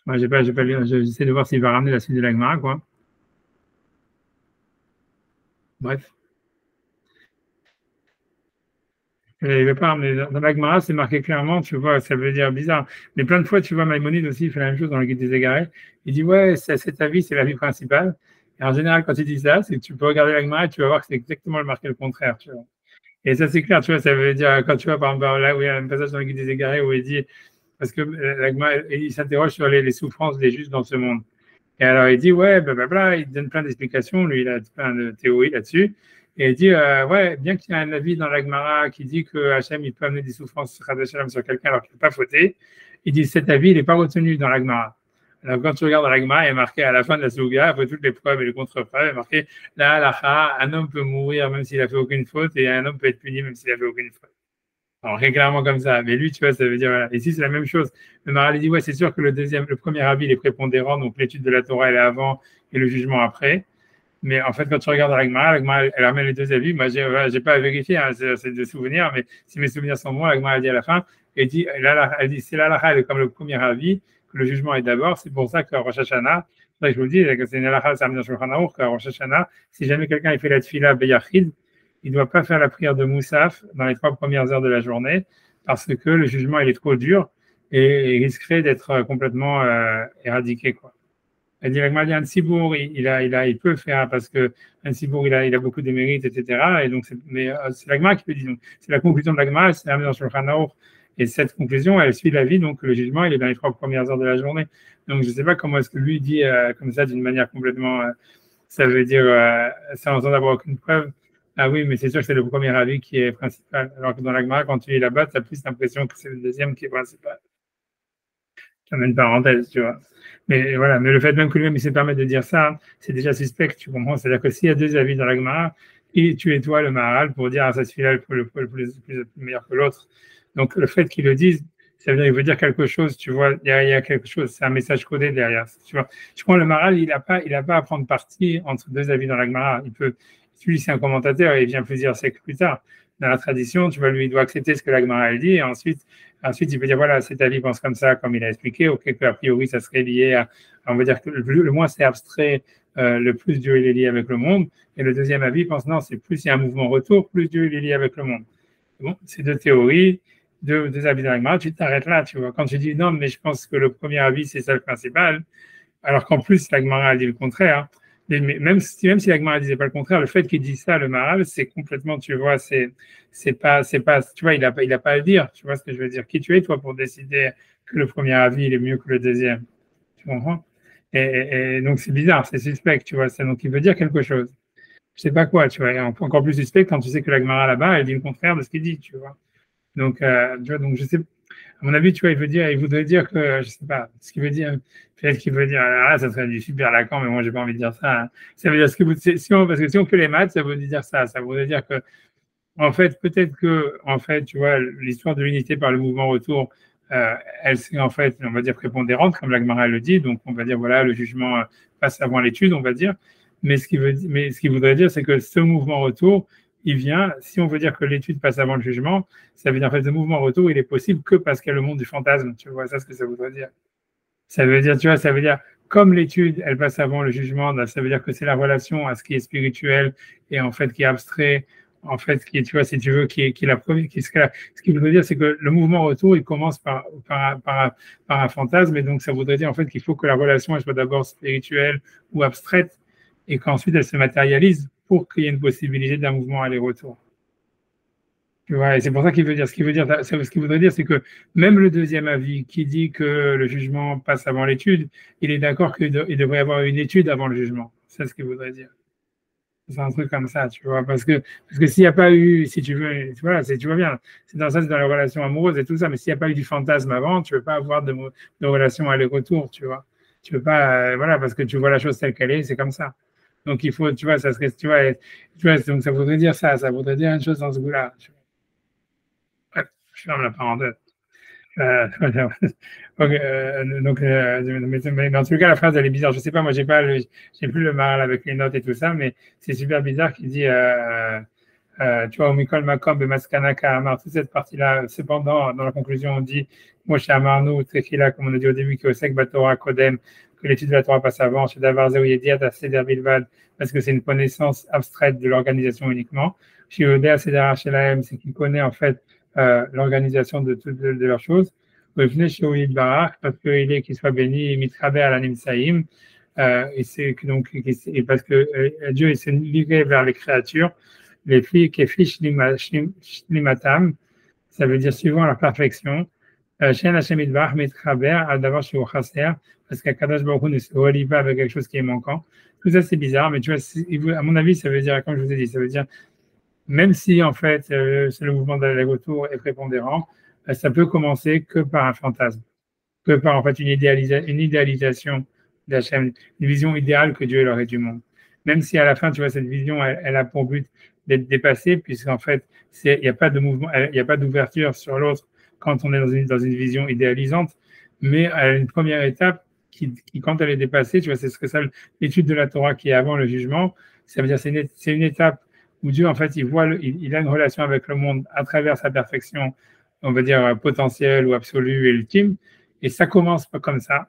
moi, j'ai pas lu, j'essaie de voir s'il va ramener la suite de la Gemara, quoi. Bref. Il veut pas ramener. Dans la Gemara, c'est marqué clairement, tu vois, ça veut dire bizarre. Mais plein de fois, tu vois, Maïmonide aussi, il fait la même chose dans le Guide des Égarés. Il dit, ouais, cet avis, c'est l'avis principal. Et en général, quand il dit ça, c'est que tu peux regarder la Gemara et tu vas voir que c'est exactement le marqué le contraire, tu vois. Et ça, c'est clair, tu vois, ça veut dire, quand tu vois, par exemple, là où il y a un passage dans le Guide des Égarés où il dit, parce que la Gemara, il s'interroge sur les souffrances des justes dans ce monde. Et alors, il dit, ouais, blablabla, il donne plein d'explications, lui, il a plein de théories là-dessus. Et il dit, ouais, bien qu'il y ait un avis dans la Gemara qui dit que Hachem, il peut amener des souffrances sur quelqu'un alors qu'il n'a pas fauté, il dit, cet avis, il n'est pas retenu dans la Gemara. Alors, quand tu regardes dans la Gemara, il est marqué à la fin de la Souga, après toutes les preuves et les contre-preuves, il est marqué, là, halakha, un homme peut mourir même s'il n'a fait aucune faute, et un homme peut être puni même s'il n'a fait aucune faute. Alors, régulièrement comme ça. Mais lui, tu vois, ça veut dire, voilà. Ici, c'est la même chose. Le Maharal dit, ouais, c'est sûr que le premier avis, il est prépondérant, donc l'étude de la Torah, elle est avant et le jugement après. Mais en fait, quand tu regardes la Gemara, elle ramène les deux avis. Moi, j'ai pas à vérifier, hein, c'est des souvenirs, mais si mes souvenirs sont bons, la Gemara, elle dit à la fin, elle dit, c'est l'halakha, elle est comme le premier avis, que le jugement est d'abord. C'est pour ça qu'à Rosh Hashanah, c'est ça que je vous le dis, c'est une halakha, ça amène dans Shulchan Aruch, qu'à Rosh Hashanah, si jamais quelqu'un il fait la tfila beyachid, il ne doit pas faire la prière de Moussaf dans les 3 premières heures de la journée parce que le jugement il est trop dur et il risquerait d'être complètement éradiqué, quoi. Elle dit un Sibour, il peut faire parce que un Sibour, il a beaucoup de mérites, etc. Et donc, c'est l'Agma qui le dit. Donc, c'est la conclusion de l'Agma, c'est amené dans Shulchan Aruch. Et cette conclusion, elle suit la vie, donc le jugement, il est dans les 3 premières heures de la journée. Donc, je ne sais pas comment est-ce que lui dit comme ça d'une manière complètement, ça veut dire sans avoir aucune preuve. Ah oui, mais c'est sûr que c'est le premier avis qui est principal. Alors que dans l'Agma, quand tu es là-bas, tu as plus l'impression que c'est le deuxième qui est principal. Ça met une parenthèse, tu vois. Mais voilà, mais le fait même que lui-même il se permet de dire ça, c'est déjà suspect, tu comprends. C'est-à-dire que s'il y a 2 avis dans la Gemara, et tu es toi le Maharal pour dire ça celui-là le plus meilleur que l'autre. Donc le fait qu'il le dise, ça veut dire qu'il veut dire quelque chose, tu vois. Il y a quelque chose, c'est un message codé derrière, tu vois. Je crois que le Maharal il a pas à prendre parti entre 2 avis dans la Gemara. Lui c'est un commentateur et il vient plusieurs siècles plus tard. Dans la tradition, tu vois, lui il doit accepter ce que la Gemara elle dit et ensuite il peut dire, voilà, cet avis pense comme ça, comme il a expliqué, ok, qu'a priori, ça serait lié à, on va dire que le moins c'est abstrait, le plus Dieu il est lié avec le monde. Et le deuxième avis pense, non, c'est plus il y a un mouvement retour, plus Dieu il est lié avec le monde. Bon, c'est 2 théories, 2 avis dans la Gemara, tu t'arrêtes là, tu vois. Quand tu dis, non, mais je pense que le premier avis, c'est ça le principal, alors qu'en plus, la Gemara a dit le contraire. Mais même si la Gemara disait pas le contraire, le fait qu'il dise ça, le Maharal, c'est complètement, tu vois, c'est pas, tu vois, il a pas à le dire, tu vois ce que je veux dire. Qui tu es, toi, pour décider que le premier avis, il est mieux que le deuxième? Tu comprends? Et donc, c'est bizarre, c'est suspect, tu vois, donc il veut dire quelque chose. Je sais pas quoi, tu vois, et encore plus suspect quand tu sais que la Gemara là-bas, elle dit le contraire de ce qu'il dit, tu vois. Donc, tu vois, donc je sais, à mon avis, tu vois, il voudrait dire que, je sais pas, ce qu'il veut dire, peut-être qu'il veut dire, ah, ça serait du super Lacan, mais moi, j'ai pas envie de dire ça. Hein. Ça veut dire parce que si on fait les maths, ça veut dire ça. Ça voudrait dire que, en fait, peut-être que, en fait, tu vois, l'histoire de l'unité par le mouvement retour, elle c'est en fait, on va dire, prépondérante, comme la Gemara le dit. Donc, on va dire, voilà, le jugement passe avant l'étude, on va dire. Mais ce qu'il voudrait dire, c'est que ce mouvement retour, il vient, si on veut dire que l'étude passe avant le jugement, ça veut dire en fait le mouvement retour, il est possible que parce qu'il y a le monde du fantasme. Tu vois, ça, ce que ça voudrait dire. Ça veut dire, tu vois, ça veut dire, comme l'étude, elle passe avant le jugement, ça veut dire que c'est la relation à ce qui est spirituel et en fait qui est abstrait, en fait, qui est, tu vois, si tu veux, qui est la première, ce qui voudrait dire, c'est que le mouvement retour, il commence par un fantasme, et donc ça voudrait dire en fait qu'il faut que la relation elle soit d'abord spirituelle ou abstraite, et qu'ensuite elle se matérialise pour qu'il y ait une possibilité d'un mouvement aller-retour. Tu vois, et c'est pour ça qu'il veut dire, ce qu'il voudrait dire, c'est que même le deuxième avis qui dit que le jugement passe avant l'étude, il est d'accord qu'il devrait y avoir une étude avant le jugement. C'est ce qu'il voudrait dire. C'est un truc comme ça, tu vois, parce que s'il n'y a pas eu, si tu veux, voilà, tu vois bien, c'est dans les relations amoureuses et tout ça, mais s'il n'y a pas eu du fantasme avant, tu ne peux pas avoir de relation aller-retour, tu vois. Tu peux pas, voilà, parce que tu vois la chose telle qu'elle est, c'est comme ça. Donc, il faut, tu vois, ça serait, tu vois, donc ça voudrait dire ça voudrait dire une chose dans ce goût-là. Ouais, je ferme la parenthèse. Donc, mais en tout cas, la phrase, elle est bizarre. Je sais pas, moi, j'ai plus le Maral avec les notes et tout ça, mais c'est super bizarre qu'il dit, tu vois, au Mikol Makom, Maskana Kahamar, toute cette partie-là. Cependant, dans la conclusion, on dit, moi, chez Amarnou, Trekila, comme on a dit au début, qui Osek Batora Kodem, que l'étude de la Torah passe avant, chez Davar Zéouiediat, à Seder Bilvad, parce que c'est une connaissance abstraite de l'organisation uniquement. Chez Odea Seder Helaem, c'est qu'il connaît, en fait, l'organisation de toutes de leurs choses. Revenez chez Ouïd Barak, parce qu'il est qu'il soit béni, Mitraber à l'Anim Saïm, et c'est donc, et parce que Dieu s'est livré vers les créatures, les filles qui fichent limatam, ça veut dire suivant leur perfection. Shen Hashem Idbar, Mitraber, d'abord chez Ochaser, parce qu'Akadosh Baruch Hu ne se relie pas avec quelque chose qui est manquant. Tout ça, c'est bizarre, mais tu vois, à mon avis, ça veut dire, comme je vous ai dit, ça veut dire, même si en fait c'est le mouvement d'aller-retour est prépondérant, ça peut commencer que par un fantasme, que par en fait une idéalisation d'Hachem, une vision idéale que Dieu aurait du monde. Même si à la fin, tu vois, cette vision, elle a pour but d'être dépassée, puisqu'en fait, il n'y a pas de mouvement, il n'y a pas d'ouverture sur l'autre quand on est dans une vision idéalisante, mais à une première étape qui, quand elle est dépassée, tu vois, c'est ce que ça, l'étude de la Torah qui est avant le jugement, ça veut dire c'est une étape où Dieu, en fait, il a une relation avec le monde à travers sa perfection, on va dire potentielle ou absolue et ultime, et ça commence pas comme ça.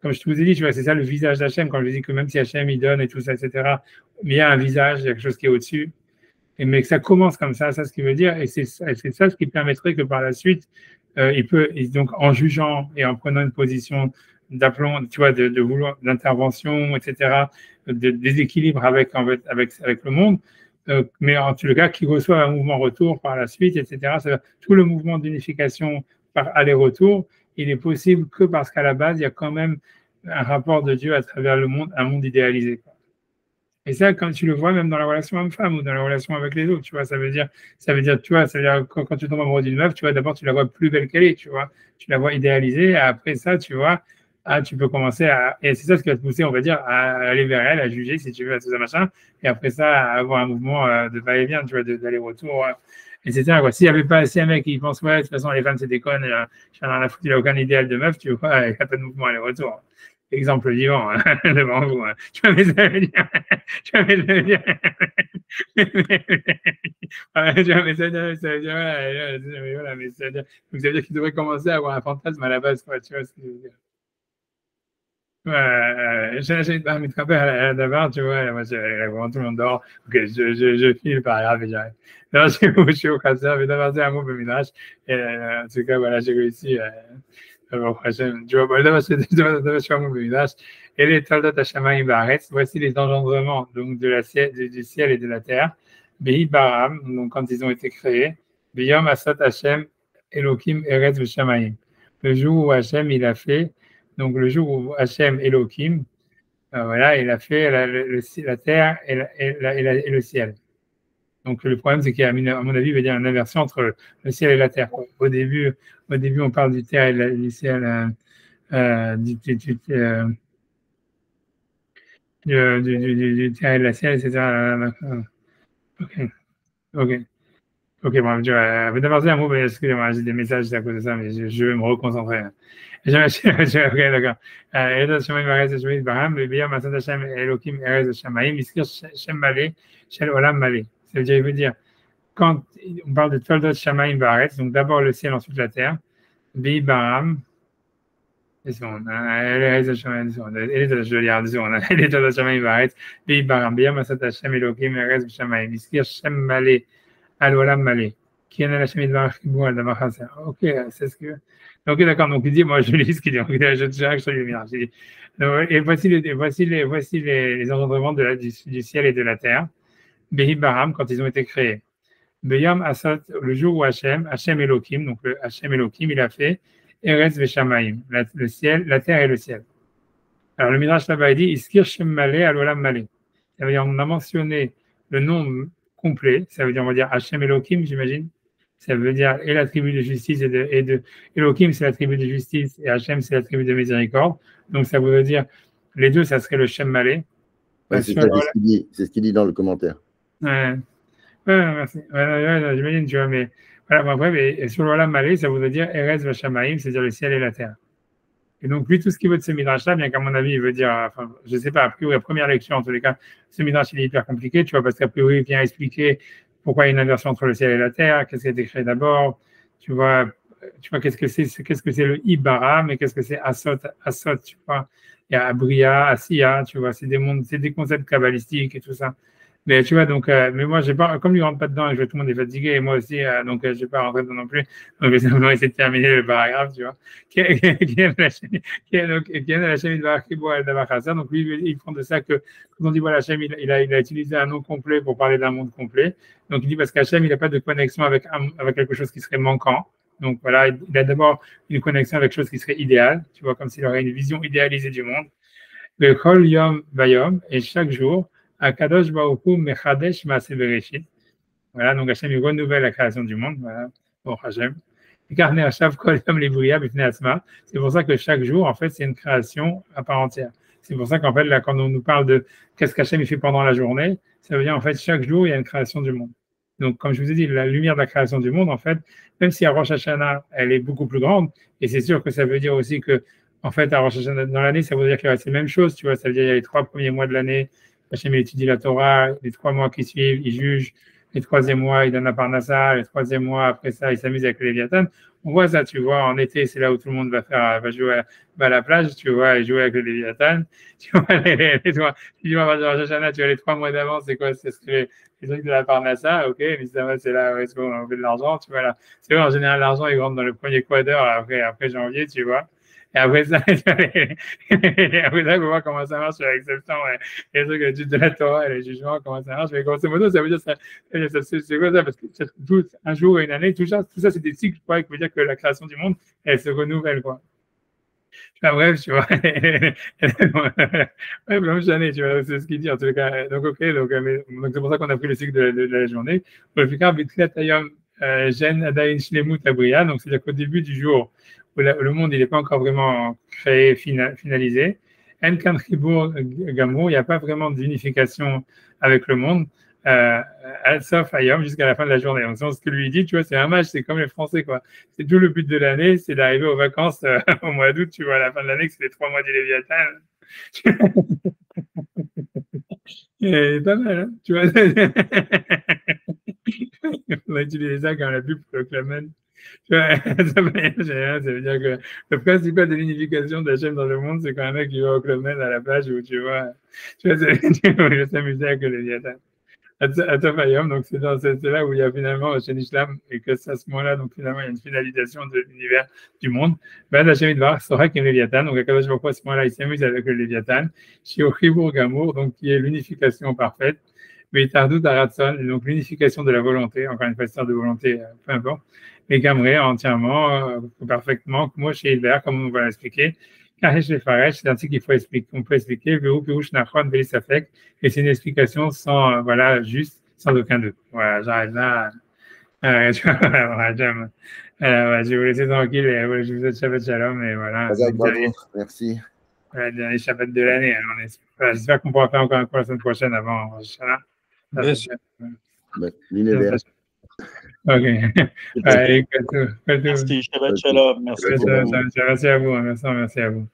Comme je vous ai dit, tu vois, c'est ça le visage d'Hachem, quand je dis que même si Hachem, il donne et tout ça, etc., mais il y a un visage, il y a quelque chose qui est au-dessus, mais que ça commence comme ça ce qui veut dire, et c'est ça ce qui permettrait que par la suite, donc en jugeant et en prenant une position d'aplomb, tu vois, de vouloir d'intervention, etc., de déséquilibre avec le monde, mais en tout cas, qui reçoit un mouvement retour par la suite, etc. Tout le mouvement d'unification par aller-retour, il est possible que parce qu'à la base, il y a quand même un rapport de Dieu à travers le monde, un monde idéalisé. Et ça, quand tu le vois même dans la relation homme-femme ou dans la relation avec les autres, tu vois, ça veut dire, tu vois, ça veut dire quand tu tombes amoureux d'une meuf, tu vois, d'abord tu la vois plus belle qu'elle est, tu vois, tu la vois idéalisée, et après ça, tu vois, tu peux commencer et c'est ça ce qui va te pousser, on va dire, à aller vers elle, à juger si tu veux, à tout ça, machin, et après ça, à avoir un mouvement de va-et-vient, tu vois, d'aller-retour, etc. Quoi. S'il n'y avait pas si un mec qui pense, ouais, de toute façon, les femmes, c'est des connes, j'en ai rien à foutre, il n'a aucun idéal de meuf, tu vois, il n'y a pas de mouvement aller-retour. Exemple vivant, devant vous. Tu vois, mais ça veut dire. Tu vois, mais ça veut dire. Tu vois, mais ça veut dire. Voilà, mais ça veut dire. Donc, ça veut dire qu'il devrait commencer à avoir un fantasme à la base, quoi. Tu vois ce que je veux dire. J'ai pas mis d'abord, tu vois, moi, vraiment tout le monde dort. Ok, je file, pas grave, et j'arrête. Non, je suis au concert, mais d'abord, c'est un mot de ménage. Et en tout cas, voilà, j'ai réussi. Tu vois, et les Toldot Hashamaim Baaretz, voici les engendrements donc du ciel et de la terre. Behi Baram, donc quand ils ont été créés. Beyom Asot Hashem Elohim Eretz V'Shamayim. Le jour où Hashem il a fait, donc le jour où Hashem Elohim, voilà, il a fait la terre et le ciel. Donc le problème, c'est qu'il y a, à mon avis, il va y avoir une inversion entre le ciel et la terre. Au début, on parle du terre et du ciel, du terre et de la ciel, etc. Ok. Bon, je vais d'abord un mot, mais excusez-moi, j'ai des messages à cause de ça, mais je vais me reconcentrer. Ok, d'accord. Edo Shemaim Arez Shemaim Barham, Beyam Asad Hashem Elohim Erez Shemaim, Iskir Shem Malé, Shel Olam Malé. Ça veut dire, il veut dire, quand on parle de Toldot Shamaim Baaretz, donc d'abord le ciel, ensuite la terre, Bi Baram, et son, elle est Toldot Shamaim Baaretz, Bi Baram, Biyam Asat Hashem Elohim Erez Shamaim, Iskir Shem Malé, Al Olam Malé, qui en a la Shemid Barach Kibou Al Damar Haser. Ok, c'est ce que. Ok, d'accord, donc il dit, moi je lis ce qu'il dit, je lui mirage. Et voici les engendrements du ciel et de la terre, Bi Baram, quand ils ont été créés. Beyam Asat, le jour où Hashem Elohim, donc le Hashem Elohim, il a fait Eretz Veshamaim, le ciel, la terre et le ciel. Alors le Midrash là-bas, il dit Iskir Shem Malé al Olam Malé. Ça veut dire, on a mentionné le nom complet, ça veut dire, on va dire Hashem Elohim, j'imagine. Ça veut dire et la tribu de justice et de Elohim, c'est la tribu de justice et Hashem, c'est la tribu de miséricorde. Donc ça veut dire, les deux, ça serait le Shem Malé. Ouais, c'est ce qu'il dit. C'est ce qu'il dit dans le commentaire. Ouais, merci. J'imagine, tu vois, mais voilà, bon, après, mais sur le Olam Malé, ça voudrait dire Erez Vashamaim, c'est-à-dire le ciel et la terre. Et donc, lui, tout ce qu'il veut de ce midrash-là, bien qu'à mon avis, il veut dire, enfin, je ne sais pas, a priori, la première lecture, en tous les cas, ce midrash, il est hyper compliqué, tu vois, parce qu'a priori, il vient expliquer pourquoi il y a une inversion entre le ciel et la terre, qu'est-ce qui a été créé d'abord, tu vois, qu'est-ce que c'est le Ibara, mais qu'est-ce que c'est Asot, tu vois. Il y a Abria, Asiya, tu vois, c'est des concepts kabbalistiques et tout ça. Mais tu vois, donc, mais moi, j'ai pas, comme il rentre pas dedans, et tout le monde est fatigué, et moi aussi, donc, je vais pas rentrer dedans non plus. Donc, je vais simplement essayer de terminer le paragraphe, tu vois. Qui aime la chaîne de donc, lui, il prend de ça que, quand on dit, voilà, Hachem, il a utilisé un nom complet pour parler d'un monde complet. Donc, il dit, parce qu'Hachem, il n'a pas de connexion avec quelque chose qui serait manquant. Donc, voilà, il a d'abord une connexion avec quelque chose qui serait idéal, tu vois, comme s'il aurait une vision idéalisée du monde. Le Kol Yom Bayom, et chaque jour, Akadosh Baruch Hu Mechadesh Maaseh Bereshit. Voilà, donc Hachem, il renouvelle la création du monde. Voilà, bon, Hachem. C'est pour ça que chaque jour, en fait, c'est une création à part entière. C'est pour ça qu'en fait, là, quand on nous parle de qu'est-ce qu'Hachem fait pendant la journée, ça veut dire, en fait, chaque jour, il y a une création du monde. Donc, comme je vous ai dit, la lumière de la création du monde, en fait, même si à Rosh Hashanah, elle est beaucoup plus grande, et c'est sûr que ça veut dire aussi que, en fait, à Rosh Hashanah, dans l'année, ça veut dire qu'il y a ces mêmes choses, tu vois, ça veut dire qu'il y a les 3 premiers mois de l'année, Hachem, il étudie la Torah, les 3 mois qui suivent, il juge, les 3e mois, il donne la Parnassa, les 3e mois, après ça, il s'amuse avec le Léviathan. On voit ça, tu vois, en été, c'est là où tout le monde va jouer à la plage, tu vois, et jouer avec le Léviathan. Tu vois, tu vois, tu vois, les 3 mois d'avance, c'est quoi? C'est les trucs de la Parnassa, ok, mais ça va, c'est là où est-ce qu'on fait de l'argent, tu vois, là. C'est vrai, en général, l'argent, il rentre dans le premier quater après janvier, tu vois. Et après ça, après ça, il faut voir comment ça marche sur l'exception, les trucs de la Torah et les jugements, comment ça marche. Mais grosso modo, ça veut dire c'est quoi ça? Parce que tout, un jour et une année, tout ça c'est des cycles, quoi, qui veut dire que la création du monde, elle se renouvelle, quoi. Enfin, bref, tu vois. Ouais, blanche année, tu vois, c'est ce qu'il dit en tout cas. Donc, ok, donc c'est pour ça qu'on a pris le cycle de la journée. Donc, c'est-à-dire qu'au début du jour, où le monde il n'est pas encore vraiment créé, finalisé, il n'y a pas vraiment d'unification avec le monde, sauf Ayom jusqu'à la fin de la journée. Donc, ce que lui dit, tu vois, c'est un match, c'est comme les Français, quoi. C'est tout le but de l'année, c'est d'arriver aux vacances au mois d'août, tu vois, à la fin de l'année, que c'est les 3 mois du Léviathan. Et pas mal, hein, tu vois. On va utiliser ça quand la pub pour le Clement. Ça veut dire que le principal de l'unification d'Hachem dans le monde, c'est quand un mec qui va au Club Med à la plage où tu vois tu vas s'amuser avec le Léviathan. Atofayom, donc c'est là où il y a finalement Shenishlam et que c'est à ce moment-là, donc finalement il y a une finalisation de l'univers du monde. Ben Hachem Idvar, Sorak et Léviathan, donc à Kadosh Baruch Hu, à ce moment-là, il s'amuse avec le Léviathan, Shiochibur Gamour, donc qui est l'unification parfaite, mais Tardut Aratson, donc l'unification de la volonté, encore une fois, histoire de volonté, peu importe, mais Gamré entièrement, parfaitement, moi chez Hilbert, comme on va l'expliquer. C'est ainsi qu'il faut expliquer, qu'on peut expliquer, et c'est une explication sans, voilà, juste, sans aucun doute. Voilà, j'arrête là. Je vais vous laisser tranquille et je vous souhaite Shabbat Shalom et voilà. Bravo, merci. Voilà, le dernier Shabbat de l'année. Voilà, j'espère qu'on pourra faire encore un coup la semaine prochaine avant Shabbat. L'univers. Ok. Merci, Shabbat Shalom. Merci beaucoup. Merci à vous. Merci à vous.